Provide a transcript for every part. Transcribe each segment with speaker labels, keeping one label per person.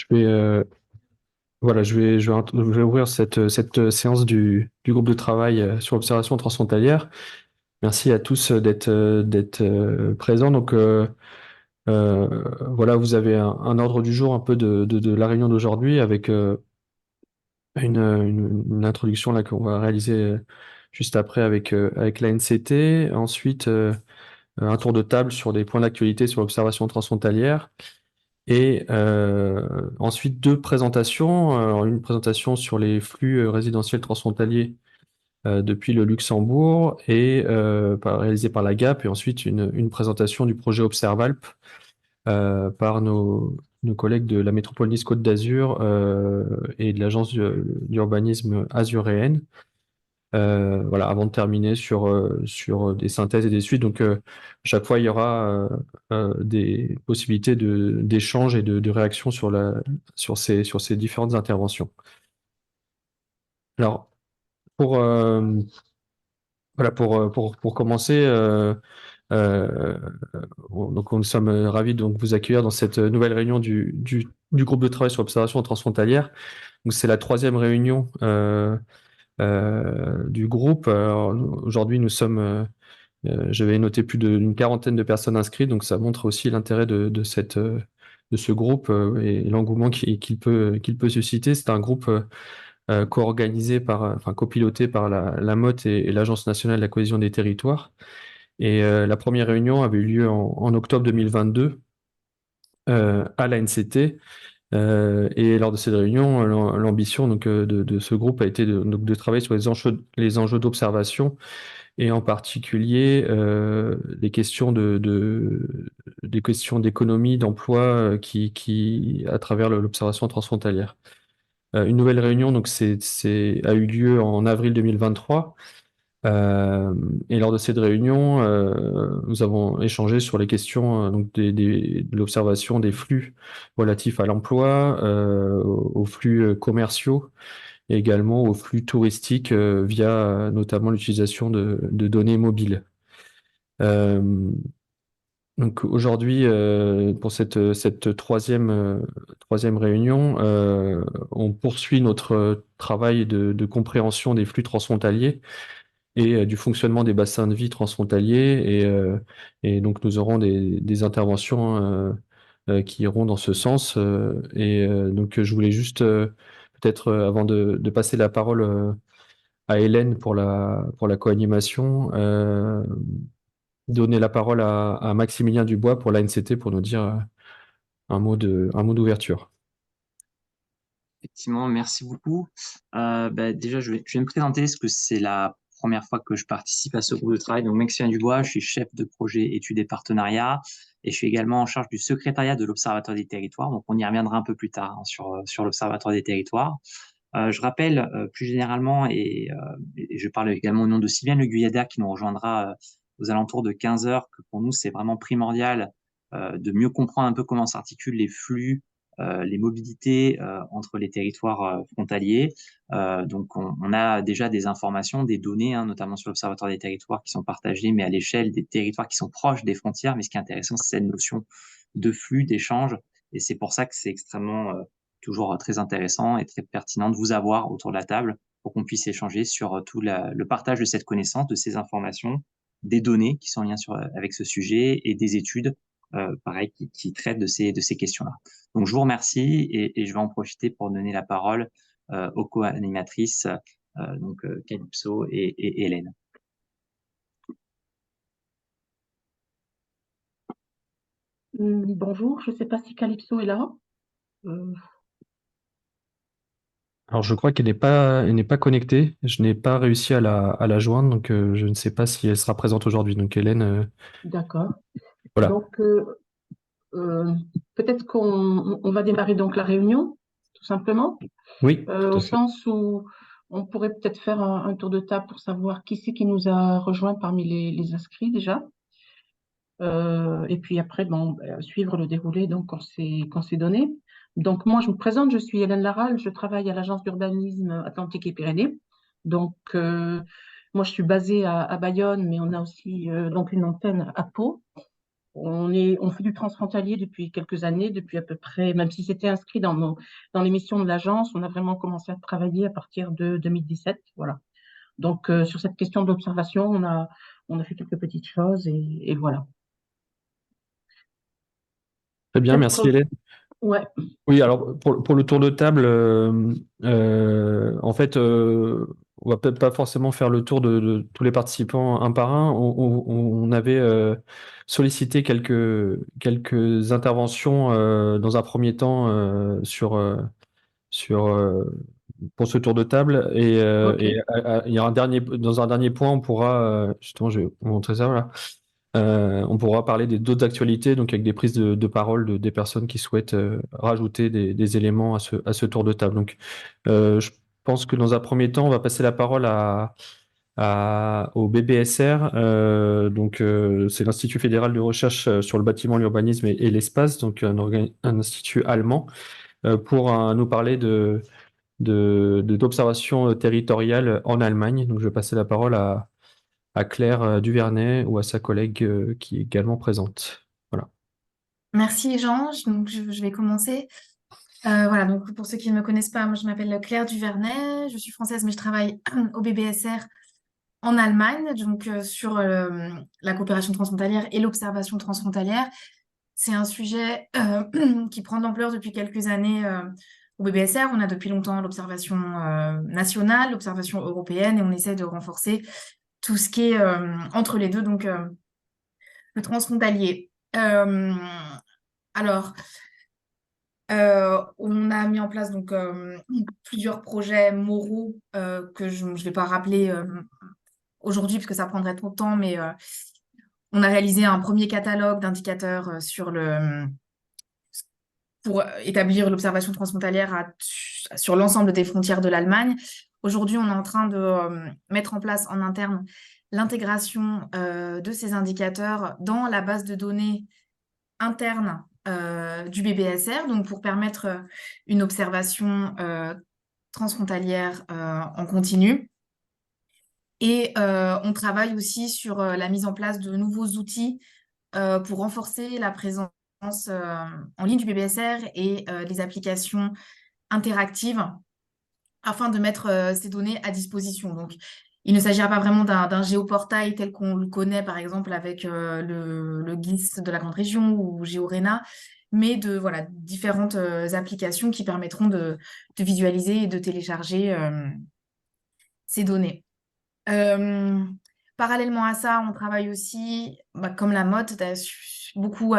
Speaker 1: Je vais, voilà, je vais ouvrir cette séance du groupe de travail sur l'observation transfrontalière. Merci à tous d'être présents. Voilà, vous avez un ordre du jour un peu de la réunion d'aujourd'hui avec une introduction là qu'on va réaliser juste après avec l'ANCT. Ensuite, un tour de table sur des points d'actualité sur l'observation transfrontalière. Et ensuite, deux présentations. Alors, une présentation sur les flux résidentiels transfrontaliers depuis le Luxembourg réalisée par la GAP. Et ensuite, une présentation du projet Observalp par nos collègues de la métropole Nice-Côte d'Azur et de l'agence d'urbanisme azuréenne. Voilà, avant de terminer sur des synthèses et des suites. Chaque fois, il y aura des possibilités d'échange et de réaction sur ces différentes interventions. Alors, pour, voilà, pour commencer, euh, donc nous sommes ravis de vous accueillir dans cette nouvelle réunion du groupe de travail sur l'observation transfrontalière. Donc, c'est la troisième réunion du groupe. Aujourd'hui, nous sommes j'avais noté plus d'une quarantaine de personnes inscrites, donc ça montre aussi l'intérêt de ce groupe et l'engouement qu'il peut susciter. C'est un groupe co-organisé enfin copiloté par la MOT et l'Agence nationale de la cohésion des territoires. Et la première réunion avait eu lieu en octobre 2022 à la NCT. Et lors de cette réunion, l'ambition de ce groupe a été de travailler sur les enjeux d'observation et en particulier des questions d'économie, d'emploi à travers l'observation transfrontalière. Une nouvelle réunion a eu lieu en avril 2023. Et lors de cette réunion, nous avons échangé sur les questions de l'observation des flux relatifs à l'emploi, aux flux commerciaux et également aux flux touristiques via notamment l'utilisation de données mobiles. Euh, donc aujourd'hui, pour cette troisième réunion, on poursuit notre travail de compréhension des flux transfrontaliers et du fonctionnement des bassins de vie transfrontaliers. Et donc nous aurons des interventions qui iront dans ce sens. Je voulais juste, peut-être avant de passer la parole à Hélène pour pour la co-animation, donner la parole à Maximilien Dubois pour l'ANCT pour nous dire un mot d'ouverture.
Speaker 2: Effectivement, merci beaucoup. Déjà, je vais me présenter parce que c'est la première fois que je participe à ce groupe de travail. Donc, Maxime Dubois, je suis chef de projet études et partenariats et je suis également en charge du secrétariat de l'Observatoire des territoires. Donc, on y reviendra un peu plus tard hein, sur l'Observatoire des territoires. Je rappelle plus généralement, et je parle également au nom de Sylviane Le Guyada qui nous rejoindra aux alentours de 15 heures, que pour nous, c'est vraiment primordial de mieux comprendre un peu comment s'articulent les flux, les mobilités entre les territoires frontaliers. Donc, on a déjà des informations, des données, hein, notamment sur l'Observatoire des territoires qui sont partagées, mais à l'échelle des territoires qui sont proches des frontières. Mais ce qui est intéressant, c'est cette notion de flux, d'échange. Et c'est pour ça que c'est extrêmement toujours très intéressant et très pertinent de vous avoir autour de la table pour qu'on puisse échanger sur le partage de cette connaissance, de ces informations, des données qui sont en lien avec ce sujet et des études, pareil, qui traitent de ces questions-là. Donc, je vous remercie et je vais en profiter pour donner la parole aux co-animatrices, Calypso et Hélène.
Speaker 3: Bonjour, je ne sais pas si Calypso est là. Euh,
Speaker 1: Alors je crois elle n'est pas connectée. Je n'ai pas réussi à la joindre, donc je ne sais pas si elle sera présente aujourd'hui. Donc Hélène,
Speaker 3: d'accord.
Speaker 1: voilà.
Speaker 3: Donc, euh, peut-être qu'on va démarrer donc la réunion, tout simplement,
Speaker 1: Oui, tout
Speaker 3: au
Speaker 1: à fait.
Speaker 3: sens où on pourrait peut-être faire un tour de table pour savoir qui c'est qui nous a rejoints parmi les inscrits déjà. Et puis après, suivre le déroulé donc qu'on s'est donné. Donc moi, je me présente, je suis Hélène Laral, je travaille à l'agence d'urbanisme Atlantique et Pyrénées. Donc moi, je suis basée à Bayonne, mais on a aussi donc une antenne à Pau. On fait du transfrontalier depuis quelques années, depuis à peu près, même si c'était inscrit dans les missions de l'agence, on a vraiment commencé à travailler à partir de 2017. Voilà. Donc, sur cette question de l'observation, on a fait quelques petites choses et voilà.
Speaker 1: Très bien, merci
Speaker 3: Peut-être,
Speaker 1: Hélène.
Speaker 3: ouais,
Speaker 1: Oui, alors pour le tour de table, en fait, on va peut-être pas forcément faire le tour de tous les participants un par un. On avait sollicité quelques interventions dans un premier temps sur, pour ce tour de table.
Speaker 3: ok.
Speaker 1: Il y a dans un dernier point, on pourra, justement, je vais vous montrer ça, voilà. On pourra parler des d'autres actualités, donc avec des prises de parole des personnes qui souhaitent rajouter des éléments à ce tour de table. Donc, je pense que dans un premier temps, on va passer la parole au BBSR. C'est l'Institut fédéral de recherche sur le bâtiment, l'urbanisme et l'espace, donc un institut allemand, pour nous parler d'observation territoriale en Allemagne. Donc, je vais passer la parole à Claire Duvernay ou à sa collègue qui est également présente. Voilà.
Speaker 4: Merci Jean, donc je vais commencer. Voilà, donc pour ceux qui ne me connaissent pas, moi je m'appelle Claire Duvernay, je suis française mais je travaille au BBSR en Allemagne, donc sur la coopération transfrontalière et l'observation transfrontalière. C'est un sujet qui prend de l'ampleur depuis quelques années au BBSR. On a depuis longtemps l'observation nationale, l'observation européenne et on essaie de renforcer tout ce qui est entre les deux, donc le transfrontalier. Alors, on a mis en place donc plusieurs projets moraux que je ne vais pas rappeler aujourd'hui parce que ça prendrait trop de temps, mais on a réalisé un premier catalogue d'indicateurs pour établir l'observation transfrontalière sur l'ensemble des frontières de l'Allemagne. Aujourd'hui, on est en train de mettre en place en interne l'intégration de ces indicateurs dans la base de données interne du BBSR, donc pour permettre une observation transfrontalière en continu. Et on travaille aussi sur la mise en place de nouveaux outils pour renforcer la présence en ligne du BBSR et les applications interactives afin de mettre ces données à disposition. Donc, il ne s'agira pas vraiment d'un géoportail tel qu'on le connaît, par exemple, avec le GIS de la Grande Région ou GeoRENA, mais de voilà, différentes applications qui permettront de visualiser et de télécharger ces données. Parallèlement à ça, on travaille aussi, comme la mode, beaucoup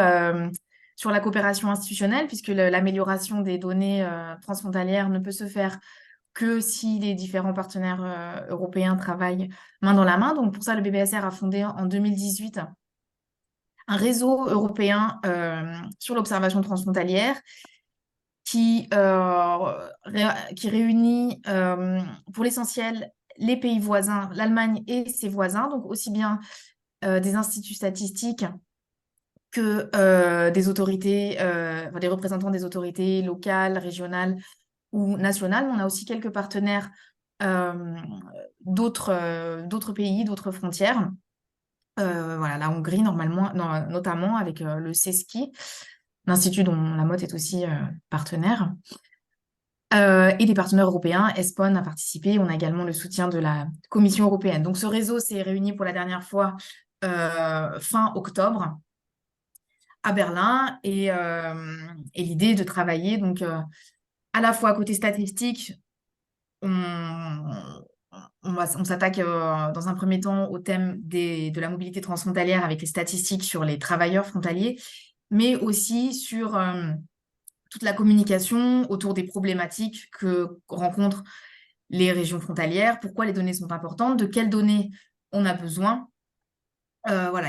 Speaker 4: sur la coopération institutionnelle, puisque l'amélioration des données transfrontalières ne peut se faire que si les différents partenaires européens travaillent main dans la main. Donc pour ça, le BBSR a fondé en 2018 un réseau européen sur l'observation transfrontalière qui réunit pour l'essentiel les pays voisins, l'Allemagne et ses voisins, donc aussi bien des instituts statistiques que des autorités, des représentants des autorités locales, régionales ou nationales. On a aussi quelques partenaires d'autres pays, d'autres frontières. Voilà, la Hongrie, notamment avec le CESCI, l'institut dont la MOT est aussi partenaire. Et des partenaires européens, ESPON a participé. On a également le soutien de la Commission européenne. Donc ce réseau s'est réuni pour la dernière fois fin octobre à Berlin. Et l'idée est de travailler donc, à la fois côté statistique, on s'attaque dans un premier temps au thème de la mobilité transfrontalière avec les statistiques sur les travailleurs frontaliers, mais aussi sur toute la communication autour des problématiques que rencontrent les régions frontalières, pourquoi les données sont importantes, de quelles données on a besoin, voilà,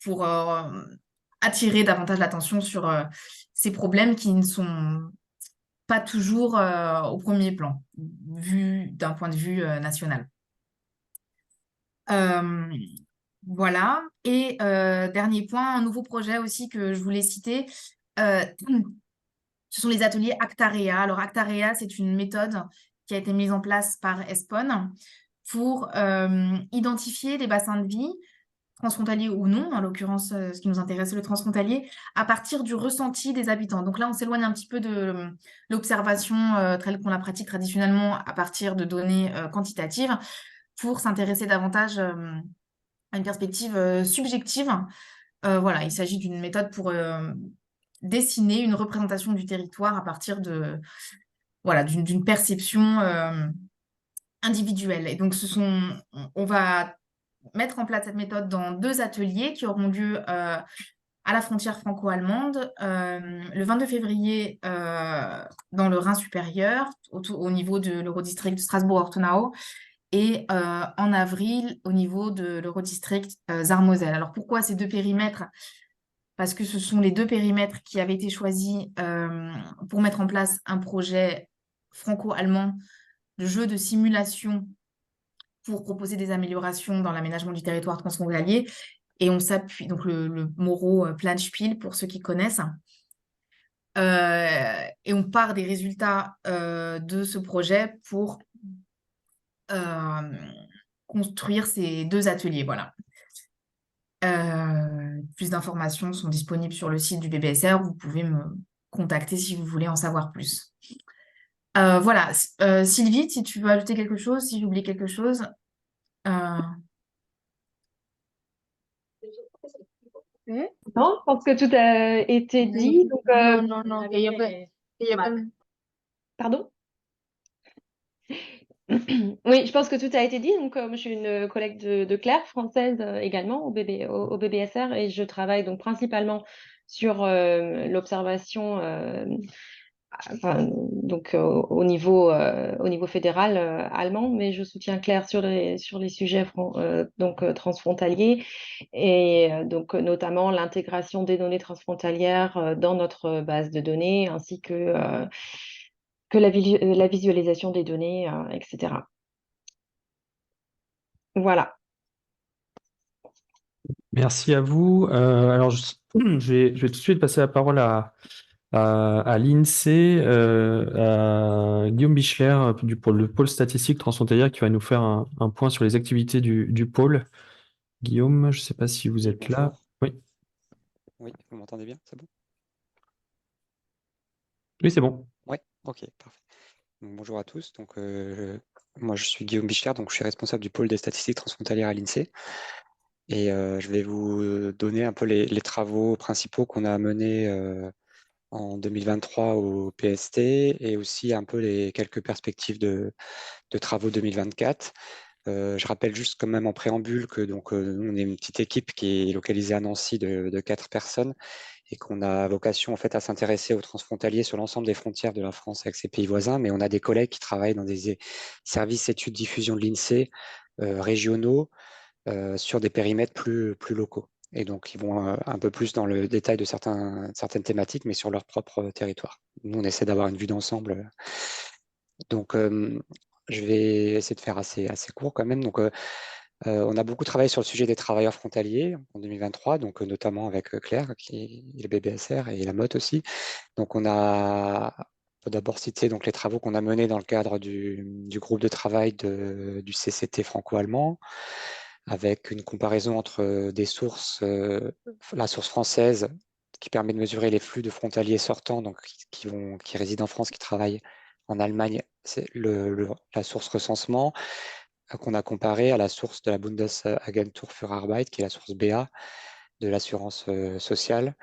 Speaker 4: pour attirer davantage l'attention sur ces problèmes qui ne sont pas toujours au premier plan, vu d'un point de vue national. Voilà. Et dernier point, un nouveau projet aussi que je voulais citer, ce sont les ateliers Actarea. Alors Actarea, c'est une méthode qui a été mise en place par ESPON pour identifier des bassins de vie transfrontalier ou non, en l'occurrence, ce qui nous intéresse, c'est le transfrontalier, à partir du ressenti des habitants. Donc là, on s'éloigne un petit peu de l'observation telle qu'on la pratique traditionnellement à partir de données quantitatives pour s'intéresser davantage à une perspective subjective. Voilà, il s'agit d'une méthode pour dessiner une représentation du territoire à partir de, voilà, d'une perception individuelle. Et donc, on va mettre en place cette méthode dans 2 ateliers qui auront lieu à la frontière franco-allemande le 22 février dans le Rhin supérieur, au niveau de l'Eurodistrict de Strasbourg-Ortenau, et en avril au niveau de l'Eurodistrict Sarre-Moselle. Alors pourquoi ces 2 périmètres? Parce que ce sont les 2 périmètres qui avaient été choisis pour mettre en place un projet franco-allemand de jeu de simulation pour proposer des améliorations dans l'aménagement du territoire transfrontalier. Et on s'appuie, donc le Moro Planspiel, pour ceux qui connaissent. Et on part des résultats de ce projet pour construire ces 2 ateliers. Voilà. Plus d'informations sont disponibles sur le site du BBSR. Vous pouvez me contacter si vous voulez en savoir plus. Voilà. Sylvie, si tu veux ajouter quelque chose, si j'oublie quelque chose.
Speaker 5: Non, je pense que tout a été dit. Donc,
Speaker 3: Non. Il y a
Speaker 5: pardon? Oui, je pense que tout a été dit. Donc, moi, je suis une collègue de Claire, française également au BBSR, et je travaille donc principalement sur l'observation donc au niveau fédéral allemand, mais je soutiens Claire sur les sujets transfrontaliers, et donc notamment l'intégration des données transfrontalières dans notre base de données, ainsi que la visualisation des données, etc. Voilà.
Speaker 1: Merci à vous. Alors, je vais tout de suite passer la parole à l'INSEE, à Guillaume Bichler pour le pôle statistique transfrontalier qui va nous faire un point sur les activités du pôle. Guillaume, je ne sais pas si vous êtes là. Oui,
Speaker 6: Oui, vous m'entendez bien? C'est bon?
Speaker 1: oui, c'est bon.
Speaker 6: Oui, ok, parfait. Donc, bonjour à tous. Donc, moi, je suis Guillaume Bichler, donc je suis responsable du pôle des statistiques transfrontalières à l'INSEE. Et je vais vous donner un peu les travaux principaux qu'on a menés en 2023 au PST, et aussi un peu les quelques perspectives de travaux 2024. Je rappelle juste quand même en préambule que donc, on est une petite équipe qui est localisée à Nancy de 4 personnes, et qu'on a vocation en fait à s'intéresser aux transfrontaliers sur l'ensemble des frontières de la France avec ses pays voisins, mais on a des collègues qui travaillent dans des services études diffusion de l'INSEE régionaux sur des périmètres plus locaux. Et donc, ils vont un peu plus dans le détail de certaines thématiques, mais sur leur propre territoire. Nous, on essaie d'avoir une vue d'ensemble. Donc, je vais essayer de faire assez court quand même. Donc, on a beaucoup travaillé sur le sujet des travailleurs frontaliers en 2023, donc notamment avec Claire, qui est le BBSR, et la MOT aussi. Donc, on peut d'abord citer donc, les travaux qu'on a menés dans le cadre du groupe de travail du CCT franco-allemand, avec une comparaison entre des sources, la source française qui permet de mesurer les flux de frontaliers sortants, donc qui résident en France, qui travaillent en Allemagne, c'est la source recensement, qu'on a comparé à la source de la Bundesagentur für Arbeit, qui est la source BA de l'assurance sociale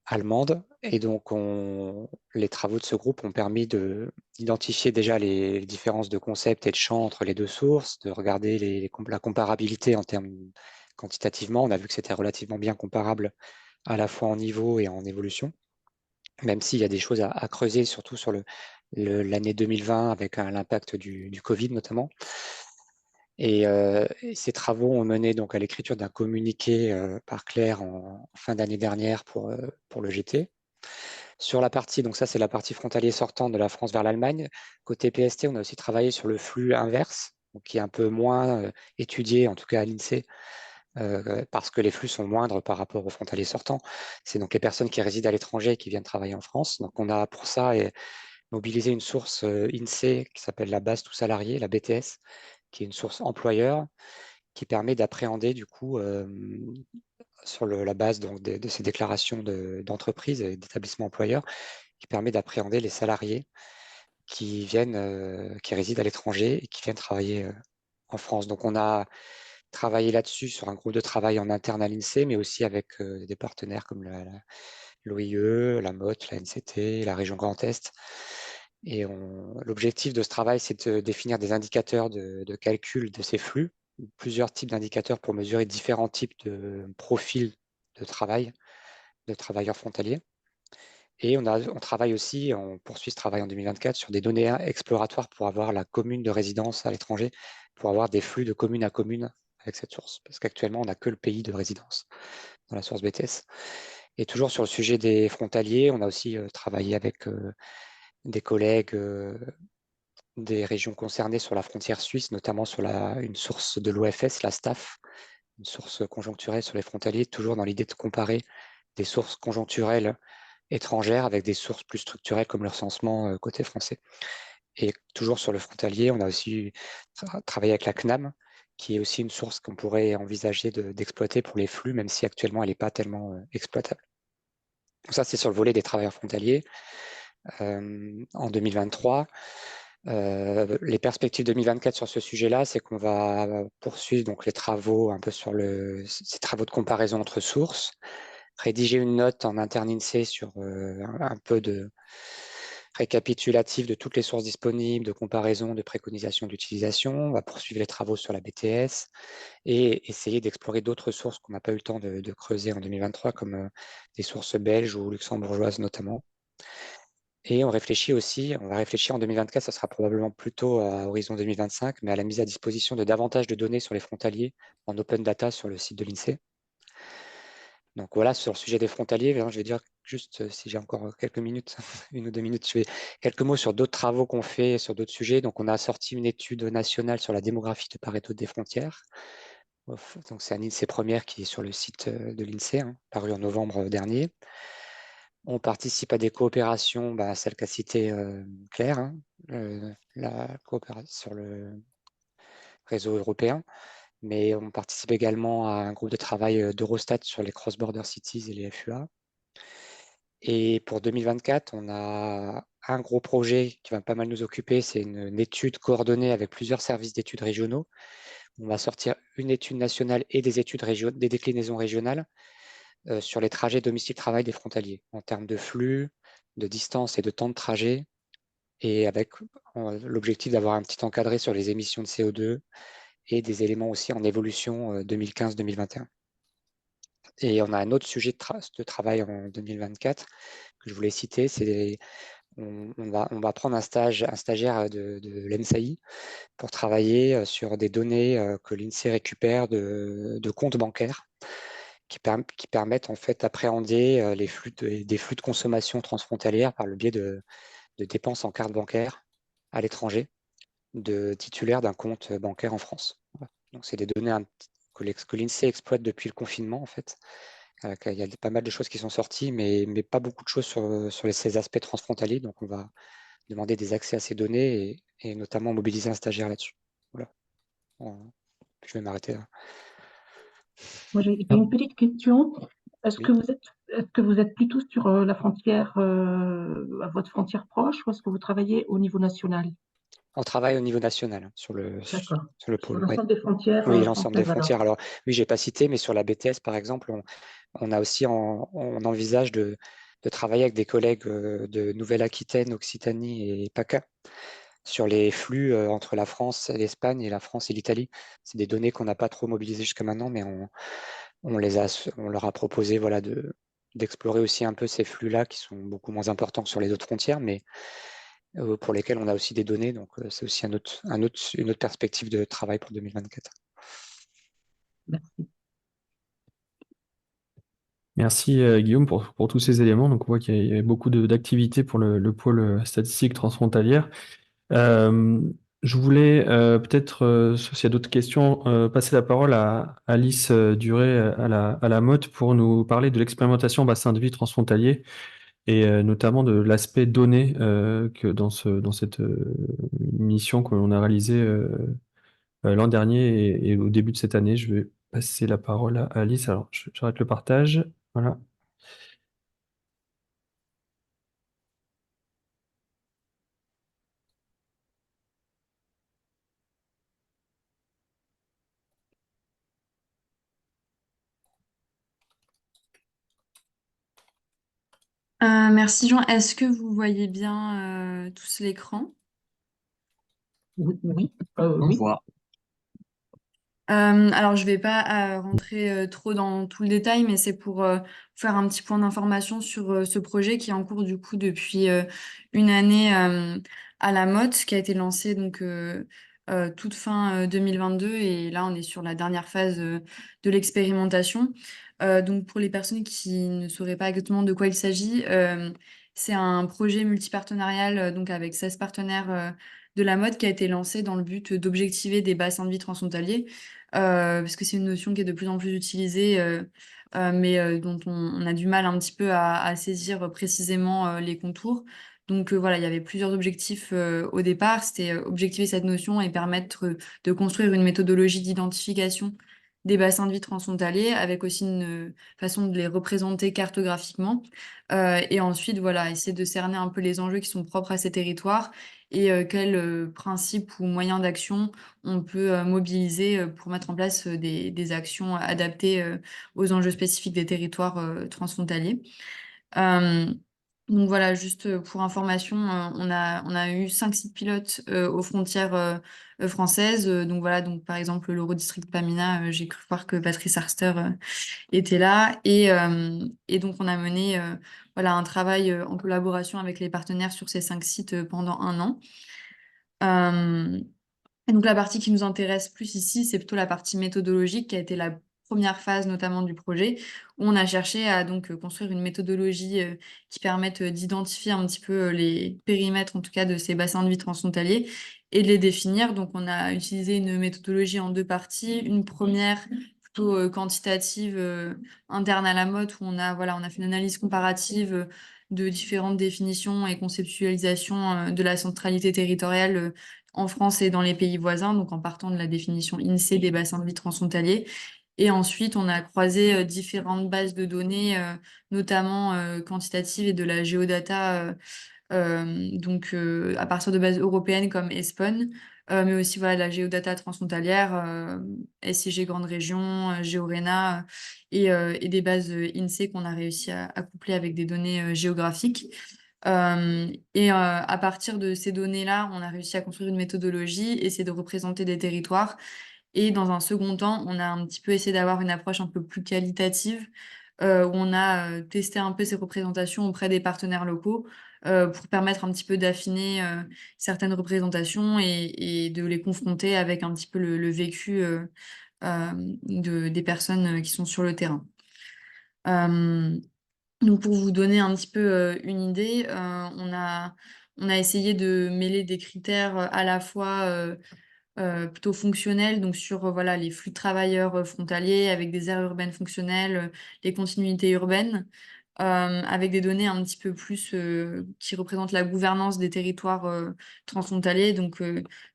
Speaker 6: allemande. Et donc, les travaux de ce groupe ont permis d'identifier déjà les différences de concept et de champ entre les 2 sources, de regarder la comparabilité en termes quantitativement. On a vu que c'était relativement bien comparable à la fois en niveau et en évolution, même s'il y a des choses à creuser, surtout sur l'année 2020 avec l'impact du Covid notamment. Et ces travaux ont mené donc à l'écriture d'un communiqué par Claire en fin d'année dernière pour le GT. Sur la partie, donc ça c'est la partie frontalier sortant de la France vers l'Allemagne. Côté PST, on a aussi travaillé sur le flux inverse, donc qui est un peu moins étudié, en tout cas à l'INSEE, parce que les flux sont moindres par rapport aux frontaliers sortants. C'est donc les personnes qui résident à l'étranger et qui viennent travailler en France. Donc on a pour ça mobilisé une source INSEE qui s'appelle la base tout salarié, la BTS, qui est une source employeur, qui permet d'appréhender du coup sur la base donc, de ces déclarations d'entreprise et d'établissement employeur, qui permet d'appréhender les salariés qui résident à l'étranger et qui viennent travailler en France. Donc on a travaillé là-dessus sur un groupe de travail en interne à l'INSEE, mais aussi avec des partenaires comme l'OIE, la MOT, la NCT, la région Grand Est. Et l'objectif de ce travail, c'est de définir des indicateurs de calcul de ces flux, plusieurs types d'indicateurs pour mesurer différents types de profils de travail, de travailleurs frontaliers. Et on travaille aussi, on poursuit ce travail en 2024 sur des données exploratoires pour avoir la commune de résidence à l'étranger, pour avoir des flux de commune à commune avec cette source. Parce qu'actuellement, on n'a que le pays de résidence dans la source BTS. Et toujours sur le sujet des frontaliers, on a aussi travaillé avec des collègues des régions concernées sur la frontière suisse, notamment sur une source de l'OFS, la STAF, une source conjoncturelle sur les frontaliers, toujours dans l'idée de comparer des sources conjoncturelles étrangères avec des sources plus structurelles comme le recensement côté français. Et toujours sur le frontalier, on a aussi travaillé avec la CNAM, qui est aussi une source qu'on pourrait envisager d'exploiter pour les flux, même si actuellement elle n'est pas tellement exploitable. Donc ça, c'est sur le volet des travailleurs frontaliers. En 2023, les perspectives 2024 sur ce sujet-là, c'est qu'on va poursuivre donc les travaux un peu sur ces travaux de comparaison entre sources, rédiger une note en interne INSEE sur un peu de récapitulatif de toutes les sources disponibles, de comparaison, de préconisation d'utilisation. On va poursuivre les travaux sur la BTS et essayer d'explorer d'autres sources qu'on n'a pas eu le temps de creuser en 2023, comme des sources belges ou luxembourgeoises notamment. Et on va réfléchir en 2024, ça sera probablement plutôt à horizon 2025, mais à la mise à disposition de davantage de données sur les frontaliers en open data sur le site de l'INSEE. Donc voilà, sur le sujet des frontaliers, je vais dire juste, si j'ai encore quelques minutes, 1 ou 2 minutes, je fais quelques mots sur d'autres travaux qu'on fait sur d'autres sujets. Donc on a sorti une étude nationale sur la démographie de part et d'autre des frontières. Donc c'est un INSEE première qui est sur le site de l'INSEE, paru en novembre dernier. On participe à des coopérations, celle qu'a citée Claire, la coopération sur le réseau européen, mais on participe également à un groupe de travail d'Eurostat sur les cross-border cities et les FUA. Et pour 2024, on a un gros projet qui va pas mal nous occuper, c'est une étude coordonnée avec plusieurs services d'études régionaux. On va sortir une étude nationale et des déclinaisons régionales sur les trajets domicile-travail des frontaliers, en termes de flux, de distance et de temps de trajet, et avec l'objectif d'avoir un petit encadré sur les émissions de CO2 et des éléments aussi en évolution 2015-2021. Et on a un autre sujet de travail en 2024 que je voulais citer, c'est on va prendre un stagiaire de l'ENSAI pour travailler sur des données que l'INSEE récupère de comptes bancaires qui permettent en fait d'appréhender des flux de consommation transfrontalière par le biais de dépenses en carte bancaire à l'étranger de titulaires d'un compte bancaire en France. Voilà. Donc c'est des données que l'INSEE exploite depuis le confinement en fait. Il y a pas mal de choses qui sont sorties, mais pas beaucoup de choses sur ces aspects transfrontaliers. Donc on va demander des accès à ces données et notamment mobiliser un stagiaire là-dessus. Voilà. Je vais m'arrêter là.
Speaker 3: Moi, j'ai une petite question. Est-ce
Speaker 6: Oui.
Speaker 3: que vous êtes plutôt sur la frontière, à votre frontière proche, ou est-ce que vous travaillez au niveau national?
Speaker 6: On travaille au niveau national sur le
Speaker 3: D'accord.
Speaker 6: pôle.
Speaker 3: Sur
Speaker 6: Oui,
Speaker 3: l'ensemble des frontières
Speaker 6: oui, l'ensemble des
Speaker 3: françaises, alors.
Speaker 6: frontières. Alors oui, j'ai pas cité, mais sur la BTS par exemple, on a aussi on envisage de travailler avec des collègues de Nouvelle-Aquitaine, Occitanie et PACA sur les flux entre la France et l'Espagne et la France et l'Italie. C'est des données qu'on n'a pas trop mobilisées jusqu'à maintenant, mais on leur a proposé voilà, d'explorer aussi un peu ces flux-là qui sont beaucoup moins importants que sur les autres frontières, mais pour lesquels on a aussi des données. Donc c'est aussi une autre perspective de travail pour 2024.
Speaker 3: Merci.
Speaker 1: Merci Guillaume pour tous ces éléments. Donc on voit qu'il y a beaucoup d'activités pour le pôle statistique transfrontalière. Je voulais peut-être, s'il y a d'autres questions, passer la parole à Alice Duré à la MOT pour nous parler de l'expérimentation bassin de vie transfrontalier et notamment de l'aspect données que dans cette mission que l'on a réalisée l'an dernier et au début de cette année. Je vais passer la parole à Alice. Alors, j'arrête le partage. Voilà.
Speaker 7: Merci Jean. Est-ce que vous voyez bien tous l'écran?
Speaker 3: Oui, oui,
Speaker 2: On
Speaker 3: oui.
Speaker 2: voit.
Speaker 7: Alors, je ne vais pas rentrer trop dans tout le détail, mais c'est pour faire un petit point d'information sur ce projet qui est en cours du coup depuis une année à la MOT, qui a été lancé donc toute fin 2022 et là on est sur la dernière phase de l'expérimentation. Donc pour les personnes qui ne sauraient pas exactement de quoi il s'agit, c'est un projet multipartenarial donc avec 16 partenaires de la mode qui a été lancé dans le but d'objectiver des bassins de vie transfrontaliers parce que c'est une notion qui est de plus en plus utilisée, mais dont on a du mal un petit peu à saisir précisément les contours. Donc voilà, il y avait plusieurs objectifs au départ. C'était objectiver cette notion et permettre de construire une méthodologie d'identification des bassins de vie transfrontaliers avec aussi une façon de les représenter cartographiquement. Et ensuite, voilà, essayer de cerner un peu les enjeux qui sont propres à ces territoires et quels principes ou moyens d'action on peut mobiliser pour mettre en place des actions adaptées aux enjeux spécifiques des territoires transfrontaliers. Euh, donc voilà, juste pour information, on a eu 5 sites pilotes aux frontières françaises. Donc voilà, donc par exemple l'Eurodistrict Pamina, j'ai cru voir que Patrice Arster était là. Et donc on a mené voilà, un travail en collaboration avec les partenaires sur ces 5 sites pendant un an. Euh, et donc la partie qui nous intéresse plus ici, c'est plutôt la partie méthodologique qui a été la première phase notamment du projet, où on a cherché à donc construire une méthodologie qui permette d'identifier un petit peu les périmètres en tout cas de ces bassins de vie transfrontaliers et de les définir. Donc on a utilisé une méthodologie en deux parties. Une première plutôt quantitative interne à la mode où on a fait une analyse comparative de différentes définitions et conceptualisations de la centralité territoriale en France et dans les pays voisins, donc en partant de la définition INSEE des bassins de vie transfrontaliers. Et ensuite, on a croisé différentes bases de données, notamment quantitatives et de la géodata, donc à partir de bases européennes comme ESPON, mais aussi voilà, la géodata transfrontalière, SIG Grande Région, GeoRENA, et des bases INSEE qu'on a réussi à coupler avec des données géographiques. À partir de ces données-là, on a réussi à construire une méthodologie, essayer de représenter des territoires. Et dans un second temps, on a un petit peu essayé d'avoir une approche un peu plus qualitative, où on a testé un peu ces représentations auprès des partenaires locaux, pour permettre un petit peu d'affiner certaines représentations et de les confronter avec un petit peu le vécu des personnes qui sont sur le terrain. Donc pour vous donner un petit peu une idée, on a essayé de mêler des critères à la fois plutôt fonctionnels, donc sur voilà, les flux de travailleurs frontaliers avec des aires urbaines fonctionnelles, les continuités urbaines, avec des données un petit peu plus qui représentent la gouvernance des territoires transfrontaliers, donc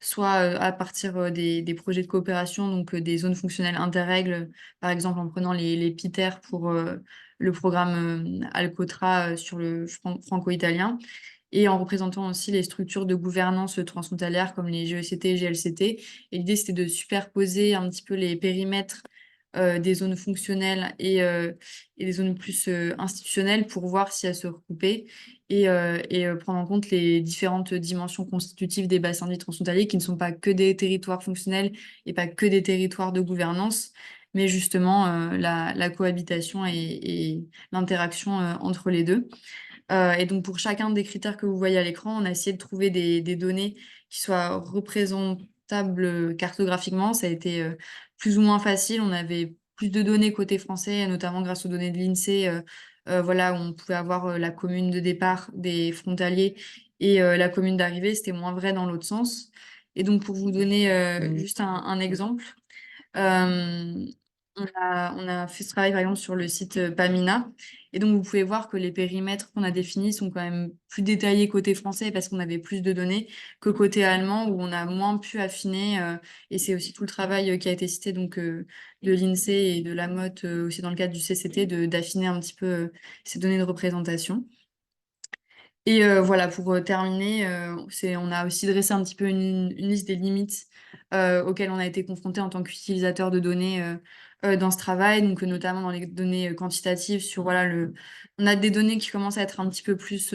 Speaker 7: soit à partir des projets de coopération, donc des zones fonctionnelles interrègles, par exemple en prenant les PITER pour le programme Alcotra sur le franco-italien, et en représentant aussi les structures de gouvernance transfrontalières comme les GECT et GLCT. Et l'idée, c'était de superposer un petit peu les périmètres des zones fonctionnelles et des zones plus institutionnelles pour voir si elles se recoupaient et prendre en compte les différentes dimensions constitutives des bassins de vie transfrontaliers qui ne sont pas que des territoires fonctionnels et pas que des territoires de gouvernance, mais justement la cohabitation et l'interaction entre les deux. Et donc, pour chacun des critères que vous voyez à l'écran, on a essayé de trouver des données qui soient représentables cartographiquement. Ça a été plus ou moins facile. On avait plus de données côté français, notamment grâce aux données de l'INSEE, voilà, où on pouvait avoir la commune de départ des frontaliers et la commune d'arrivée. C'était moins vrai dans l'autre sens. Et donc, pour vous donner juste un exemple, euh, on a fait ce travail, par exemple, sur le site Pamina. Et donc, vous pouvez voir que les périmètres qu'on a définis sont quand même plus détaillés côté français parce qu'on avait plus de données que côté allemand où on a moins pu affiner. Et c'est aussi tout le travail qui a été cité donc, de l'INSEE et de la MOT aussi dans le cadre du CCT d'affiner un petit peu ces données de représentation. Et voilà, pour terminer, on a aussi dressé un petit peu une liste des limites auxquelles on a été confronté en tant qu'utilisateur de données dans ce travail, donc notamment dans les données quantitatives sur voilà on a des données qui commencent à être un petit peu plus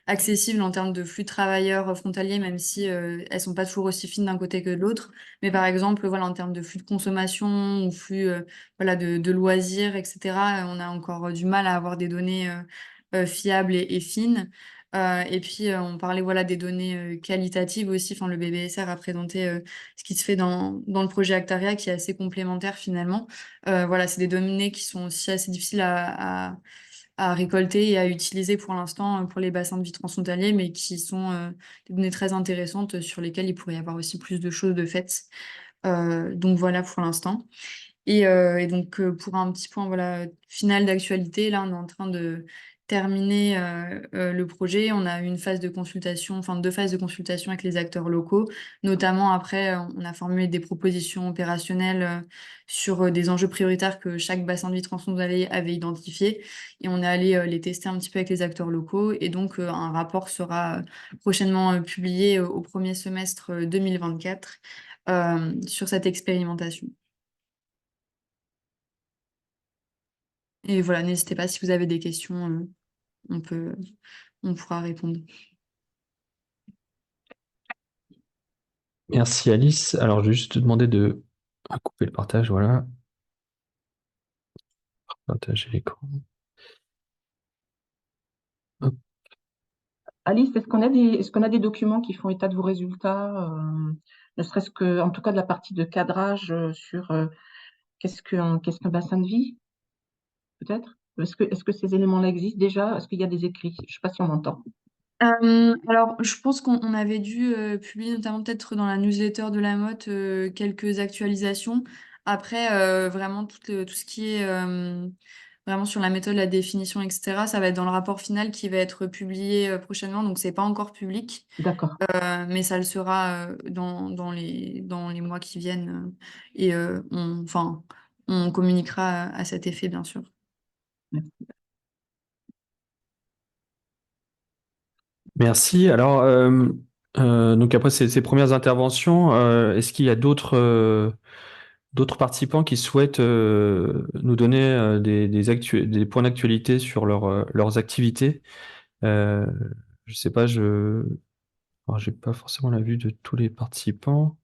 Speaker 7: accessibles en termes de flux de travailleurs frontaliers, même si elles sont pas toujours aussi fines d'un côté que de l'autre. Mais par exemple, voilà, en termes de flux de consommation ou flux voilà, de loisirs, etc., on a encore du mal à avoir des données fiables et fines. Et puis, on parlait voilà, des données qualitatives aussi. Enfin, le BBSR a présenté ce qui se fait dans le projet Actaria, qui est assez complémentaire finalement. Voilà, c'est des données qui sont aussi assez difficiles à récolter et à utiliser pour l'instant pour les bassins de vie transfrontaliers, mais qui sont des données très intéressantes sur lesquelles il pourrait y avoir aussi plus de choses de faites. Donc voilà pour l'instant. Et donc, pour un petit point voilà, final d'actualité, là, on est en train de terminer le projet. On a eu une phase de consultation, enfin 2 phases de consultation avec les acteurs locaux. Notamment, après, on a formulé des propositions opérationnelles sur des enjeux prioritaires que chaque bassin de vie transfrontalier avait identifiés. Et on est allé les tester un petit peu avec les acteurs locaux. Et donc, un rapport sera prochainement publié au premier semestre 2024 sur cette expérimentation. Et voilà, n'hésitez pas si vous avez des questions, on pourra répondre.
Speaker 1: Merci Alice. Alors, je vais juste te demander de couper le partage, voilà. Partager l'écran. Hop.
Speaker 3: Alice, est-ce qu'on a des documents qui font état de vos résultats, ne serait-ce que, en tout cas, de la partie de cadrage sur qu'est-ce qu'un bassin de vie, peut-être? Est-ce que ces éléments-là existent déjà? Est-ce qu'il y a des écrits? Je ne sais pas si on m'entend.
Speaker 7: Alors, je pense qu'on avait dû publier, notamment peut-être dans la newsletter de la MOT, quelques actualisations. Après, vraiment, tout ce qui est vraiment sur la méthode, la définition, etc., ça va être dans le rapport final qui va être publié prochainement, donc c'est pas encore public,
Speaker 3: D'accord.
Speaker 7: mais ça le sera dans les mois qui viennent. Et on communiquera à cet effet, bien sûr.
Speaker 3: Merci.
Speaker 1: Merci. Alors, donc après ces premières interventions, est-ce qu'il y a d'autres participants qui souhaitent nous donner des points d'actualité sur leurs activités? Je ne sais pas, j'ai pas forcément la vue de tous les participants.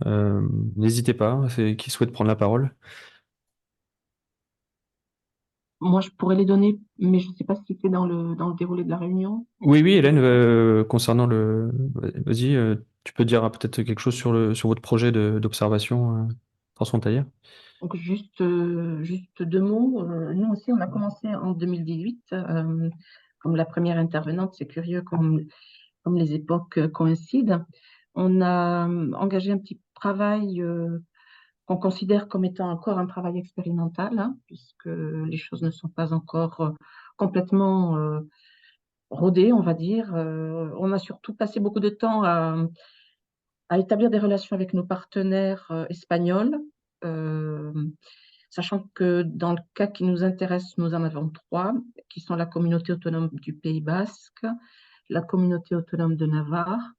Speaker 1: N'hésitez pas, qui souhaitent prendre la parole.
Speaker 3: Moi, je pourrais les donner, mais je ne sais pas si c'est dans le déroulé de la réunion.
Speaker 1: Oui, Hélène, concernant vas-y, tu peux dire peut-être quelque chose sur votre projet d'observation transfrontalière?
Speaker 3: Donc, juste 2 mots. Nous aussi, on a commencé en 2018. Comme la première intervenante, c'est curieux comme les époques coïncident. On a engagé un petit travail qu'on considère comme étant encore un travail expérimental, hein, puisque les choses ne sont pas encore complètement rodées, on va dire. On a surtout passé beaucoup de temps à établir des relations avec nos partenaires espagnols, euh, sachant que dans le cas qui nous intéresse, nous en avons 3, qui sont la communauté autonome du Pays Basque, la communauté autonome de Navarre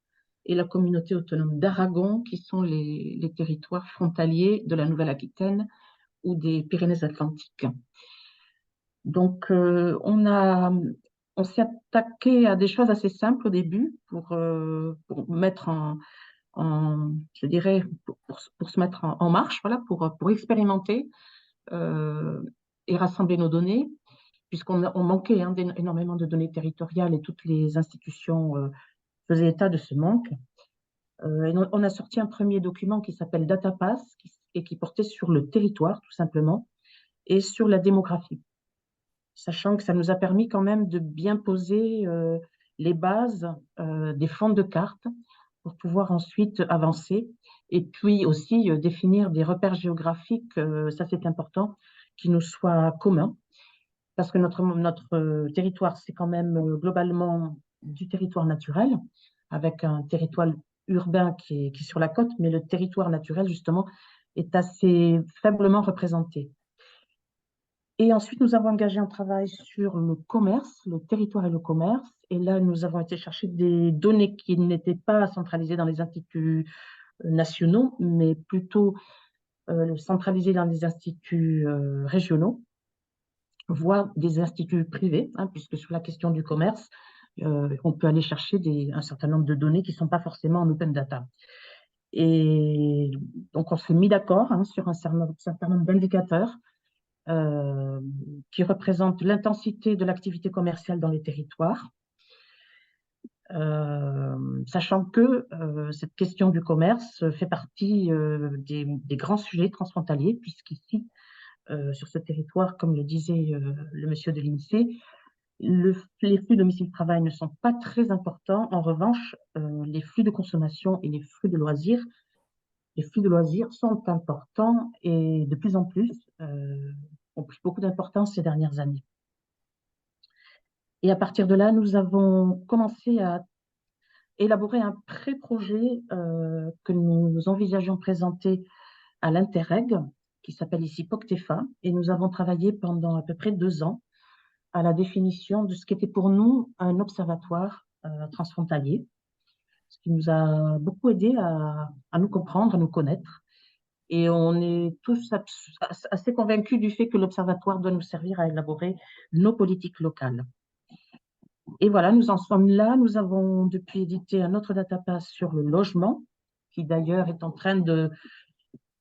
Speaker 3: et la communauté autonome d'Aragon, qui sont les territoires frontaliers de la Nouvelle-Aquitaine ou des Pyrénées-Atlantiques. Donc, on s'est attaqué à des choses assez simples au début pour mettre je dirais, pour se mettre en marche, voilà, pour expérimenter et rassembler nos données, puisqu'on manquait énormément de données territoriales et toutes les institutions faisaient état de ce manque. Et on a sorti un premier document qui s'appelle DataPass et qui portait sur le territoire, tout simplement, et sur la démographie, sachant que ça nous a permis quand même de bien poser les bases des fonds de cartes pour pouvoir ensuite avancer Et puis aussi définir des repères géographiques, ça c'est important, qui nous soient communs, parce que notre territoire, c'est quand même globalement du territoire naturel, avec un territoire urbain qui est sur la côte, mais le territoire naturel, justement, est assez faiblement représenté. Et ensuite, nous avons engagé un travail sur le commerce, le territoire et le commerce. Et là, nous avons été chercher des données qui n'étaient pas centralisées dans les instituts nationaux, mais plutôt centralisées dans les instituts régionaux, voire des instituts privés, hein, puisque sur la question du commerce, on peut aller chercher un certain nombre de données qui ne sont pas forcément en open data. Et donc, on s'est mis d'accord sur un certain nombre d'indicateurs qui représentent l'intensité de l'activité commerciale dans les territoires, sachant que cette question du commerce fait partie des grands sujets transfrontaliers, puisqu'ici, sur ce territoire, comme le disait le monsieur de l'INSEE, les flux domicile-travail ne sont pas très importants. En revanche, les flux de consommation et les flux de loisirs sont importants et de plus en plus ont pris beaucoup d'importance ces dernières années. Et à partir de là, nous avons commencé à élaborer un pré-projet que nous envisageons présenter à l'Interreg, qui s'appelle ici POCTEFA, et nous avons travaillé pendant à peu près 2 ans à la définition de ce qu'était pour nous un observatoire transfrontalier, ce qui nous a beaucoup aidé à nous comprendre, à nous connaître. Et on est tous assez convaincus du fait que l'observatoire doit nous servir à élaborer nos politiques locales. Et voilà, nous en sommes là. Nous avons depuis édité un autre database sur le logement, qui d'ailleurs est en train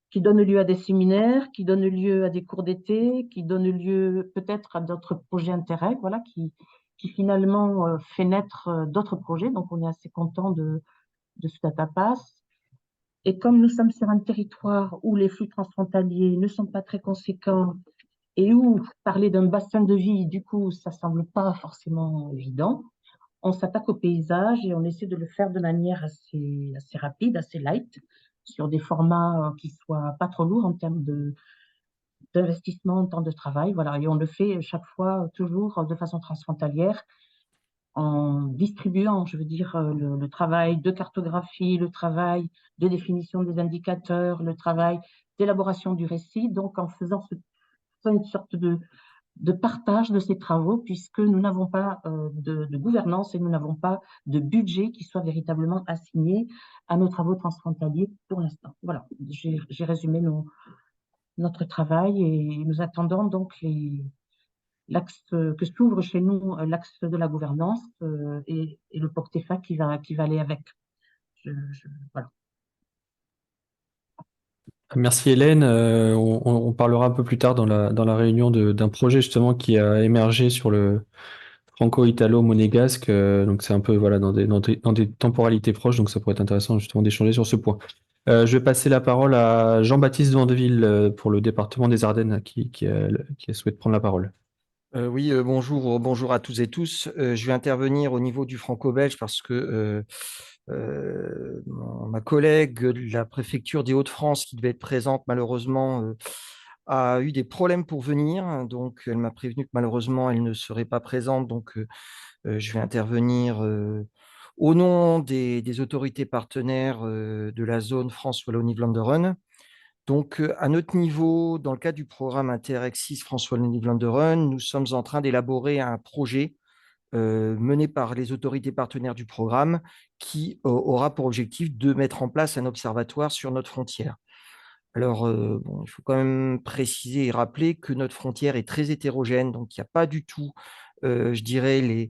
Speaker 3: qui donne lieu à des séminaires, qui donne lieu à des cours d'été, qui donne lieu peut-être à d'autres projets Interreg, voilà, qui finalement fait naître d'autres projets. Donc, on est assez content de ce database. Et comme nous sommes sur un territoire où les flux transfrontaliers ne sont pas très conséquents et où parler d'un bassin de vie, du coup, ça ne semble pas forcément évident, on s'attaque au paysage et on essaie de le faire de manière assez rapide, assez light, sur des formats qui ne soient pas trop lourds en termes d'investissement, en temps de travail. Voilà. Et on le fait chaque fois, toujours de façon transfrontalière, en distribuant, je veux dire, le travail de cartographie, le travail de définition des indicateurs, le travail d'élaboration du récit, donc en faisant une sorte de partage de ces travaux, puisque nous n'avons pas de gouvernance et nous n'avons pas de budget qui soit véritablement assigné à nos travaux transfrontaliers pour l'instant. Voilà, j'ai résumé notre travail et nous attendons donc l'axe que s'ouvre chez nous, l'axe de la gouvernance et le POCTEFA qui va aller avec. Voilà.
Speaker 1: Merci Hélène. On parlera un peu plus tard dans la réunion d'un projet justement qui a émergé sur le franco-italo-monégasque. Donc c'est un peu voilà, dans des temporalités proches, donc ça pourrait être intéressant justement d'échanger sur ce point. Je vais passer la parole à Jean-Baptiste Vandeville pour le département des Ardennes qui souhaite prendre la parole.
Speaker 8: Oui, bonjour à tous et tous. Je vais intervenir au niveau du franco-belge parce que ma collègue de la préfecture des Hauts-de-France qui devait être présente malheureusement a eu des problèmes pour venir. Donc, elle m'a prévenu que malheureusement, elle ne serait pas présente. Donc, je vais intervenir au nom des autorités partenaires de la zone France-Wallonie-Vlaanderen. Donc, à notre niveau, dans le cadre du programme Interreg 6 France-Wallonie-Vlaanderen, nous sommes en train d'élaborer un projet mené par les autorités partenaires du programme qui aura pour objectif de mettre en place un observatoire sur notre frontière. Alors, il faut quand même préciser et rappeler que notre frontière est très hétérogène, donc il n'y a pas du tout, je dirais,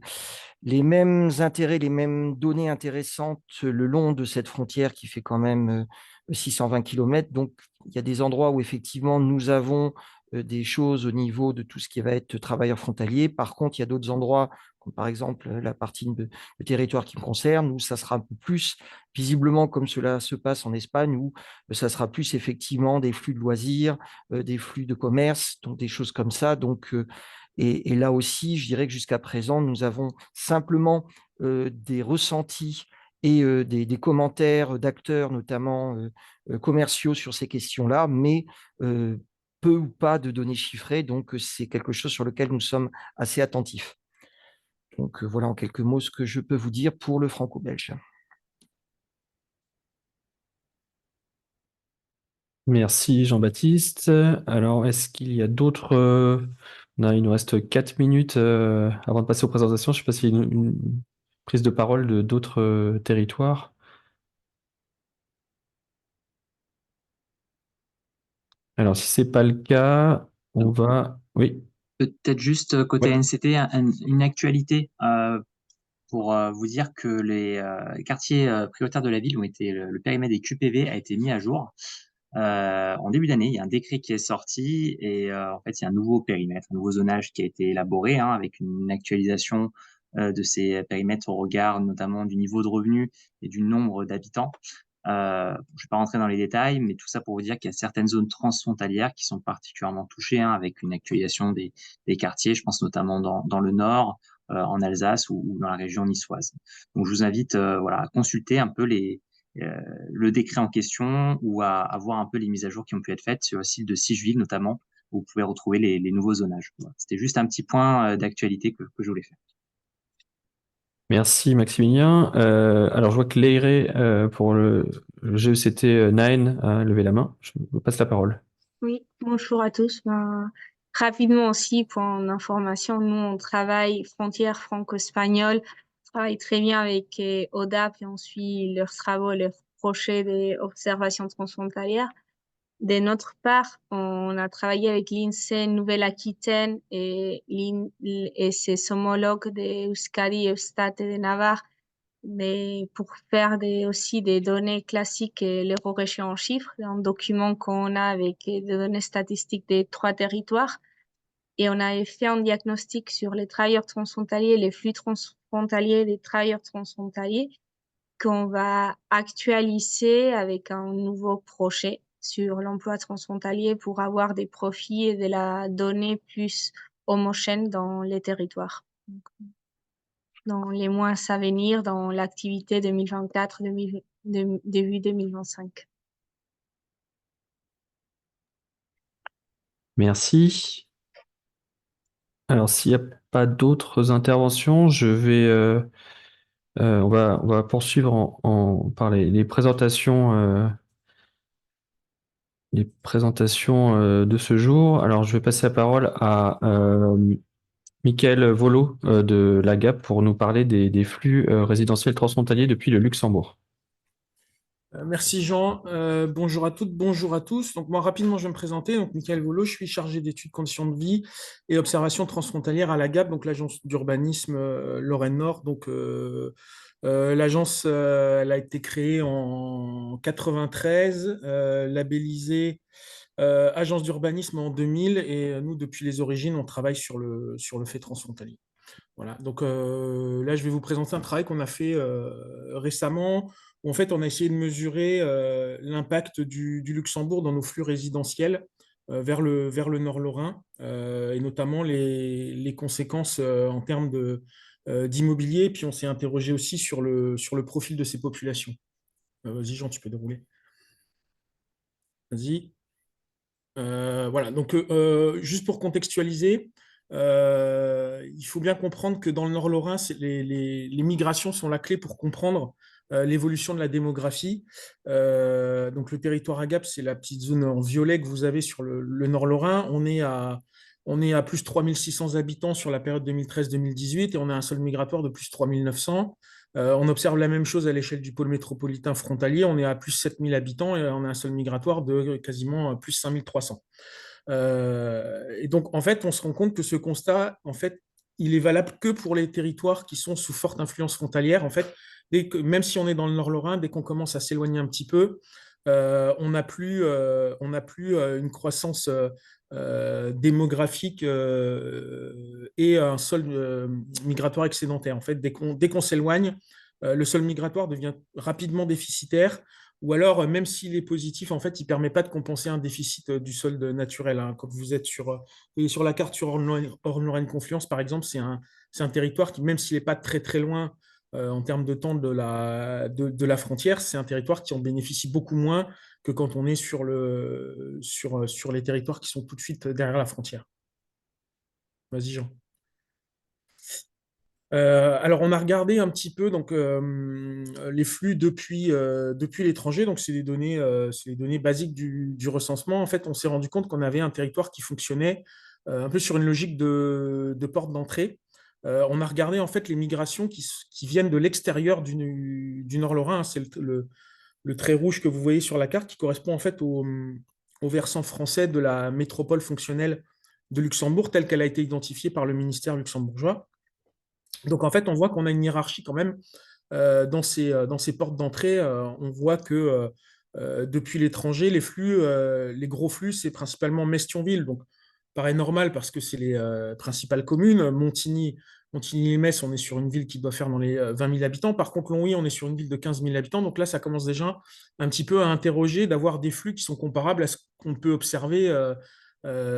Speaker 8: les mêmes intérêts, les mêmes données intéressantes le long de cette frontière qui fait quand même 620 km. Donc, il y a des endroits où effectivement nous avons des choses au niveau de tout ce qui va être travailleurs frontaliers. Par contre, il y a d'autres endroits, comme par exemple la partie de territoire qui me concerne, où ça sera un peu plus visiblement comme cela se passe en Espagne, où ça sera plus effectivement des flux de loisirs, des flux de commerce, donc des choses comme ça. Donc, et là aussi, je dirais que jusqu'à présent, nous avons simplement des ressentis et des commentaires d'acteurs, notamment commerciaux, sur ces questions-là, mais peu ou pas de données chiffrées. Donc, c'est quelque chose sur lequel nous sommes assez attentifs. Donc, voilà en quelques mots ce que je peux vous dire pour le franco-belge.
Speaker 1: Merci Jean-Baptiste. Alors, est-ce qu'il y a d'autres... il nous reste 4 minutes avant de passer aux présentations. Je ne sais pas s'il y a une prise de parole de d'autres territoires. Alors, si ce n'est pas le cas, on va... Oui.
Speaker 2: Peut-être juste côté
Speaker 1: Ouais.
Speaker 2: NCT, une actualité pour vous dire que les quartiers prioritaires de la ville ont été, le périmètre des QPV a été mis à jour. En début d'année, il y a un décret qui est sorti et en fait, il y a un nouveau périmètre, un nouveau zonage qui a été élaboré avec une actualisation de ces périmètres au regard notamment du niveau de revenu et du nombre d'habitants. Je ne vais pas rentrer dans les détails, mais tout ça pour vous dire qu'il y a certaines zones transfrontalières qui sont particulièrement touchées avec une actualisation des quartiers. Je pense notamment dans le nord, en Alsace ou dans la région niçoise. Donc, je vous invite à consulter un peu le décret en question ou à voir un peu les mises à jour qui ont pu être faites sur le site de Sigeville notamment, où vous pouvez retrouver les nouveaux zonages. Voilà. C'était juste un petit point d'actualité que je voulais faire.
Speaker 1: Merci Maximilien. Alors, je vois que Leire pour le GECT 9 a levé la main. Je vous passe la parole.
Speaker 9: Oui, bonjour à tous. Rapidement aussi, pour information, nous, on travaille frontière franco-espagnole, on travaille très bien avec ODAP et on suit leurs travaux, leurs projets d'observation transfrontalière. De notre part, on a travaillé avec l'INSEE Nouvelle-Aquitaine et ses homologues de Euskadi, Eustat et de Navarre, mais pour faire aussi des données classiques et les corriger en chiffres, un document qu'on a avec des données statistiques des 3 territoires. Et on a fait un diagnostic sur les travailleurs transfrontaliers, les flux transfrontaliers des travailleurs transfrontaliers qu'on va actualiser avec un nouveau projet sur l'emploi transfrontalier pour avoir des profils et de la donnée plus homogène dans les territoires. Donc, dans les mois à venir, dans l'activité 2024, début 2025.
Speaker 1: Merci. Alors, s'il n'y a pas d'autres interventions, on va poursuivre par les présentations, de ce jour. Alors, je vais passer la parole à Mickaël Volo de la GAP pour nous parler des flux résidentiels transfrontaliers depuis le Luxembourg.
Speaker 10: Merci Jean. Bonjour à toutes, bonjour à tous. Donc moi rapidement je vais me présenter. Donc Mickaël Volo, je suis chargé d'études conditions de vie et observation transfrontalière à la GAP, donc l'agence d'urbanisme Lorraine Nord. Donc l'agence elle a été créée en 93, labellisée agence d'urbanisme en 2000 et nous depuis les origines on travaille sur le fait transfrontalier. Voilà, donc là, je vais vous présenter un travail qu'on a fait récemment, où en fait, on a essayé de mesurer l'impact du Luxembourg dans nos flux résidentiels vers le Nord Lorrain, et notamment les conséquences en termes d'immobilier. Puis on s'est interrogé aussi sur le profil de ces populations. Vas-y, Jean, tu peux dérouler. Vas-y. Voilà, donc juste pour contextualiser, il faut bien comprendre que dans le Nord Lorrain, les migrations sont la clé pour comprendre l'évolution de la démographie. Donc le territoire AGAP, c'est la petite zone en violet que vous avez sur le Nord Lorrain. On est à plus de 3600 habitants sur la période 2013-2018 et on a un sol migratoire de plus de 3900. On observe la même chose à l'échelle du pôle métropolitain frontalier. On est à plus de 7000 habitants et on a un sol migratoire de quasiment plus de 5300. Et donc, en fait, on se rend compte que ce constat, en fait, il est valable que pour les territoires qui sont sous forte influence frontalière. En fait, même si on est dans le Nord Lorrain, dès qu'on commence à s'éloigner un petit peu, on n'a plus une croissance démographique et un sol migratoire excédentaire. En fait, dès qu'on s'éloigne, le sol migratoire devient rapidement déficitaire, ou alors, même s'il est positif, en fait, il ne permet pas de compenser un déficit du solde naturel. Quand vous êtes sur la carte sur Orne-Lorraine Confluence, par exemple, c'est un territoire qui, même s'il n'est pas très très loin en termes de temps de la frontière, c'est un territoire qui en bénéficie beaucoup moins que quand on est sur les territoires qui sont tout de suite derrière la frontière. Vas-y, Jean. Alors, on a regardé un petit peu donc, les flux depuis l'étranger. Donc, c'est les données basiques du recensement. En fait, on s'est rendu compte qu'on avait un territoire qui fonctionnait un peu sur une logique de porte d'entrée. On a regardé en fait les migrations qui viennent de l'extérieur du Nord Lorrain. C'est le trait rouge que vous voyez sur la carte qui correspond en fait au versant français de la métropole fonctionnelle de Luxembourg, telle qu'elle a été identifiée par le ministère luxembourgeois. Donc, en fait, on voit qu'on a une hiérarchie quand même dans ces portes d'entrée. On voit que depuis l'étranger, les gros flux, c'est principalement Metz-Thionville. Donc, paraît normal parce que c'est les principales communes. Montigny-les-Metz, on est sur une ville qui doit faire dans les 20 000 habitants. Par contre, Longwy, on est sur une ville de 15 000 habitants. Donc là, ça commence déjà un petit peu à interroger, d'avoir des flux qui sont comparables à ce qu'on peut observer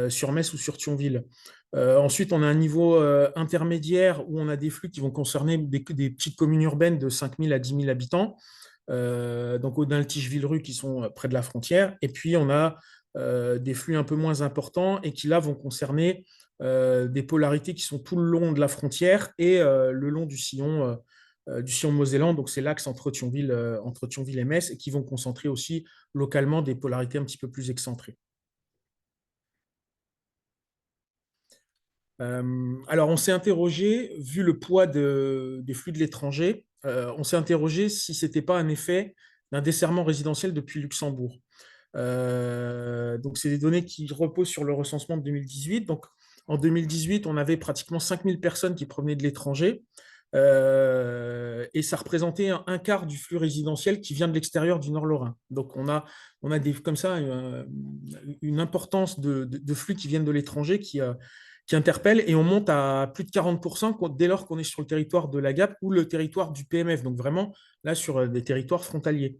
Speaker 10: sur Metz ou sur Thionville. Ensuite, on a un niveau intermédiaire où on a des flux qui vont concerner des petites communes urbaines de 5 000 à 10 000 habitants, donc Audin-le-Tiche-Villeru qui sont près de la frontière. Et puis, on a des flux un peu moins importants et qui, là, vont concerner des polarités qui sont tout le long de la frontière et le long du sillon mosellan. Donc, c'est l'axe entre Thionville et Metz et qui vont concentrer aussi localement des polarités un petit peu plus excentrées. Alors, on s'est interrogé, vu le poids des flux de l'étranger, on s'est interrogé si ce n'était pas un effet d'un desserrement résidentiel depuis Luxembourg. Donc, c'est des données qui reposent sur le recensement de 2018. Donc, en 2018, on avait pratiquement 5000 personnes qui provenaient de l'étranger et ça représentait un quart du flux résidentiel qui vient de l'extérieur du Nord Lorrain. Donc, on a comme ça une importance de flux qui viennent de l'étranger qui interpelle, et on monte à plus de 40% dès lors qu'on est sur le territoire de la GAP ou le territoire du PMF, donc vraiment là sur des territoires frontaliers.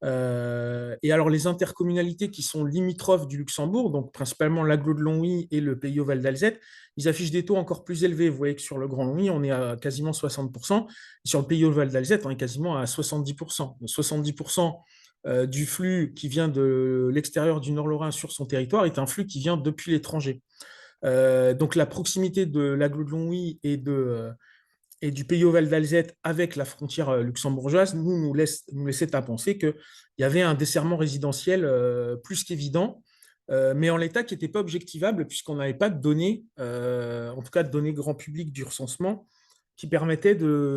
Speaker 10: Et alors les intercommunalités qui sont limitrophes du Luxembourg, donc principalement l'Agglo de Longwy et le Pays Val d'Alzette, ils affichent des taux encore plus élevés. Vous voyez que sur le Grand Longwy, on est à quasiment 60%, et sur le Pays Val d'Alzette, on est quasiment à 70%. Donc 70% du flux qui vient de l'extérieur du Nord Lorrain sur son territoire est un flux qui vient depuis l'étranger. Donc la proximité de l'Agglo de Longwy et du Pays Val d'Alzette avec la frontière luxembourgeoise nous laissait à penser qu'il y avait un desserrement résidentiel plus qu'évident, mais en l'état qui n'était pas objectivable puisqu'on n'avait pas de données, en tout cas de données grand public du recensement, qui permettaient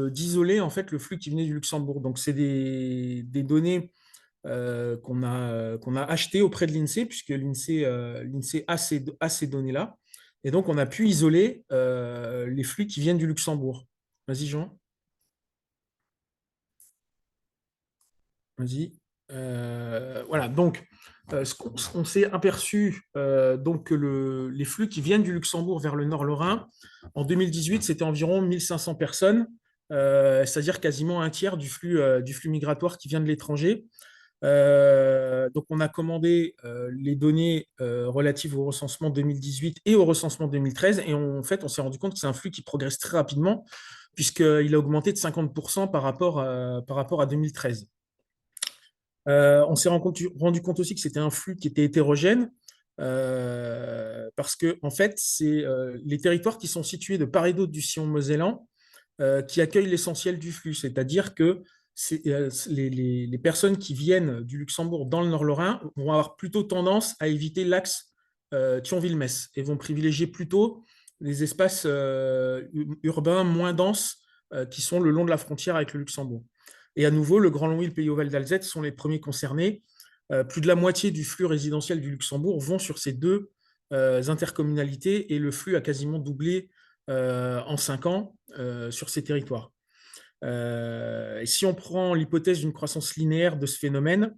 Speaker 10: d'isoler en fait le flux qui venait du Luxembourg. Donc c'est des données qu'on a achetées auprès de l'INSEE, puisque l'INSEE a ces données-là. Et donc, on a pu isoler les flux qui viennent du Luxembourg. Vas-y, Jean. Vas-y. Voilà, donc, on s'est aperçu donc, que les flux qui viennent du Luxembourg vers le Nord Lorrain, en 2018, c'était environ 1500 personnes, c'est-à-dire quasiment un tiers du flux migratoire qui vient de l'étranger. Donc, on a commandé les données relatives au recensement 2018 et au recensement 2013. Et en fait, on s'est rendu compte que c'est un flux qui progresse très rapidement, puisqu'il a augmenté de 50% par rapport à 2013. On s'est rendu compte aussi que c'était un flux qui était hétérogène, parce que, en fait, c'est les territoires qui sont situés de part et d'autre du sillon mosellan qui accueillent l'essentiel du flux. C'est-à-dire que les personnes qui viennent du Luxembourg dans le Nord Lorrain vont avoir plutôt tendance à éviter l'axe Thionville-Metz et vont privilégier plutôt les espaces urbains moins denses qui sont le long de la frontière avec le Luxembourg. Et à nouveau, le Grand Longwy et le Pays Val d'Alzette sont les premiers concernés. Plus de la moitié du flux résidentiel du Luxembourg vont sur ces deux intercommunalités et le flux a quasiment doublé en 5 ans sur ces territoires. Et si on prend l'hypothèse d'une croissance linéaire de ce phénomène,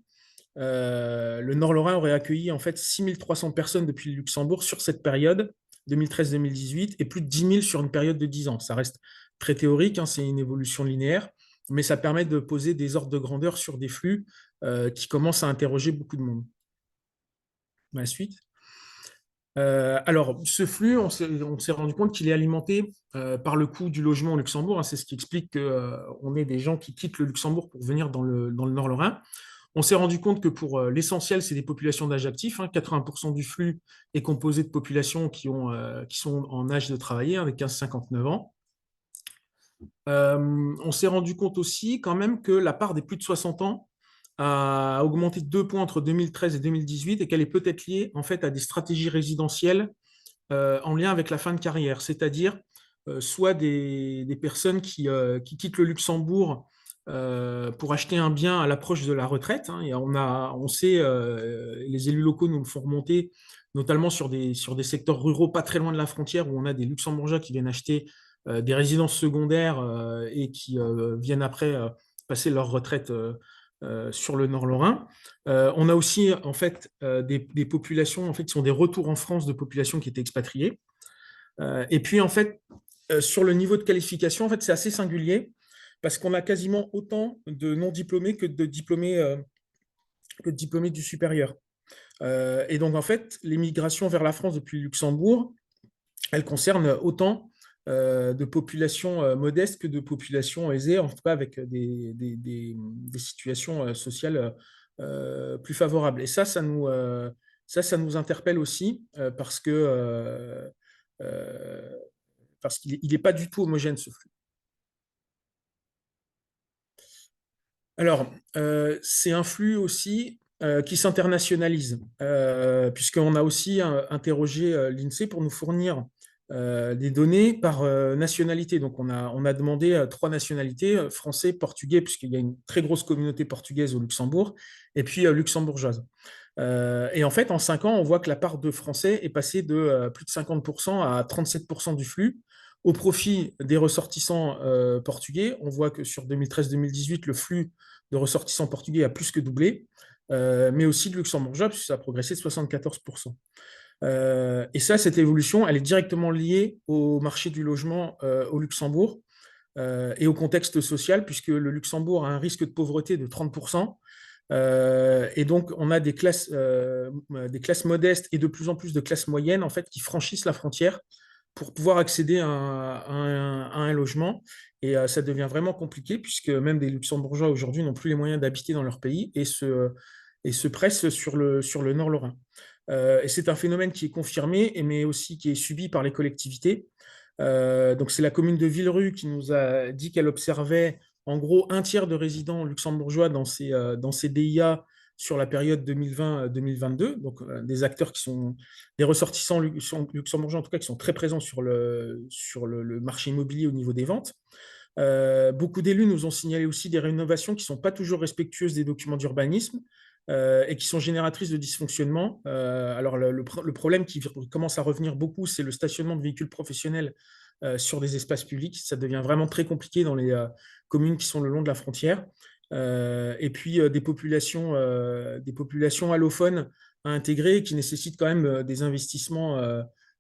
Speaker 10: le Nord Lorrain aurait accueilli en fait 6300 personnes depuis le Luxembourg sur cette période 2013-2018 et plus de 10 000 sur une période de 10 ans. Ça reste très théorique, hein, c'est une évolution linéaire, mais ça permet de poser des ordres de grandeur sur des flux qui commencent à interroger beaucoup de monde. La suite. Alors, ce flux, on s'est rendu compte qu'il est alimenté par le coût du logement au Luxembourg, hein. C'est ce qui explique qu'on ait des gens qui quittent le Luxembourg pour venir dans le Nord-Lorrain. On s'est rendu compte que pour l'essentiel, c'est des populations d'âge actif, hein. 80% du flux est composé de populations qui sont en âge de travailler, hein, avec 15-59 ans. On s'est rendu compte aussi quand même que la part des plus de 60 ans a augmenté de 2 points entre 2013 et 2018 et qu'elle est peut-être liée en fait à des stratégies résidentielles en lien avec la fin de carrière, c'est-à-dire soit des personnes qui quittent le Luxembourg pour acheter un bien à l'approche de la retraite, hein. Et on sait, les élus locaux nous le font remonter, notamment sur des secteurs ruraux pas très loin de la frontière où on a des luxembourgeois qui viennent acheter des résidences secondaires et qui viennent après passer leur retraite sur le Nord-Lorrain. On a aussi en fait des populations en fait, qui sont des retours en France de populations qui étaient expatriées. Et puis en fait, sur le niveau de qualification, en fait, c'est assez singulier parce qu'on a quasiment autant de non-diplômés que de diplômés du supérieur. Et donc en fait, l'émigration vers la France depuis le Luxembourg, elle concerne autant de populations modestes que de populations aisées, en tout cas avec des situations sociales plus favorables. Et ça nous interpelle aussi parce qu'il n'est pas du tout homogène, ce flux. Alors, c'est un flux aussi qui s'internationalise, puisqu'on a aussi interrogé l'INSEE pour nous fournir des données par nationalité. Donc, on a demandé 3 nationalités, français, portugais, puisqu'il y a une très grosse communauté portugaise au Luxembourg, et puis luxembourgeoise. Et en fait, en 5 ans, on voit que la part de français est passée de plus de 50% à 37% du flux, au profit des ressortissants portugais. On voit que sur 2013-2018, le flux de ressortissants portugais a plus que doublé, mais aussi de luxembourgeois, puisque ça a progressé de 74%. Et ça, cette évolution, elle est directement liée au marché du logement au Luxembourg et au contexte social, puisque le Luxembourg a un risque de pauvreté de 30%. Et donc, on a des classes modestes et de plus en plus de classes moyennes en fait, qui franchissent la frontière pour pouvoir accéder à un logement. Et ça devient vraiment compliqué puisque même des Luxembourgeois aujourd'hui n'ont plus les moyens d'habiter dans leur pays et se pressent sur le Nord-Lorrain. Et c'est un phénomène qui est confirmé, mais aussi qui est subi par les collectivités. Donc c'est la commune de Villerue qui nous a dit qu'elle observait en gros un tiers de résidents luxembourgeois dans ces DIA sur la période 2020-2022, donc des acteurs qui sont des ressortissants luxembourgeois en tout cas qui sont très présents sur le marché immobilier au niveau des ventes. Beaucoup d'élus nous ont signalé aussi des rénovations qui ne sont pas toujours respectueuses des documents d'urbanisme et qui sont génératrices de dysfonctionnement. Alors le problème qui commence à revenir beaucoup, c'est le stationnement de véhicules professionnels sur des espaces publics. Ça devient vraiment très compliqué dans les communes qui sont le long de la frontière. Et puis des populations allophones à intégrer qui nécessitent quand même des investissements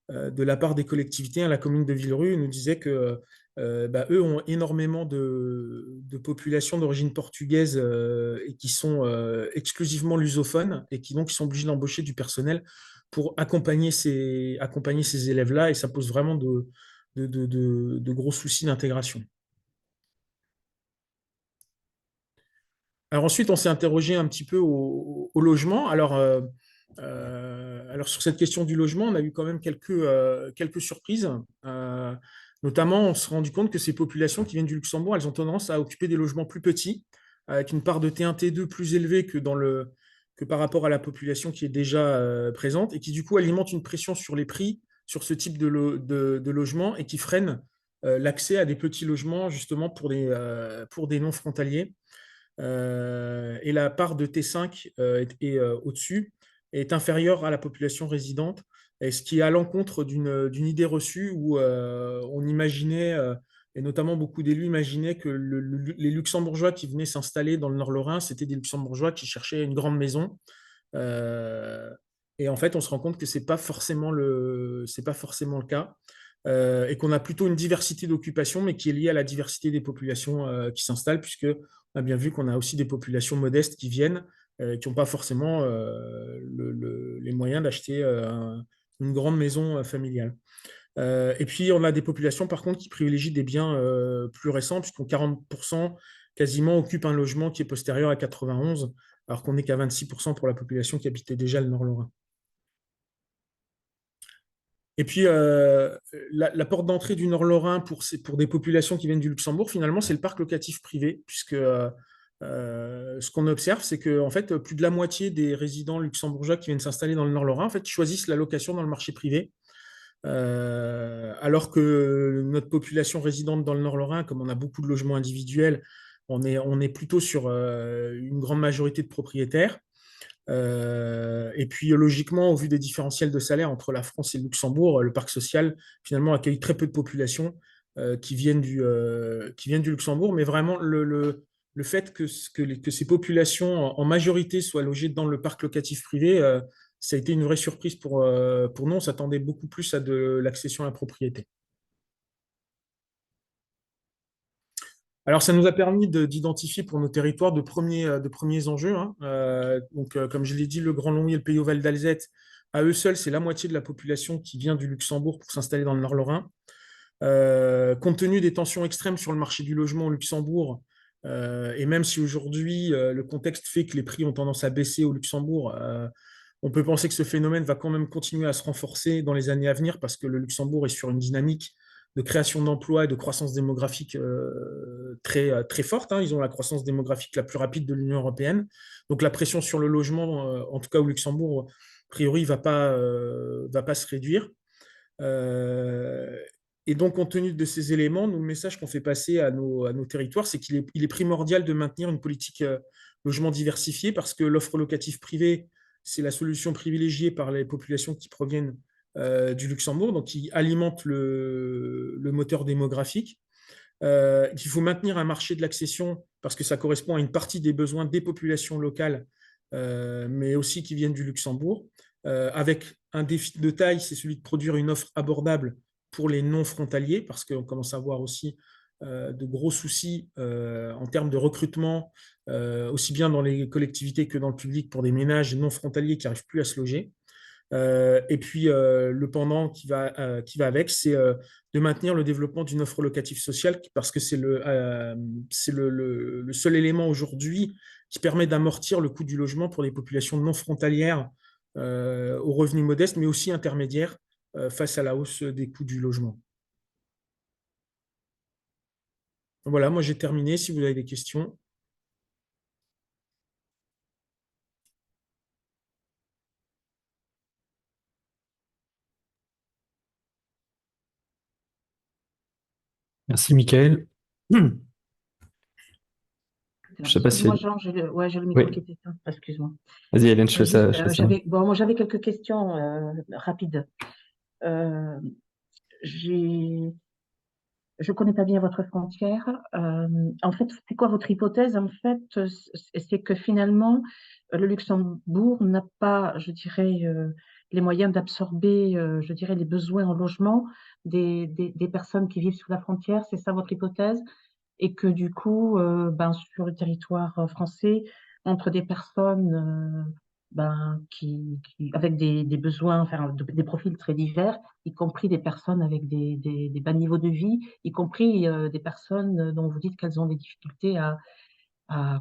Speaker 10: de la part des collectivités. La commune de Villerue nous disait que eux ont énormément de populations d'origine portugaise et qui sont exclusivement lusophones et qui donc sont obligés d'embaucher du personnel pour accompagner ces élèves-là, et ça pose vraiment de gros soucis d'intégration. Alors ensuite, on s'est interrogé un petit peu au logement. Alors sur cette question du logement, on a eu quand même quelques surprises. Notamment, on s'est rendu compte que ces populations qui viennent du Luxembourg, elles ont tendance à occuper des logements plus petits, avec une part de T1, T2 plus élevée que par rapport à la population qui est déjà présente, et qui du coup alimente une pression sur les prix sur ce type de logement et qui freine l'accès à des petits logements justement pour des non-frontaliers. Et la part de T5 au-dessus est inférieure à la population résidente, et ce qui est à l'encontre d'une idée reçue où on imaginait, et notamment beaucoup d'élus imaginaient que les Luxembourgeois qui venaient s'installer dans le Nord-Lorrain, c'était des Luxembourgeois qui cherchaient une grande maison. Et en fait, on se rend compte que ce n'est pas forcément le cas. Et qu'on a plutôt une diversité d'occupation, mais qui est liée à la diversité des populations qui s'installent, puisqu'on a bien vu qu'on a aussi des populations modestes qui viennent, qui n'ont pas forcément les moyens d'acheter une grande maison familiale. Et puis, on a des populations, par contre, qui privilégient des biens plus récents, puisqu'on 40% quasiment occupent un logement qui est postérieur à 91, alors qu'on n'est qu'à 26% pour la population qui habitait déjà le Nord-Lorrain. Et puis, la porte d'entrée du Nord-Lorrain pour des populations qui viennent du Luxembourg, finalement, c'est le parc locatif privé, puisque ce qu'on observe, c'est que en fait, plus de la moitié des résidents luxembourgeois qui viennent s'installer dans le Nord-Lorrain, en fait, choisissent la location dans le marché privé. Alors que notre population résidente dans le Nord-Lorrain, comme on a beaucoup de logements individuels, on est plutôt sur une grande majorité de propriétaires. Et puis, logiquement, au vu des différentiels de salaire entre la France et le Luxembourg, le parc social, finalement, accueille très peu de populations qui viennent du Luxembourg. Mais vraiment, le fait que ces populations, en majorité, soient logées dans le parc locatif privé, ça a été une vraie surprise pour nous. On s'attendait beaucoup plus à de l'accession à la propriété. Alors, ça nous a permis d'identifier pour nos territoires de premiers enjeux, hein. Donc, comme je l'ai dit, le Grand Longwy et le Pays Val d'Alzette, à eux seuls, c'est la moitié de la population qui vient du Luxembourg pour s'installer dans le Nord-Lorrain. Compte tenu des tensions extrêmes sur le marché du logement au Luxembourg, et même si aujourd'hui, le contexte fait que les prix ont tendance à baisser au Luxembourg, on peut penser que ce phénomène va quand même continuer à se renforcer dans les années à venir parce que le Luxembourg est sur une dynamique de création d'emplois et de croissance démographique très, très forte, hein. Ils ont la croissance démographique la plus rapide de l'Union européenne. Donc la pression sur le logement, en tout cas au Luxembourg, a priori, va pas se réduire. Et donc, compte tenu de ces éléments, nous, le message qu'on fait passer à nos territoires, c'est qu'il est primordial de maintenir une politique logement diversifiée parce que l'offre locative privée, c'est la solution privilégiée par les populations qui proviennent du Luxembourg, donc qui alimente le moteur démographique. Qu'il faut maintenir un marché de l'accession parce que ça correspond à une partie des besoins des populations locales, mais aussi qui viennent du Luxembourg, avec un défi de taille, c'est celui de produire une offre abordable pour les non-frontaliers, parce qu'on commence à voir aussi de gros soucis en termes de recrutement, aussi bien dans les collectivités que dans le public pour des ménages non-frontaliers qui n'arrivent plus à se loger. Et puis, le pendant qui va avec, c'est de maintenir le développement d'une offre locative sociale parce que c'est le seul élément aujourd'hui qui permet d'amortir le coût du logement pour des populations non frontalières aux revenus modestes, mais aussi intermédiaires face à la hausse des coûts du logement. Voilà, moi j'ai terminé. Si vous avez des questions.
Speaker 1: Merci, Mickaël. Je sais pas si...
Speaker 3: Moi, Jean, j'ai le micro
Speaker 1: Oui.
Speaker 3: qui était éteint. Excuse-moi.
Speaker 1: Vas-y, Hélène, je fais ça.
Speaker 3: Moi, j'avais quelques questions rapides. Je connais pas bien votre frontière. En fait, c'est quoi votre hypothèse? En fait, c'est que finalement, le Luxembourg n'a pas, je dirais, les moyens d'absorber, je dirais, les besoins en logement des personnes qui vivent sur la frontière. C'est ça votre hypothèse? Et que du coup, sur le territoire français, entre des personnes avec des besoins, enfin, des profils très divers, y compris des personnes avec des bas niveaux de vie, y compris des personnes dont vous dites qu'elles ont des difficultés à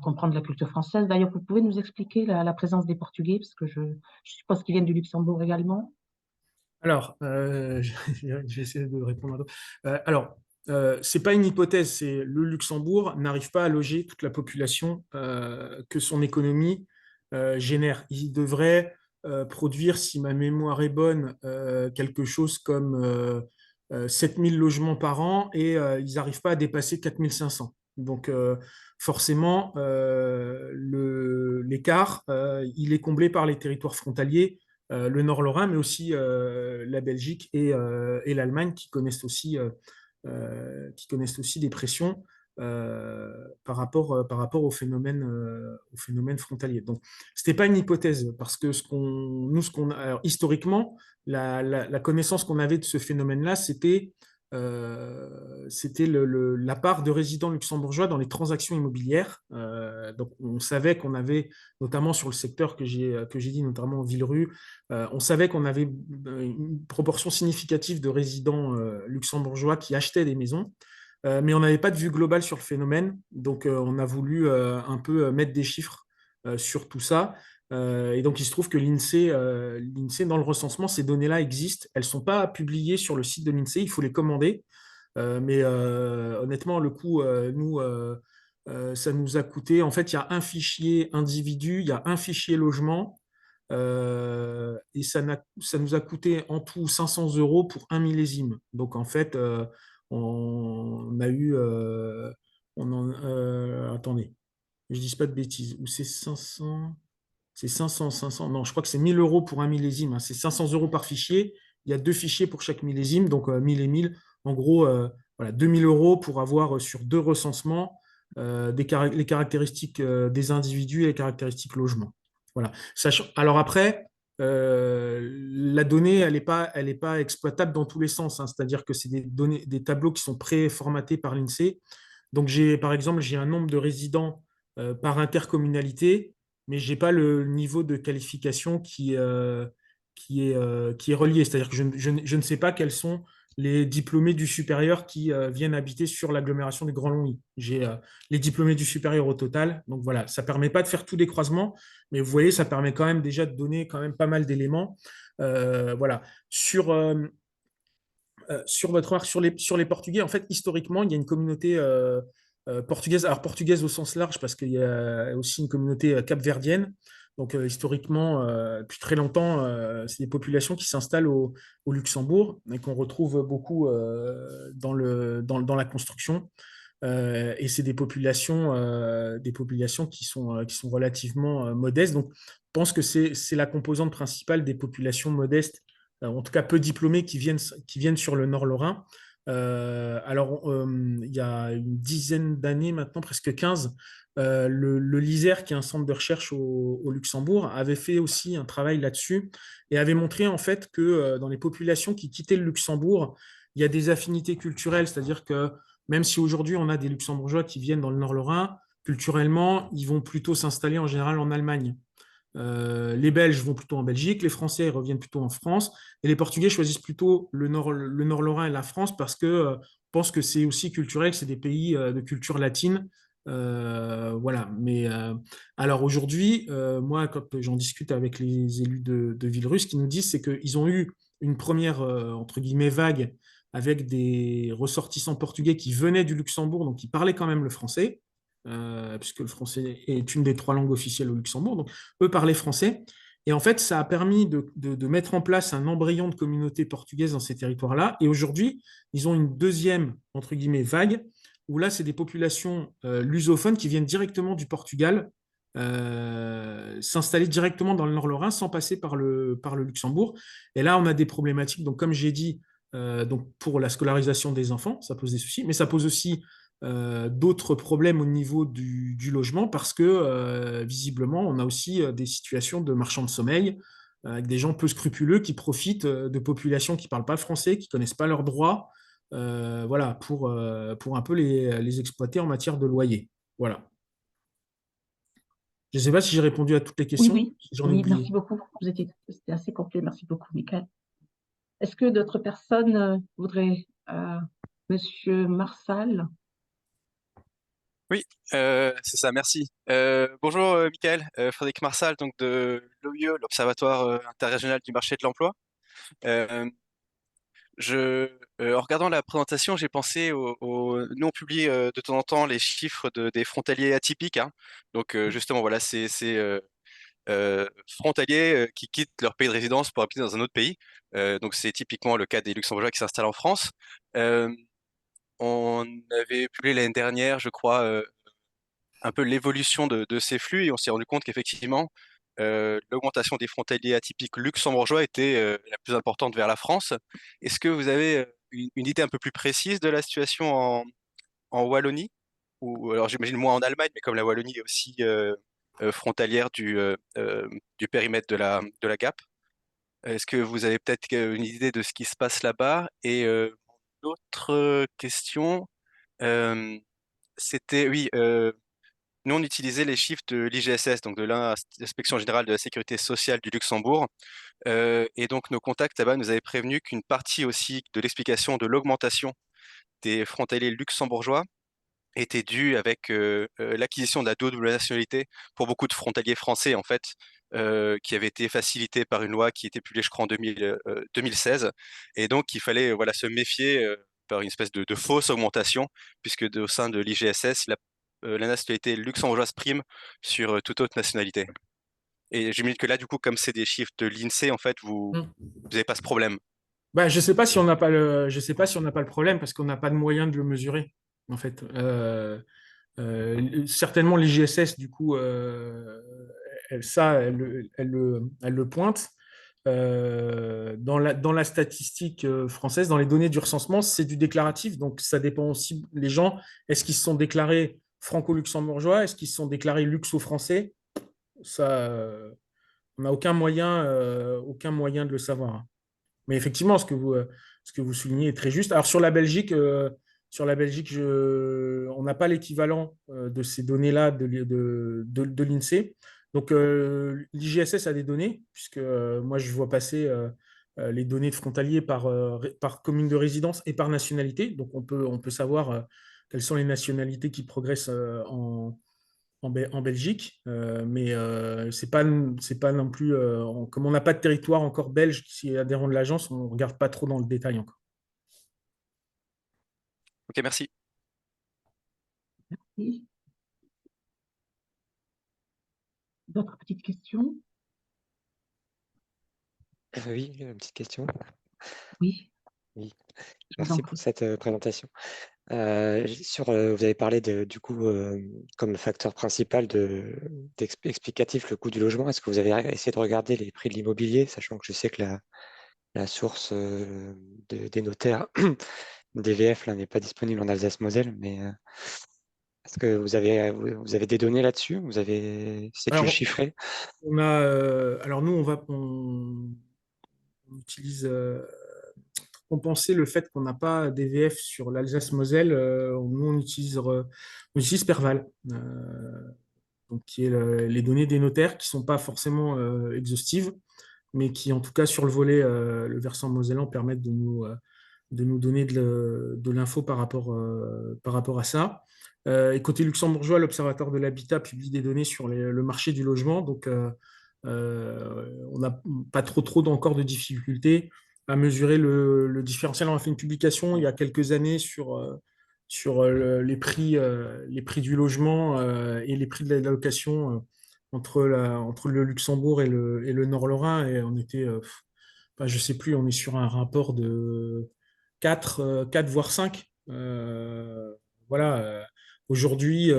Speaker 3: comprendre la culture française. D'ailleurs, vous pouvez nous expliquer la présence des Portugais, parce que je suppose qu'ils viennent du Luxembourg également.
Speaker 10: Alors, je vais essayer de répondre à c'est pas une hypothèse, c'est le Luxembourg n'arrive pas à loger toute la population que son économie génère. Il devrait produire, si ma mémoire est bonne, quelque chose comme 7000 logements par an et ils n'arrivent pas à dépasser 4500. Donc, forcément, l'écart, il est comblé par les territoires frontaliers, le Nord-Lorrain, mais aussi la Belgique et l'Allemagne qui connaissent aussi des pressions par rapport au phénomène frontalier. Donc, ce n'était pas une hypothèse, parce que historiquement, la connaissance qu'on avait de ce phénomène-là, c'était c'était la part de résidents luxembourgeois dans les transactions immobilières. Donc, on savait qu'on avait, notamment sur le secteur que j'ai dit, notamment Villerue, on savait qu'on avait une proportion significative de résidents luxembourgeois qui achetaient des maisons. Mais on n'avait pas de vue globale sur le phénomène, donc on a voulu un peu mettre des chiffres sur tout ça. Et donc il se trouve que l'INSEE, dans le recensement, ces données-là existent. Elles ne sont pas publiées sur le site de l'INSEE, il faut les commander. Mais honnêtement, le coût, nous, ça nous a coûté. En fait, il y a un fichier individu, il y a un fichier logement, et ça nous a coûté en tout 500 € pour un millésime. Donc en fait, on a eu, attendez, je dis pas de bêtises, ou c'est 500, c'est 500, non, je crois que c'est 1000 € pour un millésime, hein. C'est 500 € par fichier. Il y a 2 fichiers pour chaque millésime, donc 1000 et 1000. En gros, voilà, 2000 € pour avoir sur 2 recensements les caractéristiques des individus et les caractéristiques logement. Voilà. Alors après, la donnée, elle n'est pas exploitable dans tous les sens, hein. C'est-à-dire que c'est des tableaux qui sont préformatés par l'INSEE. Donc, par exemple, j'ai un nombre de résidents par intercommunalité, mais je n'ai pas le niveau de qualification qui est relié. C'est-à-dire que je ne sais pas quels sont les diplômés du supérieur qui viennent habiter sur l'agglomération du Grand Longwy. J'ai les diplômés du supérieur au total. Donc voilà, ça ne permet pas de faire tous les croisements, mais vous voyez, ça permet quand même déjà de donner quand même pas mal d'éléments. Voilà. Sur votre remarque sur les Portugais, en fait, historiquement, il y a une communauté portugaise, alors portugaise au sens large, parce qu'il y a aussi une communauté capverdienne. Donc, historiquement, depuis très longtemps, c'est des populations qui s'installent au Luxembourg et qu'on retrouve beaucoup dans la construction. Et c'est des populations qui sont relativement modestes. Donc, je pense que c'est la composante principale des populations modestes, en tout cas peu diplômés, qui viennent sur le Nord Lorrain. Alors, il y a une dizaine d'années maintenant, presque 15, le LISER, qui est un centre de recherche au Luxembourg, avait fait aussi un travail là-dessus et avait montré en fait que dans les populations qui quittaient le Luxembourg, il y a des affinités culturelles, c'est-à-dire que même si aujourd'hui on a des Luxembourgeois qui viennent dans le Nord Lorrain, culturellement, ils vont plutôt s'installer en général en Allemagne. Les Belges vont plutôt en Belgique, les Français reviennent plutôt en France, et les Portugais choisissent plutôt le Nord Lorrain et la France parce que pensent que c'est aussi culturel, que c'est des pays de culture latine. Voilà. Mais alors aujourd'hui, moi, quand j'en discute avec les élus de Villerue, ce qu'ils nous disent, c'est qu'ils ont eu une première entre guillemets vague avec des ressortissants portugais qui venaient du Luxembourg, donc qui parlaient quand même le français, puisque le français est une des 3 langues officielles au Luxembourg. Donc, eux parlaient français. Et en fait, ça a permis de mettre en place un embryon de communauté portugaise dans ces territoires-là. Et aujourd'hui, ils ont une deuxième, entre guillemets, vague, où là, c'est des populations lusophones qui viennent directement du Portugal, s'installer directement dans le Nord-Lorrain sans passer par le Luxembourg. Et là, on a des problématiques. Donc, comme j'ai dit, donc pour la scolarisation des enfants, ça pose des soucis, mais ça pose aussi d'autres problèmes au niveau du logement parce que visiblement, on a aussi des situations de marchands de sommeil avec des gens peu scrupuleux qui profitent de populations qui ne parlent pas le français, qui ne connaissent pas leurs droits, voilà, pour un peu les exploiter en matière de loyer. Voilà. Je ne sais pas si j'ai répondu à toutes les questions.
Speaker 3: Oui,
Speaker 10: J'en ai oublié.
Speaker 3: merci beaucoup. C'était assez complet. Merci beaucoup, Michael. Est-ce que d'autres personnes voudraient, Monsieur Marsal?
Speaker 11: Oui, c'est ça, merci. Bonjour Michael, Frédéric Marsal, donc de l'OIE, l'Observatoire interrégional du marché de l'emploi. En regardant la présentation, j'ai pensé nous on publie de temps en temps les chiffres des frontaliers atypiques, hein. Donc justement, voilà, c'est frontaliers qui quittent leur pays de résidence pour habiter dans un autre pays. Donc c'est typiquement le cas des Luxembourgeois qui s'installent en France. On avait publié l'année dernière, je crois, un peu l'évolution de ces flux et on s'est rendu compte qu'effectivement, l'augmentation des frontaliers atypiques luxembourgeois était la plus importante vers la France. Est-ce que vous avez une idée un peu plus précise de la situation en Wallonie? Ou alors j'imagine moins en Allemagne, mais comme la Wallonie est aussi frontalière du périmètre de la GAP, est-ce que vous avez peut-être une idée de ce qui se passe là-bas? Et L'autre question, c'était, oui, nous on utilisait les chiffres de l'IGSS, donc de l'Inspection générale de la sécurité sociale du Luxembourg, et donc nos contacts là-bas nous avaient prévenu qu'une partie aussi de l'explication de l'augmentation des frontaliers luxembourgeois était due avec l'acquisition de la double nationalité pour beaucoup de frontaliers français, en fait, qui avait été facilitée par une loi qui était publiée, je crois, en 2016. Et donc, il fallait voilà, se méfier par une espèce de fausse augmentation, puisque au sein de l'IGSS, la nationalité luxembourgeoise prime sur toute autre nationalité. Et j'imagine que là, du coup, comme c'est des chiffres de l'INSEE, en fait, vous n'avez pas ce problème.
Speaker 10: Bah, je ne sais pas si on n'a pas je sais pas si on n'a pas le problème parce qu'on n'a pas de moyen de le mesurer, en fait. Certainement, l'IGSS, du coup, elle le pointe. Dans la statistique française, dans les données du recensement, c'est du déclaratif. Donc, ça dépend aussi, les gens, est-ce qu'ils se sont déclarés franco-luxembourgeois? Est-ce qu'ils se sont déclarés luxo-français? Ça, on n'a aucun moyen de le savoir, hein. Mais effectivement, ce que vous soulignez est très juste. Alors, sur la Belgique, on n'a pas l'équivalent de ces données-là de l'INSEE. Donc, l'IGSS a des données, puisque moi, je vois passer les données de frontaliers par commune de résidence et par nationalité. Donc, on peut savoir quelles sont les nationalités qui progressent en Belgique, mais c'est pas non plus, comme on n'a pas de territoire encore belge qui est adhérent de l'agence, on ne regarde pas trop dans le détail encore.
Speaker 11: Ok, merci.
Speaker 3: Merci. D'autres petites questions?
Speaker 6: Oui, une petite question.
Speaker 3: Oui.
Speaker 6: Oui.
Speaker 3: Je vous en
Speaker 6: Merci
Speaker 3: prie.
Speaker 6: pour cette présentation. Vous avez parlé du coup, comme facteur principal explicatif, le coût du logement. Est-ce que vous avez essayé de regarder les prix de l'immobilier, sachant que je sais que la source des notaires DVF là n'est pas disponible en Alsace-Moselle, mais est-ce que vous avez des données là-dessus? C'est du
Speaker 10: Alors,
Speaker 6: chiffré?
Speaker 10: alors nous, on utilise pour compenser le fait qu'on n'a pas DVF sur l'Alsace-Moselle. Nous, on utilise Perval, donc qui est les données des notaires qui ne sont pas forcément exhaustives, mais qui, en tout cas, sur le volet, le versant mosellan, permettent de nous donner de l'info par rapport à ça. Et côté luxembourgeois, l'Observatoire de l'habitat publie des données sur le marché du logement. Donc, on n'a pas trop encore de difficultés à mesurer le différentiel. On a fait une publication il y a quelques années sur les prix du logement et les prix de la location entre le Luxembourg et le Nord-Lorrain. Et on était, je ne sais plus, on est sur un rapport de 4 voire 5. Voilà. Aujourd'hui,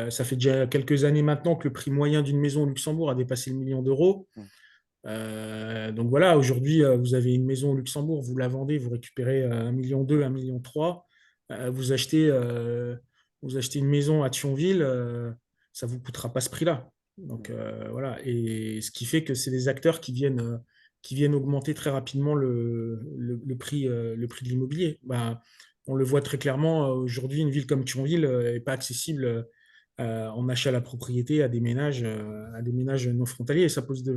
Speaker 10: ça fait déjà quelques années maintenant que le prix moyen d'une maison au Luxembourg a dépassé le million d'euros. Donc voilà, aujourd'hui, vous avez une maison au Luxembourg, vous la vendez, vous récupérez 1,2 million, 1,3 million. Vous achetez une maison à Thionville, ça ne vous coûtera pas ce prix-là. Donc voilà, et ce qui fait que c'est des acteurs qui viennent augmenter très rapidement le prix de l'immobilier. On le voit très clairement, aujourd'hui, une ville comme Thionville n'est pas accessible en achat à la propriété à des ménages non frontaliers. Et ça pose de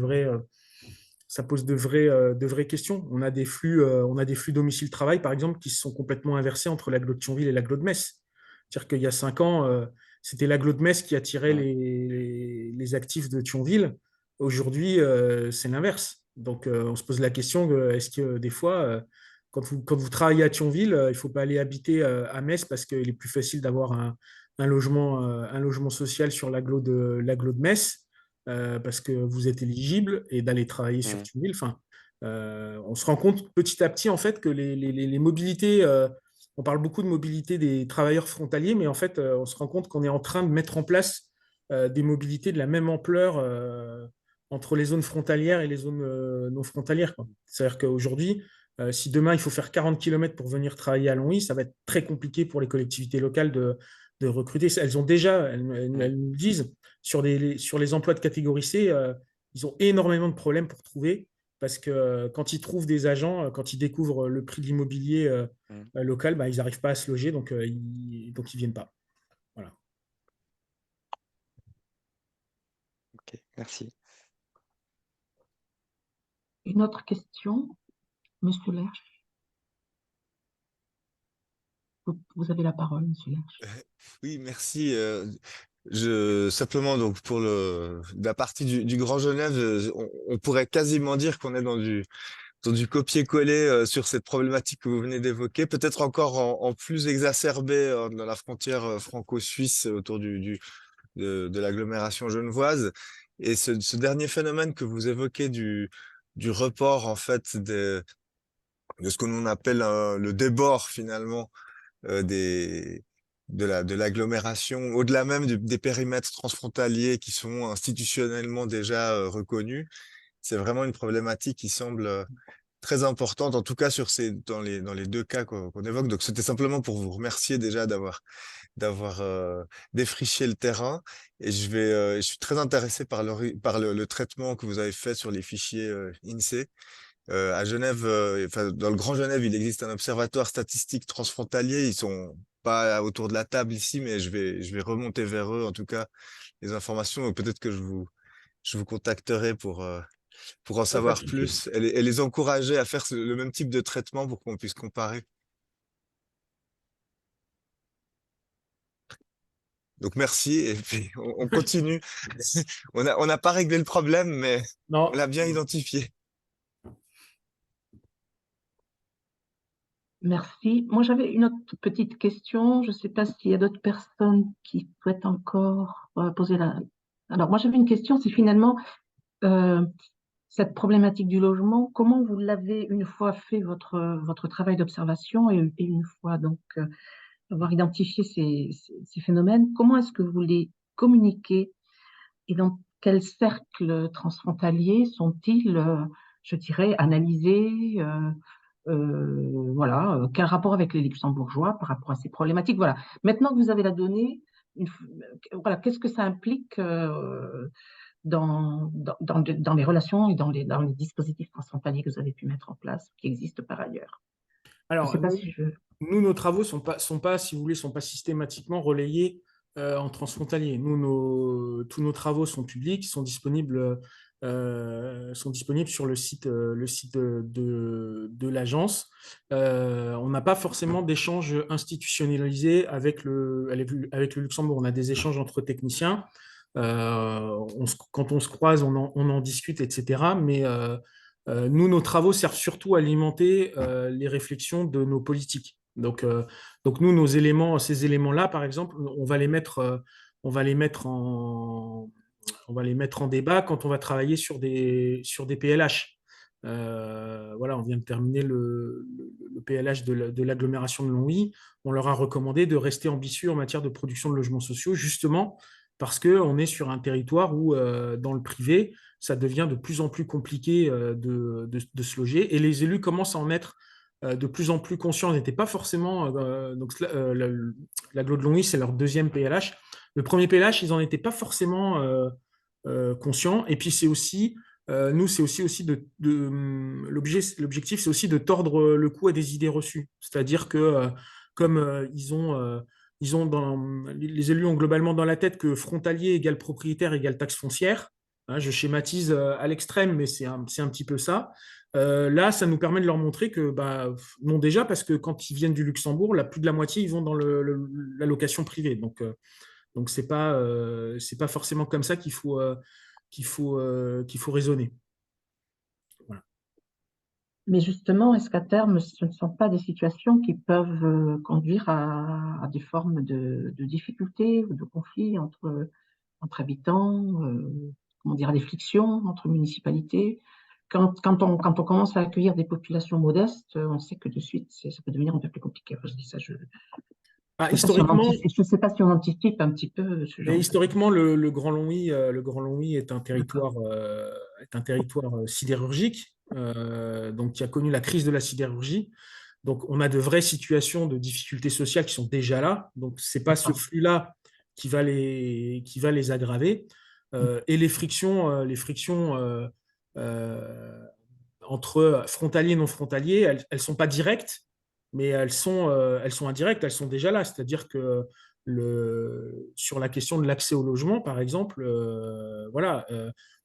Speaker 10: vraies questions. On a des flux domicile-travail, par exemple, qui se sont complètement inversés entre l'agglo de Thionville et l'agglo de Metz. C'est-à-dire qu'il y a 5 ans, c'était l'agglo de Metz qui attirait les actifs de Thionville. Aujourd'hui, c'est l'inverse. Donc, on se pose la question, est-ce que des fois, quand vous travaillez à Thionville, il ne faut pas aller habiter à Metz parce qu'il est plus facile d'avoir un logement social sur l'agglo de Metz parce que vous êtes éligible et d'aller travailler sur Thionville. Enfin, on se rend compte petit à petit en fait que les mobilités, on parle beaucoup de mobilité des travailleurs frontaliers, mais en fait, on se rend compte qu'on est en train de mettre en place des mobilités de la même ampleur entre les zones frontalières et les zones non frontalières, quoi. C'est-à-dire qu'aujourd'hui, si demain il faut faire 40 km pour venir travailler à Longwy, ça va être très compliqué pour les collectivités locales de recruter. Elles ont déjà, elles nous disent, sur les emplois de catégorie C, ils ont énormément de problèmes pour trouver parce que quand ils trouvent des agents, quand ils découvrent le prix de l'immobilier local, ils n'arrivent pas à se loger, donc ils viennent pas. Voilà.
Speaker 6: Ok, merci.
Speaker 3: Une autre question, Monsieur Lerche. Vous avez la parole, Monsieur Lerche.
Speaker 12: Oui, merci. Simplement, donc, pour la partie du Grand Genève, on pourrait quasiment dire qu'on est dans du copier-coller sur cette problématique que vous venez d'évoquer, peut-être encore en plus exacerbé dans la frontière franco-suisse autour de l'agglomération genevoise. Et ce dernier phénomène que vous évoquez du report, en fait, de ce que l'on appelle le débord, finalement, de l'agglomération, au-delà même des périmètres transfrontaliers qui sont institutionnellement déjà reconnus. C'est vraiment une problématique qui semble très importante, en tout cas dans les deux cas qu'on évoque. Donc, c'était simplement pour vous remercier déjà d'avoir défriché le terrain. Et je suis très intéressé par le traitement que vous avez fait sur les fichiers INSEE. À Genève, enfin, dans le Grand Genève, il existe un observatoire statistique transfrontalier. Ils sont pas autour de la table ici, mais je vais remonter vers eux, en tout cas, les informations. Peut-être que je vous contacterai pour en savoir plus et les encourager à faire le même type de traitement pour qu'on puisse comparer. Donc merci, et puis on continue. On n'a pas réglé le problème, mais
Speaker 10: Non.
Speaker 12: on l'a bien identifié.
Speaker 3: Merci. Moi, j'avais une autre petite question. Je ne sais pas s'il y a d'autres personnes qui souhaitent encore poser la... Alors, moi, j'avais une question, c'est finalement cette problématique du logement, comment vous l'avez, une fois fait votre travail d'observation et une fois donc avoir identifié ces phénomènes, comment est-ce que vous les communiquez et dans quel cercle transfrontalier sont-ils, je dirais, analysés voilà, quel rapport avec les luxembourgeois par rapport à ces problématiques. Voilà. Maintenant que vous avez la donnée, voilà, qu'est-ce que ça implique dans les relations et dans les dispositifs transfrontaliers que vous avez pu mettre en place, qui existent par ailleurs?
Speaker 10: Alors, nous, nos travaux sont pas, si vous voulez, sont pas systématiquement relayés en transfrontalier. Nous, tous nos travaux sont publics, sont disponibles sur le site de l'agence. On n'a pas forcément d'échanges institutionnalisés avec le Luxembourg. On a des échanges entre techniciens. Quand on se croise, on en discute, etc. Mais nous, nos travaux servent surtout à alimenter les réflexions de nos politiques. Donc nous, ces éléments-là, par exemple, on va les mettre en débat quand on va travailler sur des PLH. Voilà, on vient de terminer le PLH de l'agglomération de Longwy. On leur a recommandé de rester ambitieux en matière de production de logements sociaux, justement parce qu'on est sur un territoire où, dans le privé, ça devient de plus en plus compliqué de se loger. Et les élus commencent à en être de plus en plus conscients. Ils n'étaient pas forcément... l'agglo de Longwy, c'est leur deuxième PLH. Le premier PLH, ils n'en étaient pas forcément conscients. Et puis, c'est aussi... nous, c'est aussi l'objectif, c'est aussi de tordre le cou à des idées reçues. C'est-à-dire que comme les élus ont globalement dans la tête que frontalier égale propriétaire égale taxe foncière. Hein, je schématise à l'extrême, mais c'est un petit peu ça. Là, ça nous permet de leur montrer que, non déjà, parce que quand ils viennent du Luxembourg, plus de la moitié, ils vont dans la location privée. Donc c'est pas forcément comme ça qu'il faut raisonner. Voilà.
Speaker 3: Mais justement, est-ce qu'à terme, ce ne sont pas des situations qui peuvent conduire à des formes de difficultés ou de conflits entre habitants, comment dire, des frictions entre municipalités? Quand on commence à accueillir des populations modestes, on sait que de suite, ça peut devenir un peu plus compliqué. Enfin, je dis ça, je ne sais pas si on anticipe un petit peu ce genre.
Speaker 10: Historiquement, le Grand Longwy est un territoire sidérurgique, donc qui a connu la crise de la sidérurgie. Donc, on a de vraies situations de difficultés sociales qui sont déjà là. Donc, c'est pas ce flux-là qui va les aggraver. Et les frictions entre frontaliers et non frontaliers, elles ne sont pas directes, mais elles sont indirectes, elles sont déjà là. C'est-à-dire que sur la question de l'accès au logement, par exemple, voilà,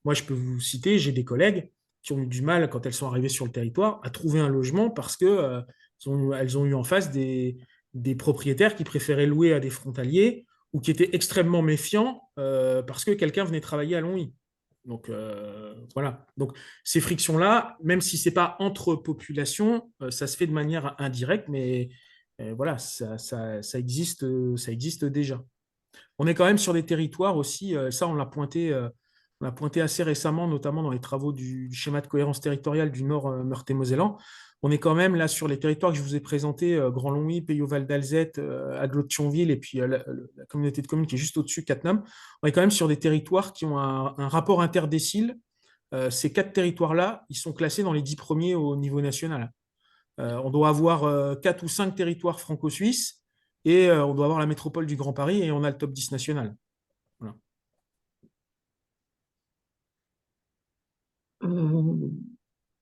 Speaker 10: moi je peux vous citer, j'ai des collègues qui ont eu du mal quand elles sont arrivées sur le territoire à trouver un logement parce que elles ont eu en face des propriétaires qui préféraient louer à des frontaliers ou qui étaient extrêmement méfiants parce que quelqu'un venait travailler à Longwy. Donc voilà. Donc ces frictions-là, même si c'est pas entre populations, ça se fait de manière indirecte, mais voilà, ça existe déjà. On est quand même sur des territoires aussi, ça on l'a pointé assez récemment, notamment dans les travaux du schéma de cohérence territoriale du Nord Meurthe-et-Mosellan. On est quand même là sur les territoires que je vous ai présentés, Grand Longwy, Peyo-Val d'Alzette, Agglo de Thionville, et puis la communauté de communes qui est juste au-dessus, Cattenom. On est quand même sur des territoires qui ont un rapport interdécile. Ces 4 territoires-là, ils sont classés dans les 10 premiers au niveau national. On doit avoir 4 ou 5 territoires franco-suisses et on doit avoir la métropole du Grand Paris et on a le top 10 national. Voilà.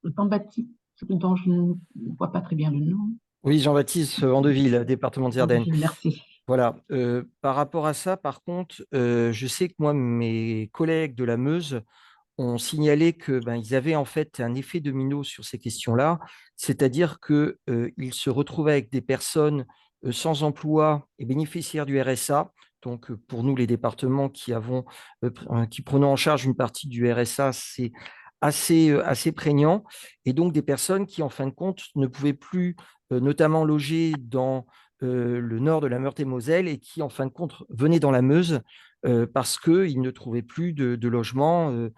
Speaker 3: Jean-Baptiste, dont je ne vois pas très bien le nom.
Speaker 8: Oui, Jean-Baptiste Vandeville, département des Ardennes.
Speaker 3: Merci.
Speaker 8: Voilà. Par rapport à ça, par contre, je sais que moi, mes collègues de la Meuse ont signalé que ils avaient en fait un effet domino sur ces questions-là, c'est-à-dire qu'ils se retrouvaient avec des personnes sans emploi et bénéficiaires du RSA. Donc, pour nous, les départements qui prenons en charge une partie du RSA, c'est assez prégnant. Et donc, des personnes qui, en fin de compte, ne pouvaient plus notamment loger dans le nord de la Meurthe-et-Moselle et qui, en fin de compte, venaient dans la Meuse parce qu'ils ne trouvaient plus de logement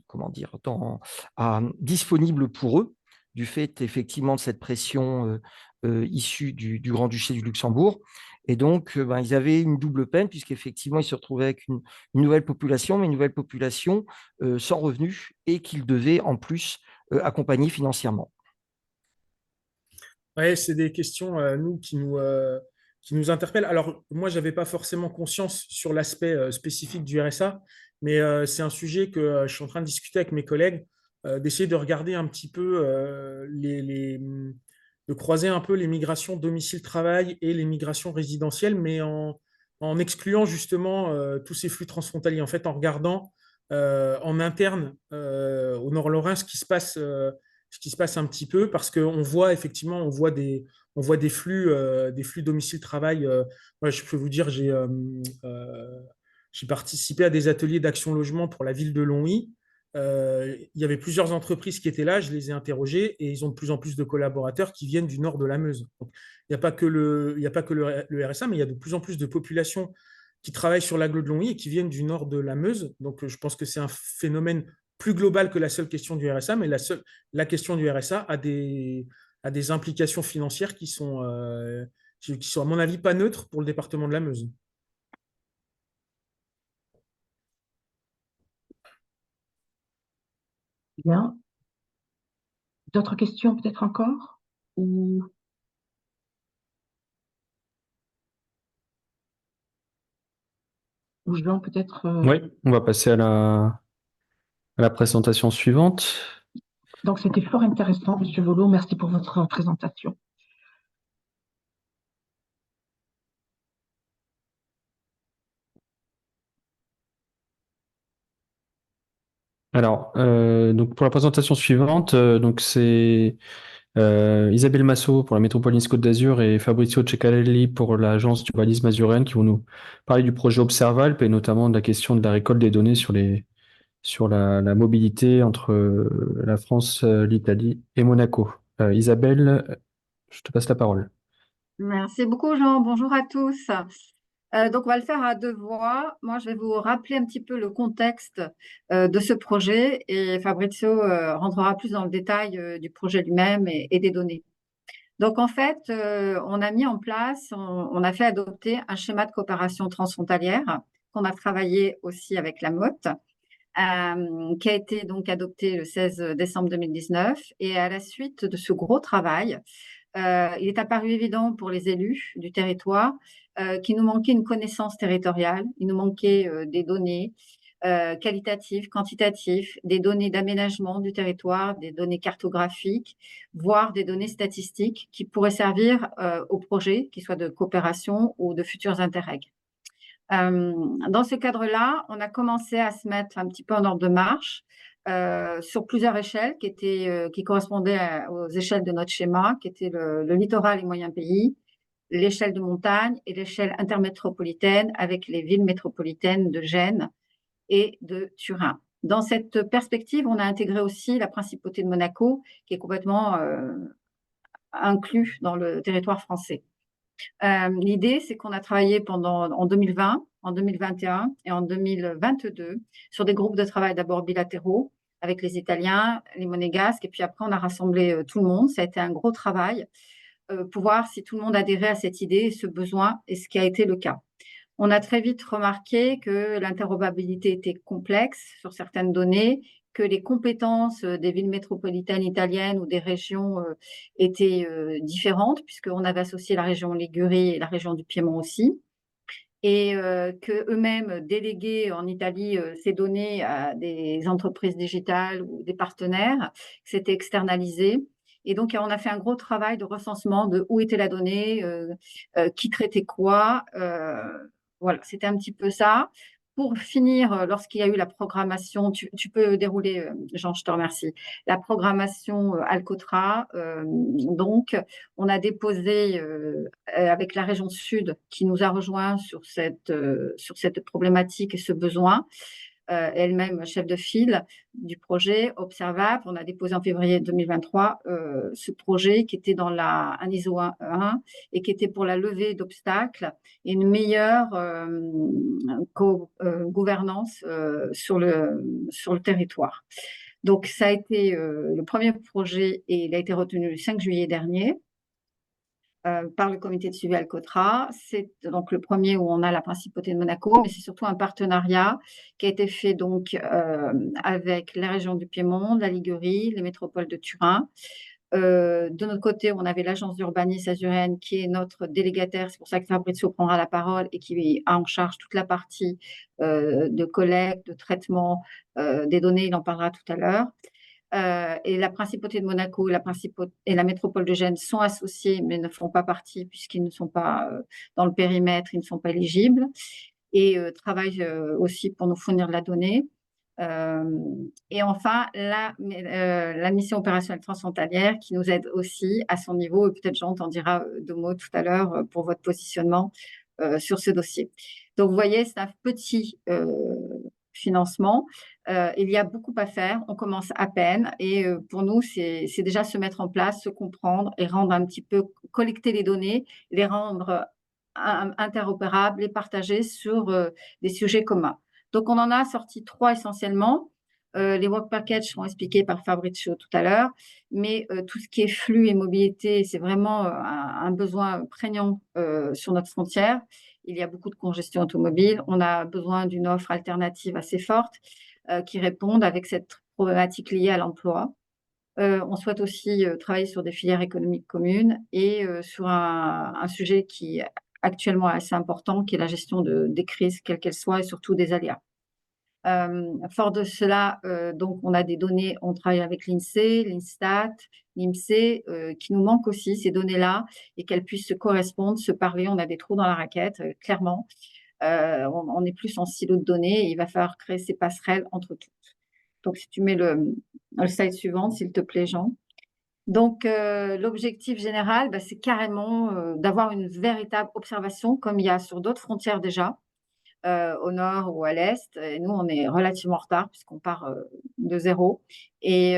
Speaker 8: comment dire, disponible pour eux, du fait effectivement de cette pression issue du Grand-Duché du Luxembourg. Et donc, ils avaient une double peine, puisqu'effectivement, ils se retrouvaient avec une nouvelle population, mais une nouvelle population sans revenus et qu'ils devaient en plus accompagner financièrement.
Speaker 10: Oui, c'est des questions, qui nous interpellent. Alors, moi, je n'avais pas forcément conscience sur l'aspect spécifique du RSA, mais c'est un sujet que je suis en train de discuter avec mes collègues, d'essayer de regarder un petit peu, de croiser un peu les migrations domicile-travail et les migrations résidentielles, mais en excluant justement tous ces flux transfrontaliers, en fait, en regardant en interne au Nord-Lorrain ce qui se passe un petit peu, parce qu'on voit effectivement, on voit des flux domicile-travail. Moi, je peux vous dire, j'ai participé à des ateliers d'action logement pour la ville de Longwy. Il y avait plusieurs entreprises qui étaient là, je les ai interrogées et ils ont de plus en plus de collaborateurs qui viennent du nord de la Meuse. Donc, il n'y a pas que le RSA, mais il y a de plus en plus de populations qui travaillent sur l'agglo de Longwy et qui viennent du nord de la Meuse. Donc, je pense que c'est un phénomène plus global que la seule question du RSA, mais la question du RSA a des implications financières qui sont, à mon avis, pas neutres pour le département de la Meuse.
Speaker 3: Bien. D'autres questions peut-être encore? Ou Jean, peut-être.
Speaker 1: Oui, on va passer à la présentation suivante.
Speaker 3: Donc, c'était fort intéressant, Monsieur Volo. Merci pour votre présentation.
Speaker 1: Alors, donc pour la présentation suivante, donc c'est Isabelle Massot pour la métropole Nice-Côte d'Azur et Fabrizio Ceccarelli pour l'agence d'urbanisme azurienne qui vont nous parler du projet Observalp et notamment de la question de la récolte des données sur la mobilité entre la France, l'Italie et Monaco. Isabelle, je te passe la parole.
Speaker 13: Merci beaucoup, Jean. Bonjour à tous. Donc, on va le faire à deux voix. Moi, je vais vous rappeler un petit peu le contexte de ce projet et Fabrizio rentrera plus dans le détail du projet lui-même et des données. Donc, en fait, on a mis en place, on a fait adopter un schéma de coopération transfrontalière qu'on a travaillé aussi avec la MOT, qui a été donc adopté le 16 décembre 2019. Et à la suite de ce gros travail, il est apparu évident pour les élus du territoire qu'il nous manquait une connaissance territoriale, il nous manquait des données, qualitatives, quantitatives, des données d'aménagement du territoire, des données cartographiques, voire des données statistiques qui pourraient servir aux projets, qu'ils soient de coopération ou de futurs Interreg. Dans ce cadre-là, on a commencé à se mettre un petit peu en ordre de marche sur plusieurs échelles qui correspondaient aux échelles de notre schéma, qui étaient le littoral et moyen pays, l'échelle de montagne et l'échelle intermétropolitaine avec les villes métropolitaines de Gênes et de Turin. Dans cette perspective, on a intégré aussi la principauté de Monaco, qui est complètement inclus dans le territoire français. L'idée, c'est qu'on a travaillé en 2020, en 2021 et en 2022 sur des groupes de travail d'abord bilatéraux avec les Italiens, les Monégasques, et puis après, on a rassemblé tout le monde. Ça a été un gros travail pour voir si tout le monde adhérait à cette idée et ce besoin, et ce qui a été le cas. On a très vite remarqué que l'interopérabilité était complexe sur certaines données, que les compétences des villes métropolitaines italiennes ou des régions étaient différentes, puisqu'on avait associé la région Ligurie et la région du Piémont aussi, et qu'eux-mêmes déléguaient en Italie ces données à des entreprises digitales ou des partenaires, que c'était externalisé. Et donc, on a fait un gros travail de recensement de où était la donnée, qui traitait quoi. Voilà, c'était un petit peu ça. Pour finir, lorsqu'il y a eu la programmation, tu peux dérouler, Jean, je te remercie. La programmation Alcotra, donc, on a déposé avec la région Sud qui nous a rejoint sur cette problématique et ce besoin. Elle-même chef de file du projet Observable. On a déposé en février 2023 ce projet qui était dans un ISO 1 et qui était pour la levée d'obstacles et une meilleure gouvernance sur le territoire. Donc, ça a été le premier projet et il a été retenu le 5 juillet dernier. Par le comité de suivi Alcotra. C'est donc le premier où on a la principauté de Monaco, mais c'est surtout un partenariat qui a été fait donc avec la région du Piémont, la Ligurie, les métropoles de Turin. De notre côté, on avait l'agence d'urbanisme azurienne qui est notre délégataire. C'est pour ça que Fabrizio prendra la parole et qui a en charge toute la partie de collecte, de traitement des données. Il en parlera tout à l'heure. Et la principauté de Monaco et la métropole de Gênes sont associés, mais ne font pas partie puisqu'ils ne sont pas dans le périmètre, ils ne sont pas éligibles, et travaillent aussi pour nous fournir de la donnée. Et enfin, la mission opérationnelle transfrontalière qui nous aide aussi à son niveau, et peut-être Jean t'en dira deux mots tout à l'heure pour votre positionnement sur ce dossier. Donc, vous voyez, c'est un petit financement. Il y a beaucoup à faire, on commence à peine et pour nous, c'est déjà se mettre en place, se comprendre et rendre un petit peu, collecter les données, les rendre interopérables, les partager sur des sujets communs. Donc, on en a sorti 3 essentiellement. Les work packages seront expliqués par Fabrizio tout à l'heure, mais tout ce qui est flux et mobilité, c'est vraiment un besoin prégnant sur notre frontière. Il y a beaucoup de congestion automobile. On a besoin d'une offre alternative assez forte qui réponde avec cette problématique liée à l'emploi. On souhaite aussi travailler sur des filières économiques communes et sur un sujet qui actuellement est assez important, qui est la gestion des crises, quelles qu'elles soient, et surtout des aléas. Fort de cela, donc on a des données, on travaille avec l'INSEE, l'INSTAT, l'INSEE, qui nous manquent aussi ces données-là et qu'elles puissent se correspondre, se parler. On a des trous dans la raquette, clairement. On est plus en silo de données et il va falloir créer ces passerelles entre toutes. Donc, si tu mets le slide suivant, s'il te plaît, Jean. Donc, l'objectif général, c'est carrément d'avoir une véritable observation, comme il y a sur d'autres frontières déjà, au nord ou à l'est. Et nous, on est relativement en retard puisqu'on part de zéro. Et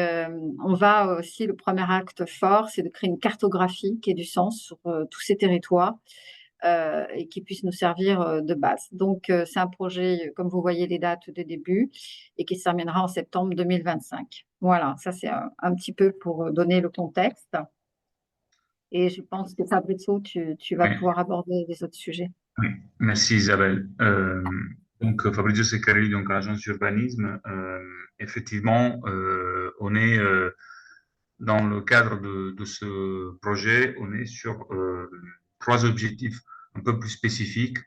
Speaker 13: on va aussi, le premier acte fort, c'est de créer une cartographie qui ait du sens sur tous ces territoires et qui puisse nous servir de base. Donc, c'est un projet, comme vous voyez les dates de début, et qui se terminera en septembre 2025. Voilà, ça c'est un petit peu pour donner le contexte. Et je pense que Fabrizio, tu vas pouvoir aborder les autres sujets.
Speaker 14: Oui, merci Isabelle. Donc Fabrizio Seccarelli, donc agence d'urbanisme. Effectivement, on est dans le cadre de ce projet, on est sur 3 objectifs un peu plus spécifiques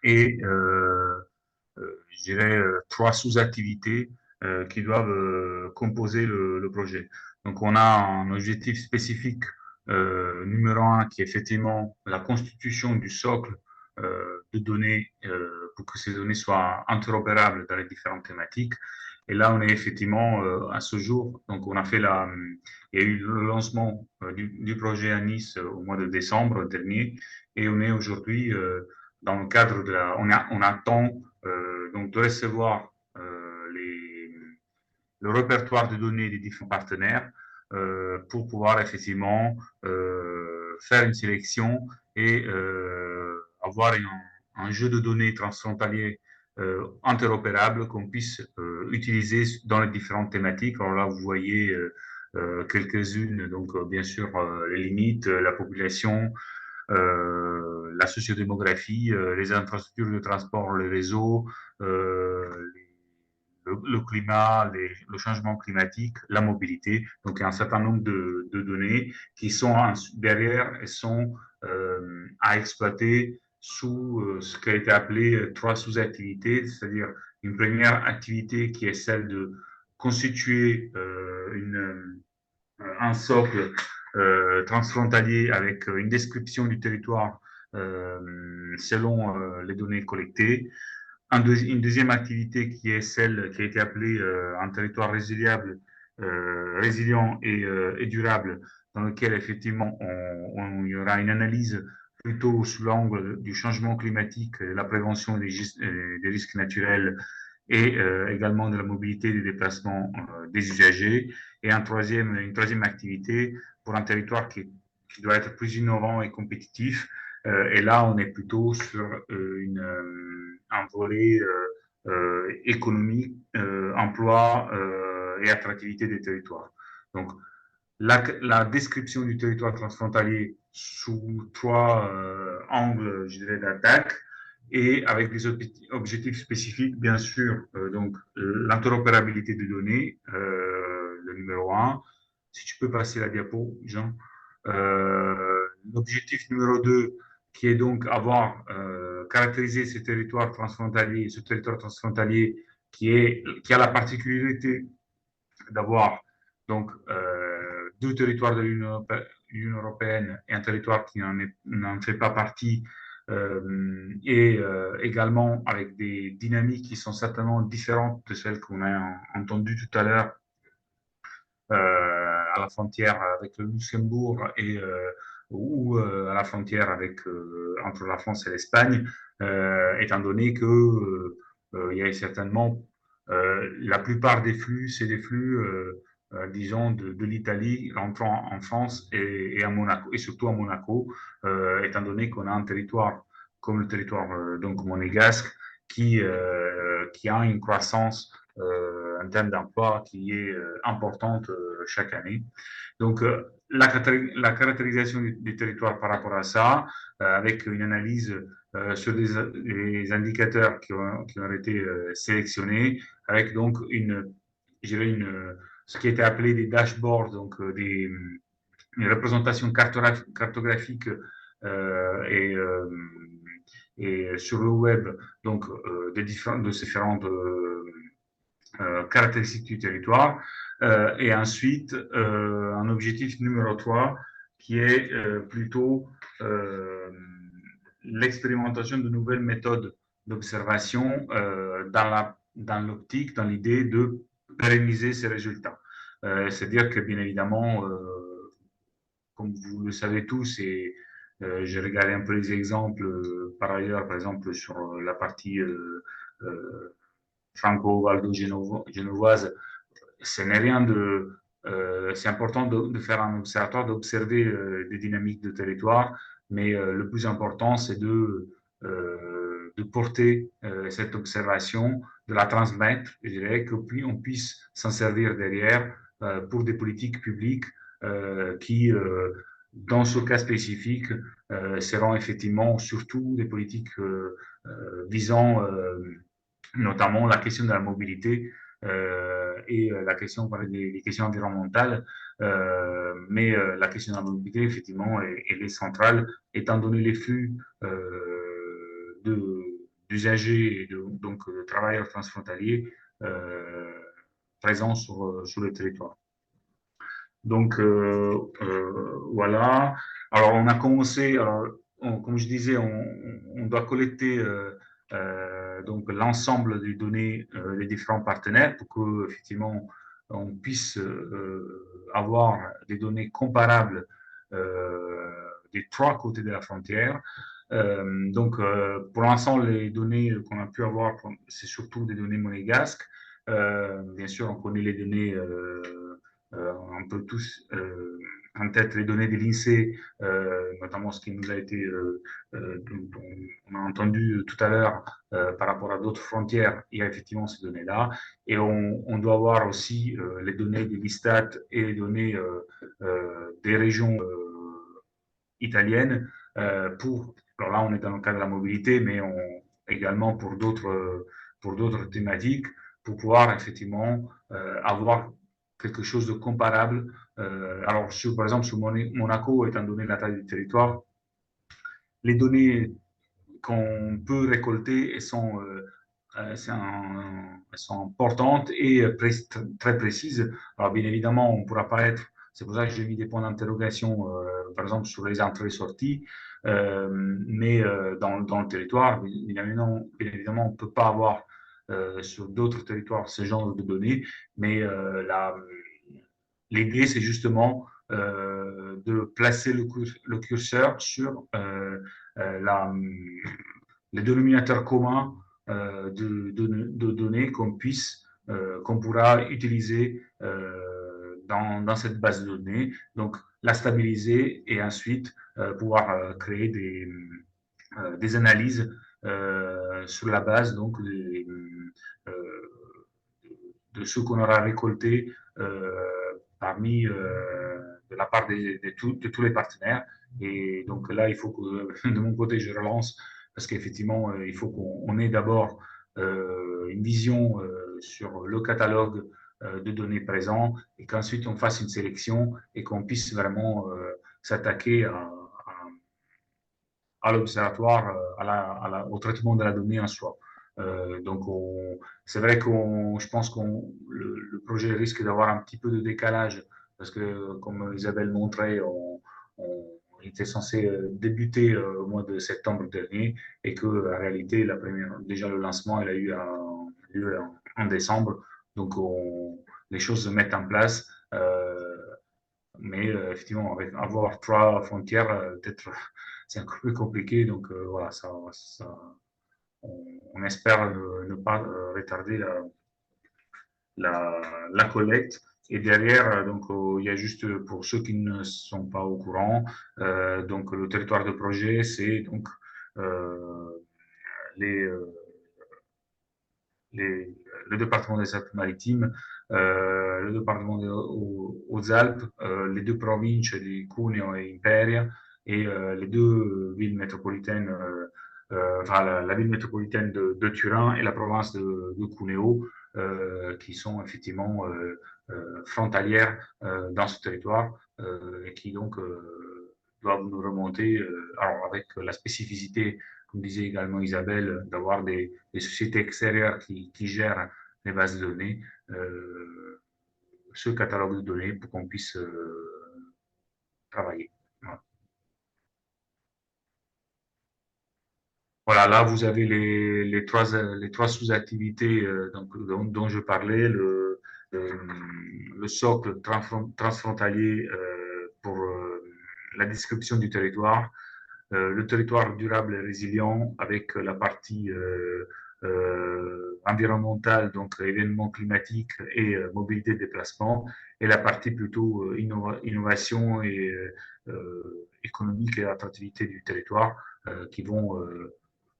Speaker 14: et je dirais, 3 sous-activités qui doivent composer le projet. Donc, on a un objectif spécifique numéro 1 qui est effectivement la constitution du socle de données pour que ces données soient interopérables dans les différentes thématiques. Et là, on est effectivement à ce jour, donc on a fait il y a eu le lancement du projet à Nice au mois de décembre dernier, et on est aujourd'hui dans le cadre de on attend donc de recevoir le répertoire de données des différents partenaires pour pouvoir effectivement faire une sélection et avoir un jeu de données transfrontalier interopérable qu'on puisse utiliser dans les différentes thématiques. Alors là, vous voyez quelques-unes, donc bien sûr les limites, la population, la sociodémographie, les infrastructures de transport, les réseaux, le climat, le changement climatique, la mobilité. Donc, il y a un certain nombre de données qui sont derrière et sont à exploiter sous ce qui a été appelé 3 sous-activités, c'est-à-dire une première activité qui est celle de constituer un socle transfrontalier avec une description du territoire selon les données collectées. Une deuxième activité qui est celle qui a été appelée un territoire résilient et durable, dans lequel effectivement il y aura une analyse plutôt sous l'angle du changement climatique, la prévention des risques naturels et également de la mobilité et des déplacements des usagers. Et une troisième activité pour un territoire qui doit être plus innovant et compétitif. Et là, on est plutôt sur un volet économie, emploi et attractivité des territoires. Donc, la description du territoire transfrontalier sous 3 angles, je dirais, d'attaque, et avec des objectifs spécifiques, bien sûr, donc l'interopérabilité des données, le numéro 1. Si tu peux passer la diapo, Jean. L'objectif numéro 2, qui est donc avoir caractérisé ce territoire transfrontalier qui a la particularité d'avoir donc 2 territoires de l'Union européenne et un territoire qui n'en fait pas partie, et également avec des dynamiques qui sont certainement différentes de celles qu'on a entendues tout à l'heure à la frontière avec le Luxembourg ou à la frontière entre la France et l'Espagne, étant donné que il y a certainement la plupart des flux, c'est des flux disons, de l'Italie entrant en France et à Monaco, et surtout à Monaco, étant donné qu'on a un territoire comme le territoire donc monégasque qui a une croissance en termes d'emploi qui est importante chaque année. Donc, la caractérisation du territoire par rapport à ça, avec une analyse sur des indicateurs qui ont été sélectionnés, avec donc ce qui a été appelé des dashboards, donc une représentation cartographique et sur le web, donc de ces différentes caractéristiques du territoire. Et ensuite, un objectif numéro 3 qui est plutôt l'expérimentation de nouvelles méthodes d'observation dans l'optique, dans l'idée de pérenniser ces résultats. C'est-à-dire que, bien évidemment, comme vous le savez tous, et j'ai regardé un peu les exemples par ailleurs, par exemple sur la partie franco-valdo-génovoise, ce n'est rien de... c'est important de faire un observatoire, d'observer des dynamiques de territoire, mais le plus important, c'est de porter cette observation, de la transmettre, je dirais, qu'on puisse s'en servir derrière pour des politiques publiques qui, dans ce cas spécifique, seront effectivement surtout des politiques visant notamment la question de la mobilité et la question des questions environnementales. Mais la question de la mobilité, effectivement, elle est centrale, étant donné les flux de d'usagers et donc de travailleurs transfrontaliers présents sur le territoire. Donc voilà. Alors on a commencé, comme je disais, on doit collecter donc l'ensemble des données des différents partenaires pour que effectivement on puisse avoir des données comparables des trois côtés de la frontière. Donc pour l'instant les données qu'on a pu avoir, c'est surtout des données monégasques. Bien sûr on connaît les données un peu tous en tête les données de l'INSEE, notamment ce qui nous a été, on a entendu tout à l'heure par rapport à d'autres frontières, il y a effectivement ces données-là. Et on doit avoir aussi les données de l'ISTAT et les données des régions italiennes pour, alors là on est dans le cas de la mobilité, mais également pour d'autres thématiques, pour pouvoir effectivement avoir quelque chose de comparable. Alors, par exemple, sur Monaco, étant donné la taille du territoire, les données qu'on peut récolter sont importantes et très précises. Alors, bien évidemment, on ne pourra pas être, c'est pour ça que j'ai mis des points d'interrogation, par exemple, sur les entrées-sorties, mais dans le territoire, bien évidemment, on ne peut pas avoir sur d'autres territoires ce genre de données, mais l'idée, c'est justement de placer le curseur sur les dénominateurs communs de données qu'on pourra utiliser dans cette base de données. Donc, la stabiliser et ensuite pouvoir créer des analyses sur la base donc, de ce qu'on aura récolté parmi de la part de tous les partenaires. Et donc là, il faut que de mon côté, je relance parce qu'effectivement, il faut qu'on ait d'abord une vision sur le catalogue de données présents et qu'ensuite on fasse une sélection et qu'on puisse vraiment s'attaquer à l'observatoire, au traitement de la donnée en soi. Donc, c'est vrai je pense que le projet risque d'avoir un petit peu de décalage parce que, comme Isabelle montrait, on était censé débuter au mois de septembre dernier et que, en réalité, déjà le lancement, il a eu lieu en décembre. Donc, les choses se mettent en place. Mais effectivement, avoir trois frontières, peut-être, c'est un peu compliqué. Donc, voilà, on espère ne pas retarder la collecte. Et derrière, donc, il y a juste pour ceux qui ne sont pas au courant, donc le territoire de projet, c'est donc le département des Alpes-Maritimes, le département des Hautes-Alpes, les deux provinces de Cuneo et Imperia et les deux villes métropolitaines, enfin la ville métropolitaine de Turin et la province de Cuneo, qui sont effectivement frontalières dans ce territoire et qui donc doivent nous remonter, alors avec la spécificité, comme disait également Isabelle, d'avoir des sociétés extérieures qui gèrent les bases de données, ce catalogue de données pour qu'on puisse travailler. Voilà, là vous avez les trois sous-activités dont je parlais, le socle transfrontalier pour la description du territoire, le territoire durable et résilient avec la partie environnementale, donc événements climatiques et mobilité de déplacement, et la partie plutôt innovation et économique et attractivité du territoire qui vont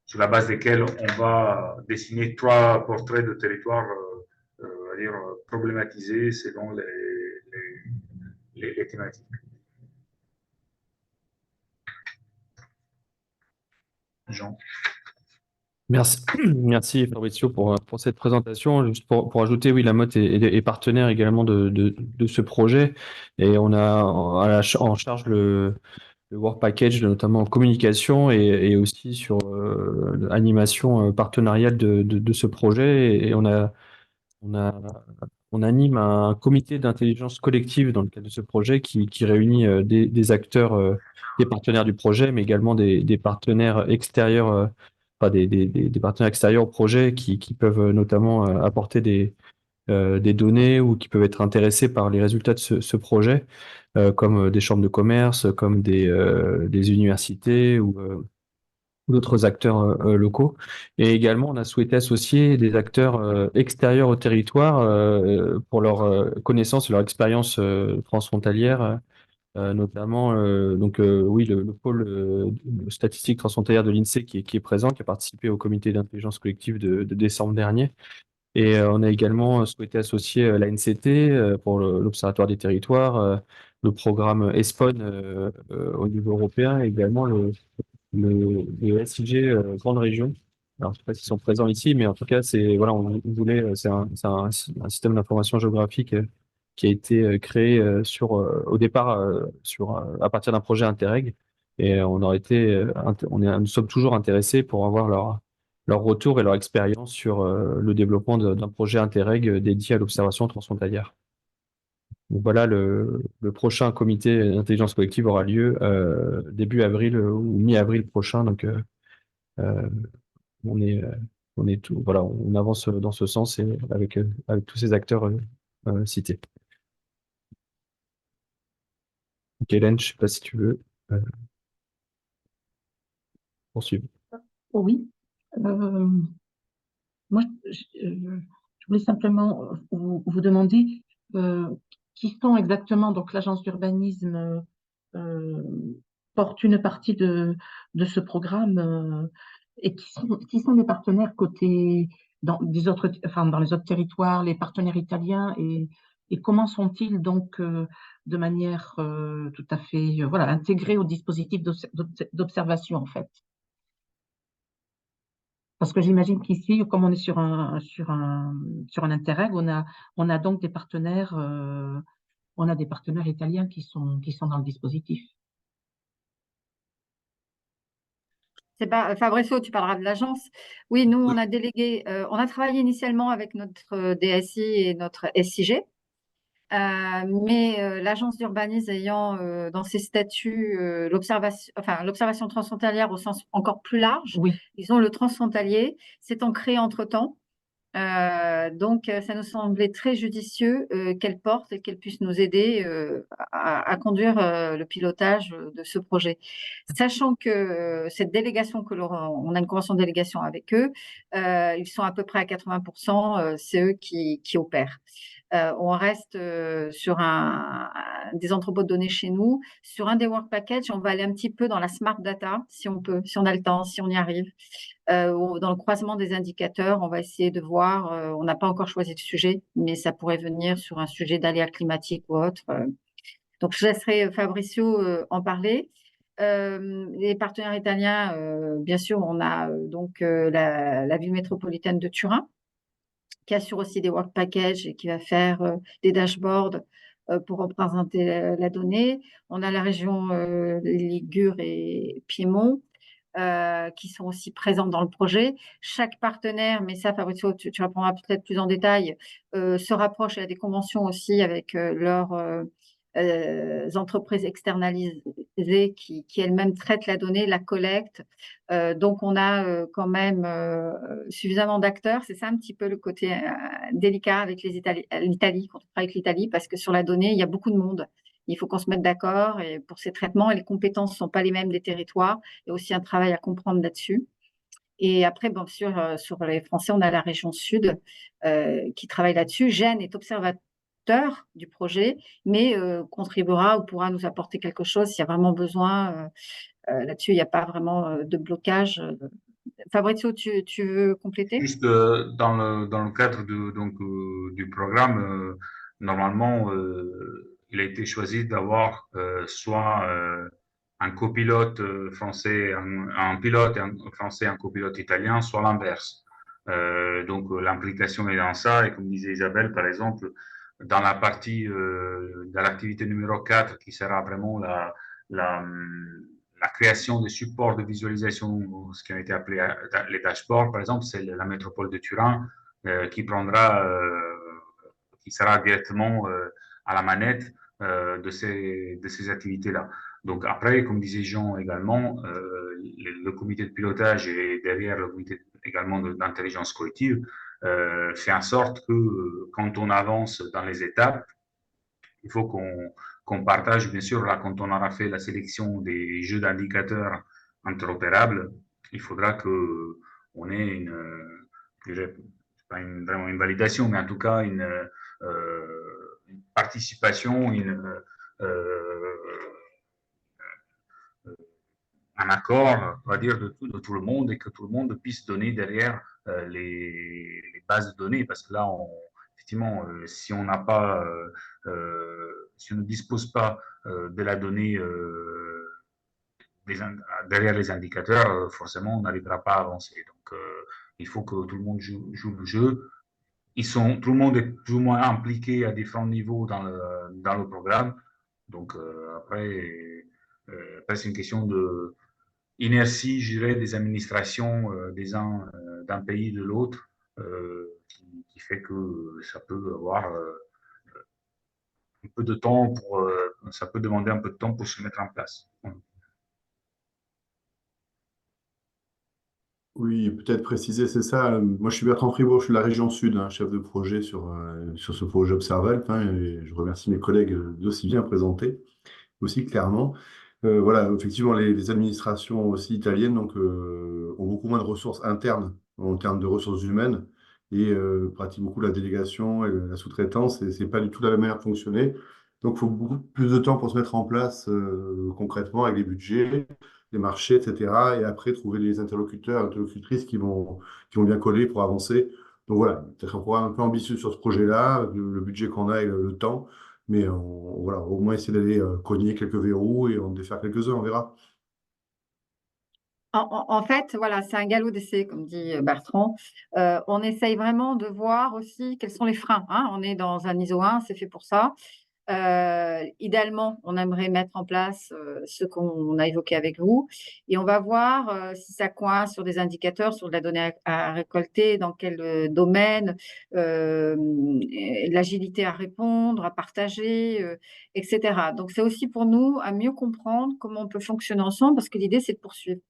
Speaker 14: sur la base desquels on va dessiner trois portraits de territoire problématisés selon les thématiques. Jean.
Speaker 1: Merci Fabrizio pour cette présentation. Juste pour ajouter, oui, la Motte est partenaire également de ce projet et on a en charge work package, notamment en communication et aussi sur l'animation partenariale de ce projet. Et on anime un comité d'intelligence collective dans le cadre de ce projet qui réunit des acteurs, des partenaires du projet, mais également des partenaires extérieurs, enfin des partenaires extérieurs au projet qui peuvent notamment apporter des données ou qui peuvent être intéressés par les résultats de ce projet, comme des chambres de commerce, comme des universités ou d'autres acteurs locaux. Et également, on a souhaité associer des acteurs extérieurs au territoire pour leur connaissance et leur expérience transfrontalière, notamment oui, le pôle statistique transfrontalière de l'INSEE qui est présent, qui a participé au comité d'intelligence collective de décembre dernier. Et on a également souhaité associer l'ANCT pour l'Observatoire des territoires, le programme ESPON au niveau européen, et également le SIG Grande Région. Alors, je ne sais pas s'ils sont présents ici, mais en tout cas, voilà, on voulait, c'est un système d'information géographique qui a été créé au départ à partir d'un projet Interreg. Et nous sommes toujours intéressés pour avoir leur retour et leur expérience sur le développement d'un projet Interreg dédié à l'observation transfrontalière. Donc voilà, le prochain comité d'intelligence collective aura lieu début avril ou mi-avril prochain. Donc euh, on est, voilà, on avance dans ce sens et avec tous ces acteurs cités. Donc Hélène, je ne sais pas si tu veux poursuivre.
Speaker 3: Oui. Moi, je voulais simplement vous demander qui sont exactement, donc l'agence d'urbanisme porte une partie de ce programme et qui sont les partenaires côté dans les autres territoires, les partenaires italiens et comment sont-ils donc de manière tout à fait voilà, intégrés au dispositif d'observation en fait. Parce que j'imagine qu'ici, comme on est sur un Interreg, on a donc des partenaires, on a des partenaires italiens qui sont dans le dispositif.
Speaker 13: C'est pas Fabrizio, tu parleras de l'agence. Oui, nous, on a délégué, on a travaillé initialement avec notre DSI et notre SIG. Mais l'agence d'urbanisme ayant dans ses statuts l'observation transfrontalière au sens encore plus large,
Speaker 3: Oui.
Speaker 13: ils ont le transfrontalier, s'étant créé entre-temps. Donc, ça nous semblait très judicieux qu'elle porte et qu'elle puisse nous aider à conduire le pilotage de ce projet. Sachant que cette délégation on a une convention de délégation avec eux, ils sont à peu près à 80%, c'est eux qui opèrent. On reste sur des entrepôts de données chez nous. Sur un des work packages, on va aller un petit peu dans la smart data, si on peut, si on a le temps, si on y arrive. Dans le croisement des indicateurs, on va essayer de voir, on n'a pas encore choisi de sujet, mais ça pourrait venir sur un sujet d'aléa climatique ou autre. Donc, je laisserai Fabrizio en parler. Les partenaires italiens, bien sûr, on a donc la ville métropolitaine de Turin, qui assure aussi des work packages et qui va faire des dashboards pour représenter la donnée. On a la région Ligure et Piémont qui sont aussi présents dans le projet. Chaque partenaire, mais ça, Fabrizio, tu reprendras peut-être plus en détail, se rapproche et a des conventions aussi avec leurs entreprises externalisées qui elles-mêmes traitent la donnée, la collectent. Donc, on a quand même suffisamment d'acteurs. C'est ça un petit peu le côté délicat avec l'Italie, quand on travaille avec l'Italie, parce que sur la donnée, il y a beaucoup de monde. Il faut qu'on se mette d'accord et pour ces traitements, et les compétences ne sont pas les mêmes des territoires. Il y a aussi un travail à comprendre là-dessus. Et après, bien sûr, sur les Français, on a la région sud qui travaille là-dessus. Gênes est observateur du projet, mais contribuera ou pourra nous apporter quelque chose s'il y a vraiment besoin. Là-dessus, il n'y a pas vraiment de blocage. Fabrizio, tu veux compléter?
Speaker 14: Juste dans le cadre du programme, normalement, il a été choisi d'avoir soit un copilote français, un pilote français, un copilote italien, soit l'inverse. Donc l'implication est dans ça, et comme disait Isabelle, par exemple, dans la partie, dans l'activité numéro 4, qui sera vraiment la création de supports de visualisation, ce qui a été appelé les dashboards, par exemple, c'est la métropole de Turin qui sera directement à la manette de ces activités-là. Donc après, comme disait Jean également, le comité de pilotage et derrière le comité également d'intelligence collective fait en sorte que quand on avance dans les étapes, il faut qu'on partage, bien sûr, là, quand on aura fait la sélection des jeux d'indicateurs interopérables, il faudra qu'on ait pas vraiment une validation, mais en tout cas une participation, un accord, on va dire, de tout le monde et que tout le monde puisse donner derrière les bases de données. Parce que là, effectivement, si on n'a pas, si on ne dispose pas de la donnée derrière les indicateurs, forcément, on n'arrivera pas à avancer. Donc, il faut que tout le monde joue le jeu. Tout le monde est plus ou moins impliqué à différents niveaux dans le programme. Donc, après c'est une question de inertie, je dirais, des administrations d'un pays de l'autre, qui fait que ça peut avoir un peu de temps ça peut demander un peu de temps pour se mettre en place.
Speaker 15: Oui, peut-être préciser, c'est ça. Moi, je suis Bertrand Fribourg, je suis de la région Sud, hein, chef de projet sur ce projet Observalp, hein, et je remercie mes collègues d'aussi bien présenter, aussi clairement. Voilà, effectivement, les administrations aussi italiennes donc, ont beaucoup moins de ressources internes en termes de ressources humaines et pratiquent beaucoup la délégation et la sous-traitance, et c'est pas du tout la même manière de fonctionner. Donc, il faut beaucoup plus de temps pour se mettre en place concrètement avec les budgets, les marchés, etc. Et après, trouver les interlocuteurs, interlocutrices qui vont bien coller pour avancer. Donc voilà, peut-être un programme un peu ambitieux sur ce projet-là, le budget qu'on a et le temps. Mais voilà, au moins essayer d'aller cogner quelques verrous et en défaire quelques-uns, on verra.
Speaker 13: En fait, voilà, c'est un galop d'essai, comme dit Bertrand. On essaye vraiment de voir aussi quels sont les freins, hein. On est dans un ISO 1, c'est fait pour ça. Idéalement, on aimerait mettre en place ce qu'on a évoqué avec vous et on va voir si ça coince sur des indicateurs, sur de la donnée à récolter, dans quel domaine, l'agilité à répondre, à partager, etc. Donc, c'est aussi pour nous à mieux comprendre comment on peut fonctionner ensemble parce que l'idée, c'est de poursuivre,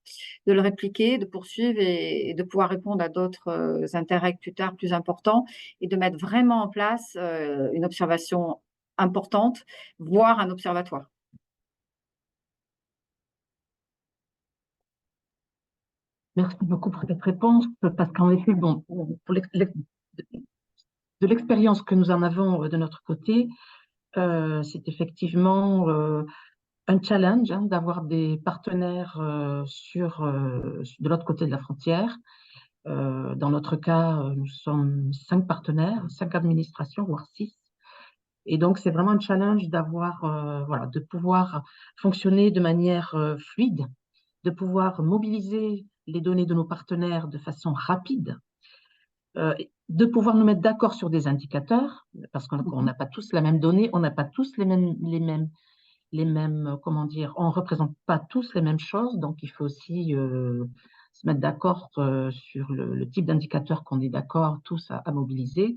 Speaker 13: de le répliquer, de poursuivre et de pouvoir répondre à d'autres intérêts plus tard, plus importants et de mettre vraiment en place une observation importante, voire un observatoire.
Speaker 3: Merci beaucoup pour cette réponse, parce qu'en effet, bon, pour de l'expérience que nous en avons de notre côté, c'est effectivement un challenge hein, d'avoir des partenaires de l'autre côté de la frontière. Dans notre cas, nous sommes 5 partenaires, 5 administrations, voire 6. Et donc, c'est vraiment un challenge voilà, de pouvoir fonctionner de manière fluide, de pouvoir mobiliser les données de nos partenaires de façon rapide, de pouvoir nous mettre d'accord sur des indicateurs, parce qu'on n'a pas tous la même donnée, on n'a pas tous les mêmes, comment dire, on ne représente pas tous les mêmes choses, donc il faut aussi se mettre d'accord sur le type d'indicateur qu'on est d'accord tous à mobiliser.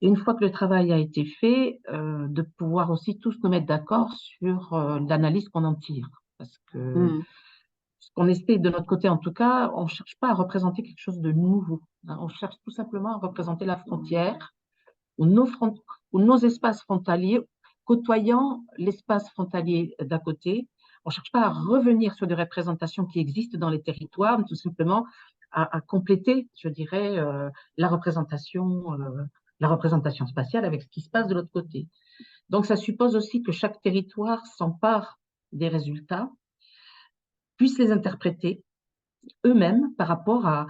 Speaker 3: Et une fois que le travail a été fait, de pouvoir aussi tous nous mettre d'accord sur l'analyse qu'on en tire. Parce que ce qu'on essaie de notre côté, en tout cas, on ne cherche pas à représenter quelque chose de nouveau. Hein. On cherche tout simplement à représenter la frontière ou nos espaces frontaliers côtoyant l'espace frontalier d'à côté. On ne cherche pas à revenir sur des représentations qui existent dans les territoires, mais tout simplement à compléter, je dirais, la représentation spatiale avec ce qui se passe de l'autre côté. Donc, ça suppose aussi que chaque territoire s'empare des résultats, puisse les interpréter eux-mêmes par rapport à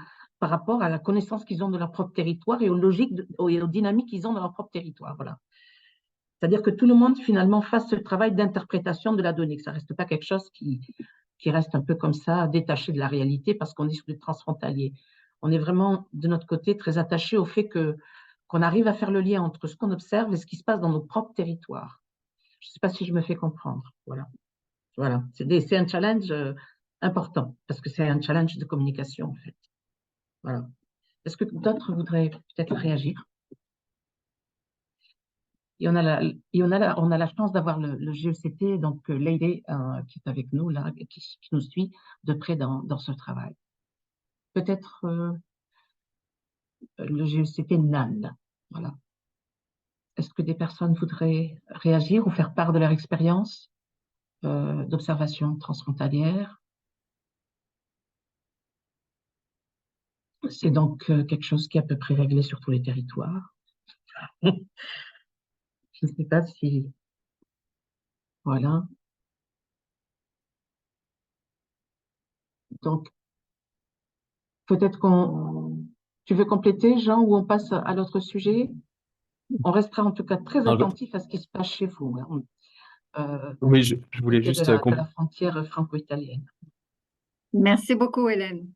Speaker 3: la connaissance qu'ils ont de leur propre territoire et aux logiques et aux dynamiques qu'ils ont dans leur propre territoire. Voilà. C'est-à-dire que tout le monde, finalement, fasse ce travail d'interprétation de la donnée, que ça ne reste pas quelque chose qui reste un peu comme ça, détaché de la réalité, parce qu'on est sur du transfrontalier. On est vraiment, de notre côté, très attaché au fait qu'on arrive à faire le lien entre ce qu'on observe et ce qui se passe dans nos propres territoires. Je ne sais pas si je me fais comprendre. Voilà. Voilà, c'est un challenge important parce que c'est un challenge de communication en fait. Voilà. Est-ce que d'autres voudraient peut-être réagir? Et on a la chance d'avoir le GECT, donc Lady qui est avec nous là, qui nous suit de près dans ce travail. Peut-être le GECT NAN. Voilà. Est-ce que des personnes voudraient réagir ou faire part de leur expérience d'observation transfrontalière? C'est donc quelque chose qui est à peu près réglé sur tous les territoires. Je ne sais pas si... Voilà. Donc, peut-être Tu veux compléter, Jean, ou on passe à l'autre sujet? On restera en tout cas très
Speaker 1: Non,
Speaker 3: attentif à ce qui se passe chez vous, hein,
Speaker 1: oui, je voulais
Speaker 3: côté
Speaker 1: juste
Speaker 3: de la frontière franco-italienne.
Speaker 13: Merci beaucoup, Hélène.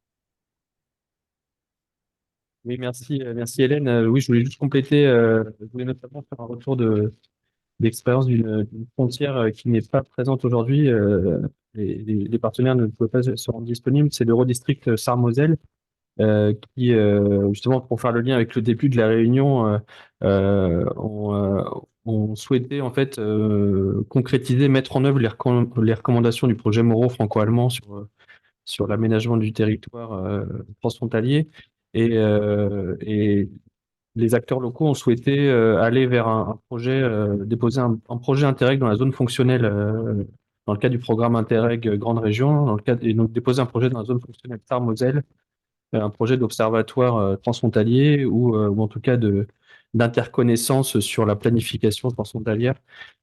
Speaker 1: Oui, merci Hélène. Oui, je voulais juste compléter, je voulais notamment faire un retour d'expérience d'une frontière qui n'est pas présente aujourd'hui. Les partenaires ne peuvent pas se rendre disponibles. C'est l'Eurodistrict Sarre-Moselle qui, justement, pour faire le lien avec le début de la réunion, ont souhaité en fait concrétiser, mettre en œuvre les recommandations du projet Moreau franco-allemand sur l'aménagement du territoire transfrontalier. Et les acteurs locaux ont souhaité aller vers un projet, déposer un projet Interreg dans la zone fonctionnelle, dans le cadre du programme Interreg Grande Région, et donc déposer un projet dans la zone fonctionnelle Sarre-Moselle, un projet d'observatoire transfrontalier ou en tout cas d'interconnaissance sur la planification transfrontalière.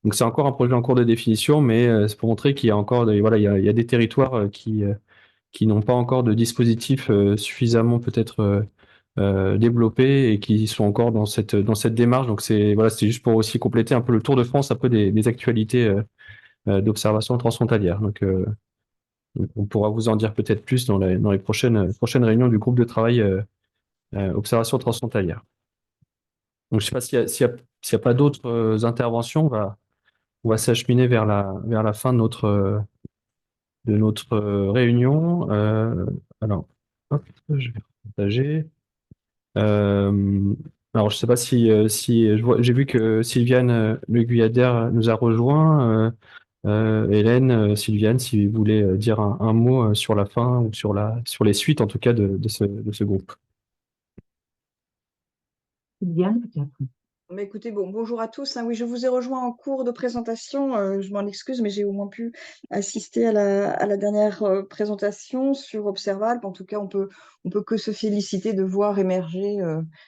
Speaker 1: Donc c'est encore un projet en cours de définition, mais c'est pour montrer qu'il y a encore il y a des territoires qui n'ont pas encore de dispositif suffisamment peut-être développés et qui sont encore dans cette démarche. Donc c'était juste pour aussi compléter un peu le tour de France, un peu des actualités d'observation transfrontalière. Donc on pourra vous en dire peut-être plus dans les prochaines réunions du groupe de travail observation transfrontalière. Donc je ne sais pas s'il y a pas d'autres interventions, on va s'acheminer vers la fin de notre réunion. Alors, hop, je vais partager. Alors, je ne sais pas si j'ai vu que Sylviane Le Guyadère nous a rejoint. Hélène, Sylviane, si vous voulez dire un mot sur la fin ou sur les suites, en tout cas, de ce groupe.
Speaker 3: Sylviane, peut-être.
Speaker 16: Bah, écoutez, bonjour à tous, hein. Oui, je vous ai rejoint en cours de présentation. Je m'en excuse, mais j'ai au moins pu assister à la dernière présentation sur Observal. En tout cas, on peut que se féliciter de voir émerger,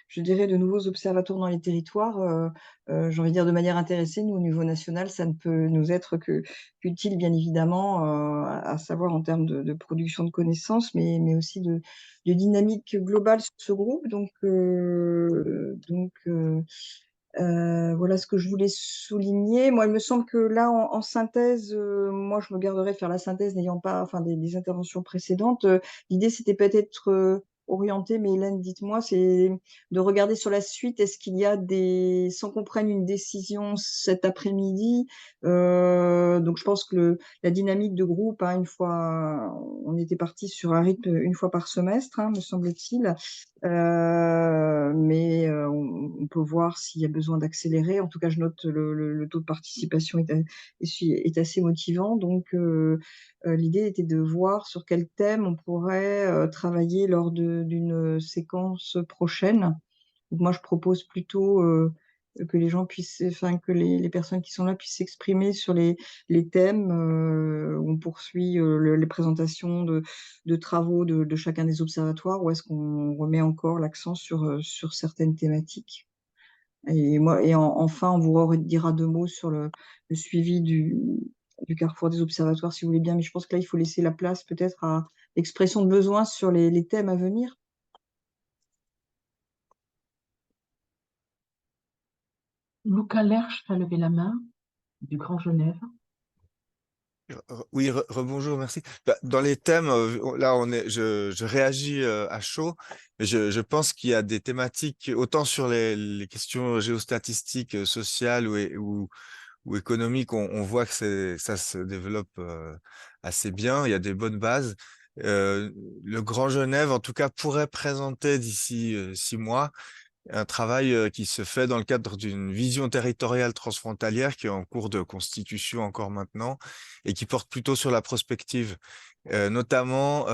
Speaker 16: je dirais, de nouveaux observatoires dans les territoires. J'ai envie de dire de manière intéressée, nous, au niveau national, ça ne peut nous être qu'utile, bien évidemment, à savoir en termes de production de connaissances, mais aussi de dynamique globale sur ce groupe. Voilà ce que je voulais souligner. Moi, il me semble que là, en synthèse, moi, je me garderai de faire la synthèse n'ayant pas, enfin, des interventions précédentes. L'idée, c'était peut-être orienté, mais Hélène, dites-moi, c'est de regarder sur la suite. Est-ce qu'il y a sans qu'on prenne une décision cet après-midi? Donc, je pense que la dynamique de groupe, hein, on était parti sur un rythme une fois par semestre, hein, me semble-t-il. Mais on peut voir s'il y a besoin d'accélérer. En tout cas, je note le taux de participation est assez motivant. Donc, l'idée était de voir sur quel thème on pourrait travailler lors d'une séquence prochaine. Donc, moi, je propose plutôt que les gens puissent, enfin, que les personnes qui sont là puissent s'exprimer sur les thèmes. On poursuit les présentations de travaux de chacun des observatoires, ou est-ce qu'on remet encore l'accent sur certaines thématiques? Enfin, on vous redira 2 mots sur le suivi du carrefour des observatoires, si vous voulez bien, mais je pense que là, il faut laisser la place peut-être à l'expression de besoin sur les thèmes à venir.
Speaker 3: Luca Lerche a levé la main, du Grand Genève.
Speaker 12: Oui, rebonjour, merci. Dans les thèmes, là, je réagis à chaud, mais je pense qu'il y a des thématiques, autant sur les questions géostatistiques, sociales ou ou économique, on voit que ça se développe assez bien. Il y a des bonnes bases. Le Grand Genève, en tout cas, pourrait présenter d'ici 6 mois un travail qui se fait dans le cadre d'une vision territoriale transfrontalière qui est en cours de constitution encore maintenant et qui porte plutôt sur la prospective, notamment.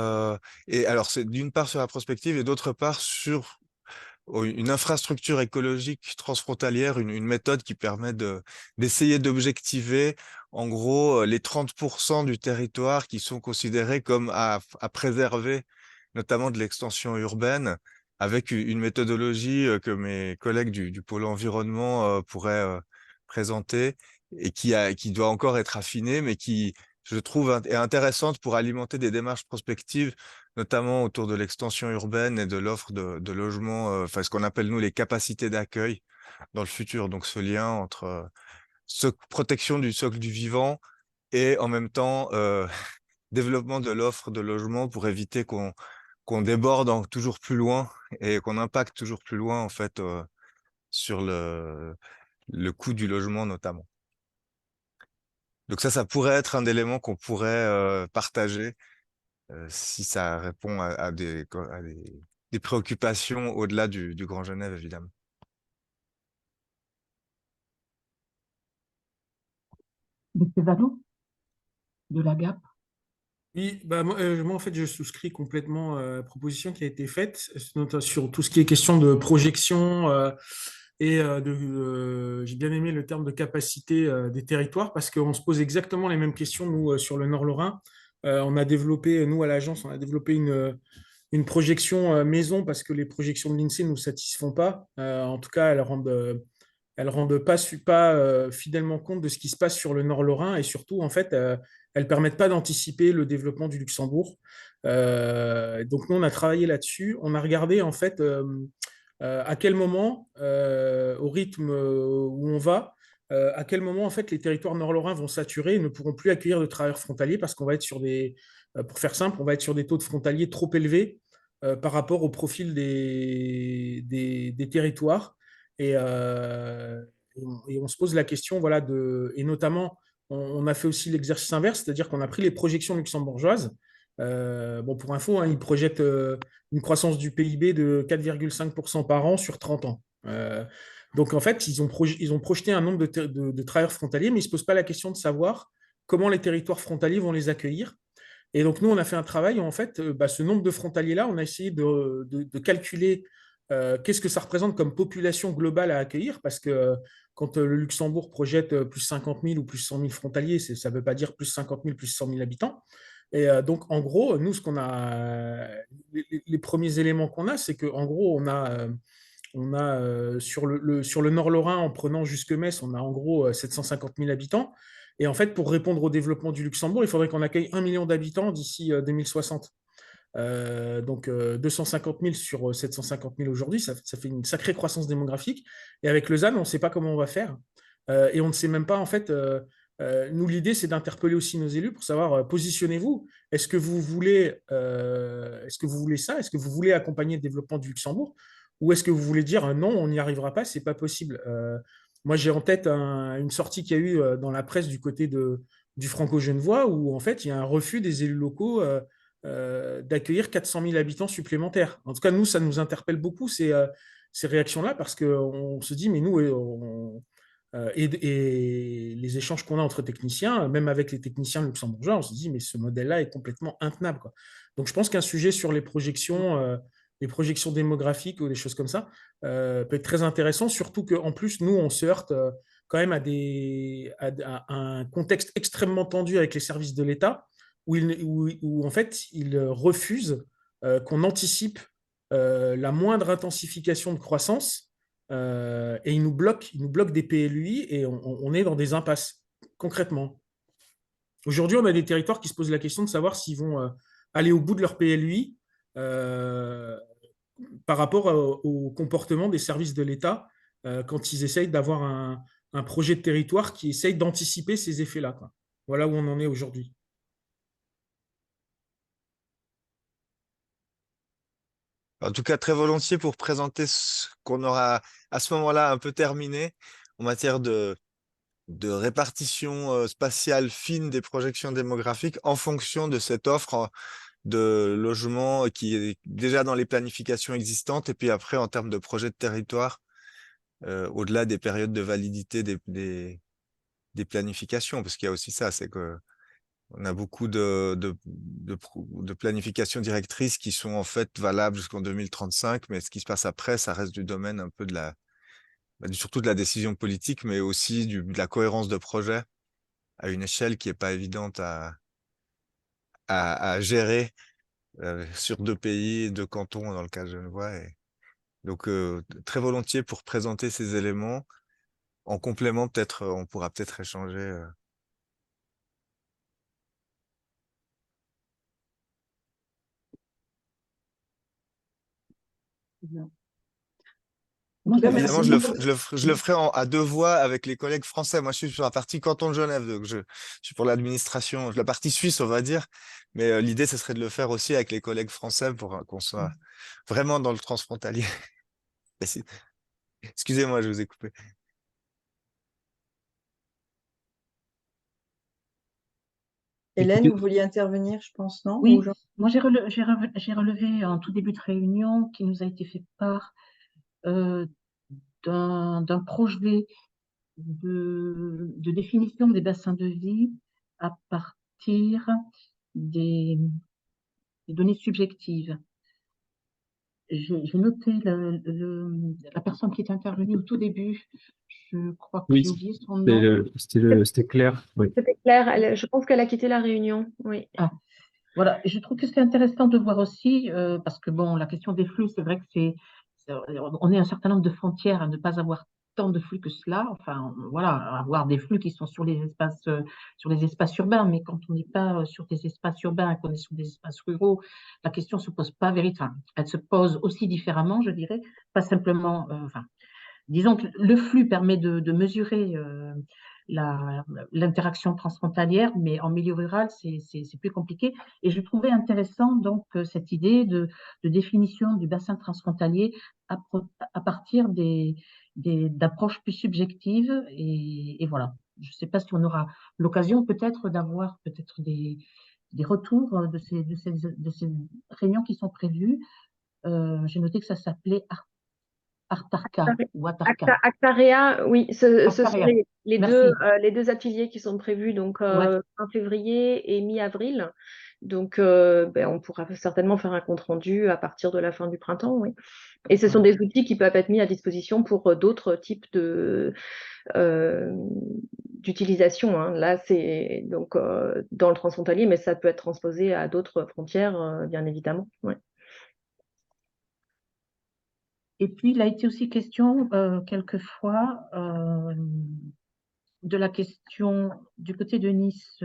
Speaker 12: Et alors, c'est d'une part sur la prospective et d'autre part sur une infrastructure écologique transfrontalière, une méthode qui permet d'essayer d'objectiver, en gros, les 30% du territoire qui sont considérés comme à préserver, notamment de l'extension urbaine, avec une méthodologie que mes collègues du pôle environnement pourraient présenter et qui doit encore être affinée, mais qui, je trouve, est intéressante pour alimenter des démarches prospectives, notamment autour de l'extension urbaine et de l'offre de logements, enfin ce qu'on appelle nous les capacités d'accueil dans le futur. Donc ce lien entre protection du socle du vivant et en même temps développement de l'offre de logement pour éviter qu'on déborde toujours plus loin et qu'on impacte toujours plus loin en fait sur le coût du logement notamment. Donc ça pourrait être un élément qu'on pourrait partager si ça répond à des préoccupations au-delà du Grand Genève, évidemment.
Speaker 3: Monsieur Vallot, de la GAP.
Speaker 10: Oui, bah, moi, en fait, je souscris complètement à la proposition qui a été faite notamment sur tout ce qui est question de projection et j'ai bien aimé le terme de capacité des territoires parce qu'on se pose exactement les mêmes questions, nous, sur le Nord-Lorrain. On a développé, nous, à l'agence, on a développé une projection maison parce que les projections de l'INSEE ne nous satisfont pas. En tout cas, elles rendent pas fidèlement compte de ce qui se passe sur le Nord-Lorrain et surtout, en fait, elles permettent pas d'anticiper le développement du Luxembourg. Donc, nous, on a travaillé là-dessus. On a regardé, en fait, à quel moment, au rythme où on va, à quel moment, en fait, les territoires nord-lorrains vont saturer et ne pourront plus accueillir de travailleurs frontaliers parce qu'on va être sur pour faire simple, on va être sur des taux de frontaliers trop élevés par rapport au profil des territoires. Et on se pose la question, voilà, et notamment, on a fait aussi l'exercice inverse, c'est-à-dire qu'on a pris les projections luxembourgeoises. Bon, pour info, hein, ils projettent une croissance du PIB de 4,5% par an sur 30 ans. Donc, en fait, ils ont projeté un nombre de travailleurs frontaliers, mais ils ne se posent pas la question de savoir comment les territoires frontaliers vont les accueillir. Et donc, nous, on a fait un travail où, en fait, ce nombre de frontaliers-là, on a essayé de calculer qu'est-ce que ça représente comme population globale à accueillir, parce que quand le Luxembourg projette plus 50 000 ou plus 100 000 frontaliers, ça ne veut pas dire plus 50 000, plus 100 000 habitants. Et donc, en gros, nous, les premiers éléments qu'on a, c'est qu'en gros, on a sur le Nord-Lorrain, en prenant jusque Metz, on a en gros 750 000 habitants. Et en fait, pour répondre au développement du Luxembourg, il faudrait qu'on accueille 1 million d'habitants d'ici 2060. Donc 250 000 sur 750 000 aujourd'hui, ça fait une sacrée croissance démographique. Et avec le ZAN, on ne sait pas comment on va faire. Et on ne sait même pas, en fait, nous, l'idée, c'est d'interpeller aussi nos élus pour savoir, positionnez-vous. Est-ce que vous voulez ça? Est-ce que vous voulez accompagner le développement du Luxembourg? Ou est-ce que vous voulez dire non, on n'y arrivera pas, c'est pas possible? Moi, j'ai en tête une sortie qu'il y a eu dans la presse du côté du Franco-Genevois où, en fait, il y a un refus des élus locaux d'accueillir 400 000 habitants supplémentaires. En tout cas, nous, ça nous interpelle beaucoup, ces réactions-là, parce qu'on se dit, mais nous, et les échanges qu'on a entre techniciens, même avec les techniciens luxembourgeois, on se dit, mais ce modèle-là est complètement intenable, quoi. Donc, je pense qu'un sujet sur les projections démographiques ou des choses comme ça peut être très intéressant, surtout qu'en plus, nous, on se heurte quand même à un contexte extrêmement tendu avec les services de l'État, où en fait, ils refusent qu'on anticipe la moindre intensification de croissance et ils nous bloquent des PLUI et on est dans des impasses, concrètement. Aujourd'hui, on a des territoires qui se posent la question de savoir s'ils vont aller au bout de leur PLUI par rapport au comportement des services de l'État quand ils essayent d'avoir un projet de territoire qui essaye d'anticiper ces effets-là, quoi. Voilà où on en est aujourd'hui.
Speaker 12: En tout cas, très volontiers pour présenter ce qu'on aura à ce moment-là un peu terminé en matière de de répartition spatiale fine des projections démographiques en fonction de cette offre de logement qui est déjà dans les planifications existantes et puis après en termes de projet de territoire, au-delà des périodes de validité des planifications, parce qu'il y a aussi ça, c'est que on a beaucoup de planifications directrices qui sont en fait valables jusqu'en 2035, mais ce qui se passe après, ça reste du domaine un peu surtout de la décision politique, mais aussi de la cohérence de projet à une échelle qui n'est pas évidente à gérer sur 2 pays, 2 cantons dans le cas de Genevois. Donc, très volontiers pour présenter ces éléments. En complément, peut-être, on pourra peut-être échanger.
Speaker 16: Bien.
Speaker 13: En tout cas,
Speaker 12: Évidemment,
Speaker 13: merci.
Speaker 12: je le ferai à 2 voix avec les collègues français. Moi, je suis sur la partie canton de Genève, donc je suis pour l'administration, la partie suisse, on va dire. Mais l'idée, ce serait de le faire aussi avec les collègues français pour qu'on soit vraiment dans le transfrontalier. Excusez-moi, je vous ai coupé.
Speaker 16: Hélène, vous vouliez intervenir, je pense, non?
Speaker 3: Oui,
Speaker 16: Ou Jean?
Speaker 3: moi j'ai relevé en tout début de réunion qui nous a été fait part d'un projet de définition des bassins de vie à partir des données subjectives. J'ai noté la personne qui est intervenue au tout début. Je crois que
Speaker 1: Oui,
Speaker 3: j'ai oublié son nom.
Speaker 1: c'était Claire. Oui.
Speaker 5: C'était clair, je pense qu'elle a quitté la réunion, oui.
Speaker 3: Ah, voilà. Et je trouve que c'est intéressant de voir aussi, parce que bon, la question des flux, c'est vrai que on est un certain nombre de frontières à ne pas avoir tant de flux que cela. Enfin, voilà, avoir des flux qui sont sur les espaces urbains, mais quand on n'est pas sur des espaces urbains, qu'on est sur des espaces ruraux, la question se pose pas véritablement. Elle se pose aussi différemment, je dirais, pas simplement. Enfin, disons que le flux permet de mesurer l'interaction transfrontalière, mais en milieu rural, c'est plus compliqué. Et je trouvais intéressant donc cette idée de définition du bassin transfrontalier à partir d'approches plus subjectives. Et voilà. Je ne sais pas si on aura l'occasion peut-être d'avoir peut-être des retours de ces réunions qui sont prévues. J'ai noté que ça s'appelait Artarca ou Atarca.
Speaker 5: Actarea, oui, ce sont
Speaker 3: Actaria.
Speaker 5: les
Speaker 3: Merci.
Speaker 5: les deux ateliers qui sont prévus donc
Speaker 3: Ouais.
Speaker 5: fin février et mi-avril. Donc, on pourra certainement faire un compte-rendu à partir de la fin du printemps, oui. Et ce sont des outils qui peuvent être mis à disposition pour d'autres types d'utilisation, hein. Là, c'est donc dans le transfrontalier, mais ça peut être transposé à d'autres frontières, bien évidemment. Ouais.
Speaker 3: Et puis, il a été aussi question quelquefois de la question du côté de Nice.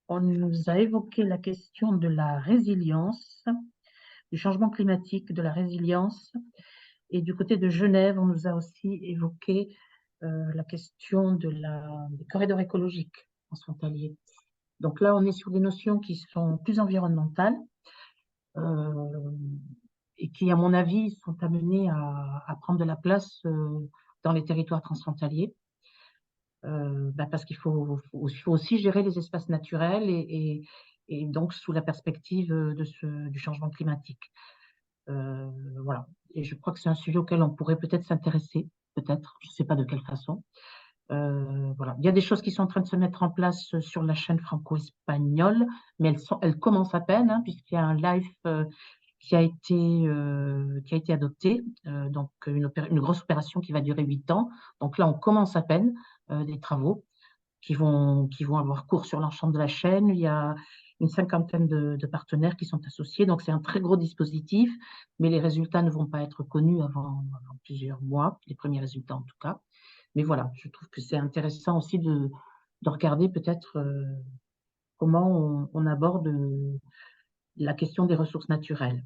Speaker 3: On nous a évoqué la question de la résilience, du changement climatique, de la résilience. Et du côté de Genève, on nous a aussi évoqué la question des corridors écologiques transfrontaliers. Donc là, on est sur des notions qui sont plus environnementales et qui, à mon avis, sont amenées à prendre de la place dans les territoires transfrontaliers. Parce qu'il faut aussi gérer les espaces naturels et donc sous la perspective du changement climatique. Voilà. Et je crois que c'est un sujet auquel on pourrait peut-être s'intéresser, peut-être, je ne sais pas de quelle façon. Voilà. Il y a des choses qui sont en train de se mettre en place sur la chaîne franco-espagnole, mais elles commencent à peine, hein, puisqu'il y a un live qui a été adopté, donc une grosse opération qui va durer 8 ans. Donc là, on commence à peine des travaux qui vont avoir cours sur l'ensemble de la chaîne. Il y a une 50aine de partenaires qui sont associés. Donc, c'est un très gros dispositif, mais les résultats ne vont pas être connus avant plusieurs mois, les premiers résultats en tout cas. Mais voilà, je trouve que c'est intéressant aussi de regarder peut-être comment on aborde la question des ressources naturelles.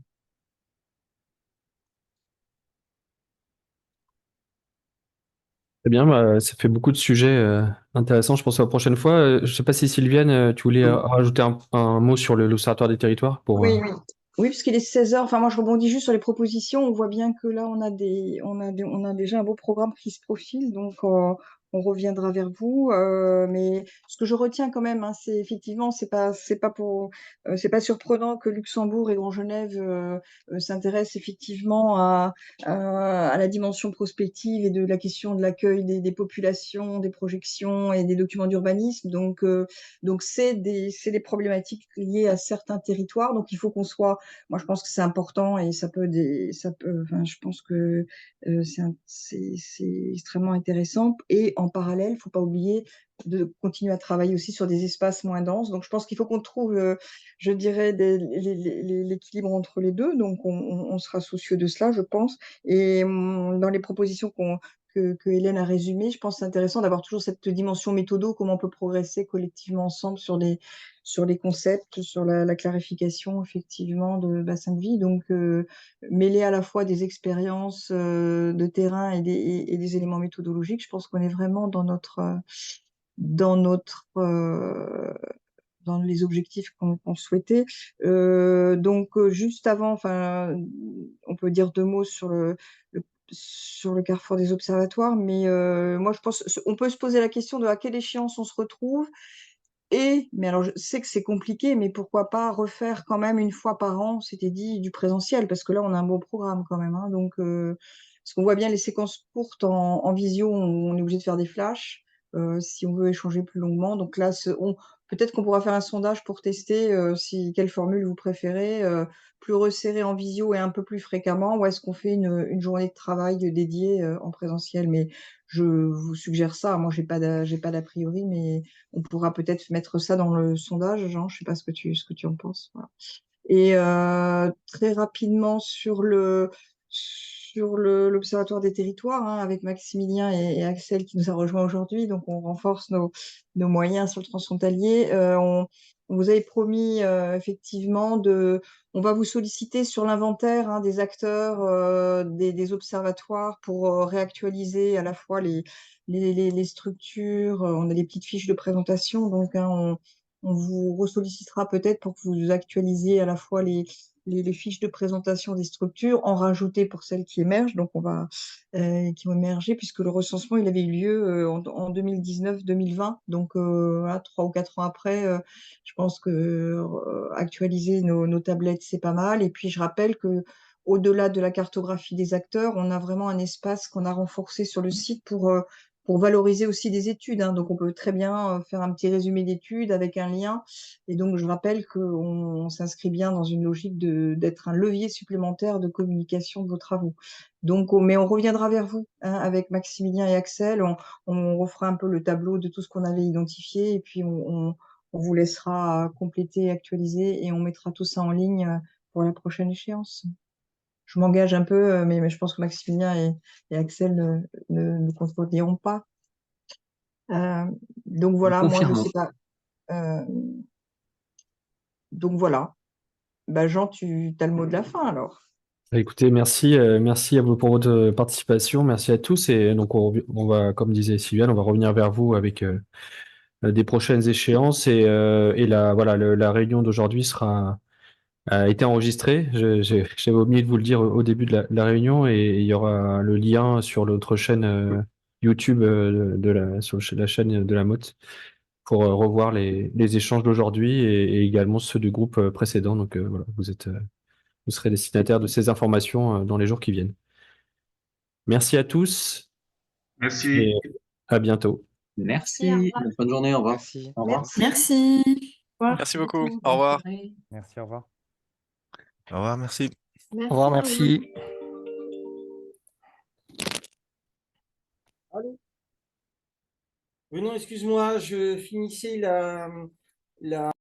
Speaker 1: Très bien, bah, ça fait beaucoup de sujets intéressants. Je pense à la prochaine fois. Je ne sais pas si Sylviane, tu voulais rajouter un mot sur l'Observatoire des territoires pour.
Speaker 16: Oui, oui. Oui, puisqu'il est 16 h. Enfin, moi, je rebondis juste sur les propositions. On voit bien que là, on a déjà un beau programme qui se profile. Donc, on reviendra vers vous. Mais ce que je retiens quand même, hein, c'est effectivement, c'est pas surprenant que Luxembourg et Grand Genève s'intéressent effectivement à la dimension prospective et de la question de l'accueil des populations, des projections et des documents d'urbanisme. Donc c'est des problématiques liées à certains territoires. Donc il faut qu'on soit, moi je pense que c'est important et enfin, je pense que c'est extrêmement intéressant. Et en parallèle, il ne faut pas oublier de continuer à travailler aussi sur des espaces moins denses. Donc je pense qu'il faut qu'on trouve, je dirais, l'équilibre entre les deux. Donc on sera soucieux de cela, je pense. Et dans les propositions que Hélène a résumées, je pense que c'est intéressant d'avoir toujours cette dimension méthodo, comment on peut progresser collectivement ensemble sur les concepts, sur la clarification effectivement de bassin de vie. Donc mêler à la fois des expériences de terrain et des éléments méthodologiques, je pense qu'on est vraiment dans les objectifs qu'on souhaitait. Donc, juste avant, enfin, on peut dire 2 mots sur le carrefour des observatoires, mais moi, je pense on peut se poser la question de à quelle échéance on se retrouve. Mais alors, je sais que c'est compliqué, mais pourquoi pas refaire quand même une fois par an, c'était dit, du présentiel, parce que là, on a un beau programme quand même, hein. Donc, parce qu'on voit bien les séquences courtes en visio, on est obligé de faire des flashs si on veut échanger plus longuement. Donc là, peut-être qu'on pourra faire un sondage pour tester quelle formule vous préférez, plus resserré en visio et un peu plus fréquemment, ou est-ce qu'on fait une journée de travail dédiée en présentiel. Mais je vous suggère ça. Moi, j'ai pas d'a priori, mais on pourra peut-être mettre ça dans le sondage, Jean. Je sais pas ce que tu en penses. Voilà. Et très rapidement sur l'Observatoire des territoires, hein, avec Maximilien et Axel qui nous a rejoints aujourd'hui. Donc, on renforce nos moyens sur le transfrontalier. On vous avait promis effectivement on va vous solliciter sur l'inventaire, hein, des acteurs des observatoires pour réactualiser à la fois les structures. On a des petites fiches de présentation, donc hein, on vous ressollicitera peut-être pour que vous actualisiez à la fois les fiches de présentation des structures, en rajouter pour celles qui émergent, donc qui vont émerger, puisque le recensement il avait eu lieu en 2019-2020, donc voilà, 3 ou 4 ans après, je pense que actualiser nos tablettes c'est pas mal. Et puis je rappelle que au-delà de la cartographie des acteurs, on a vraiment un espace qu'on a renforcé sur le site pour valoriser aussi des études, hein. Donc, on peut très bien faire un petit résumé d'études avec un lien. Et donc, je rappelle qu'on s'inscrit bien dans une logique d'être un levier supplémentaire de communication de vos travaux. Donc, mais on reviendra vers vous, hein, avec Maximilien et Axel. On refera un peu le tableau de tout ce qu'on avait identifié et puis on vous laissera compléter, actualiser et on mettra tout ça en ligne pour la prochaine échéance. Je m'engage un peu, mais je pense que Maximilien et Axel ne contrediront pas. Donc voilà, moi je sais pas. Donc voilà. Bah, Jean, tu as le mot de la fin alors.
Speaker 1: Écoutez, merci à vous pour votre participation. Merci à tous. Et donc, on va, comme disait Sylviane, on va revenir vers vous avec des prochaines échéances. Et voilà, la réunion d'aujourd'hui a été enregistrée. J'avais omis de vous le dire au début de la réunion. Et il y aura le lien sur notre chaîne YouTube sur la chaîne de la Motte pour revoir les échanges d'aujourd'hui et également ceux du groupe précédent. Donc voilà, vous serez destinataire de ces informations dans les jours qui viennent. Merci à tous
Speaker 14: Merci.
Speaker 1: et à bientôt.
Speaker 2: Merci. Bonne journée. Au revoir.
Speaker 6: Merci.
Speaker 2: Au revoir.
Speaker 7: Merci.
Speaker 11: Merci beaucoup. Au revoir.
Speaker 6: Merci, au revoir.
Speaker 12: Au revoir, merci.
Speaker 8: Au revoir, merci.
Speaker 10: Allô? Oui, non, excuse-moi, je finissais la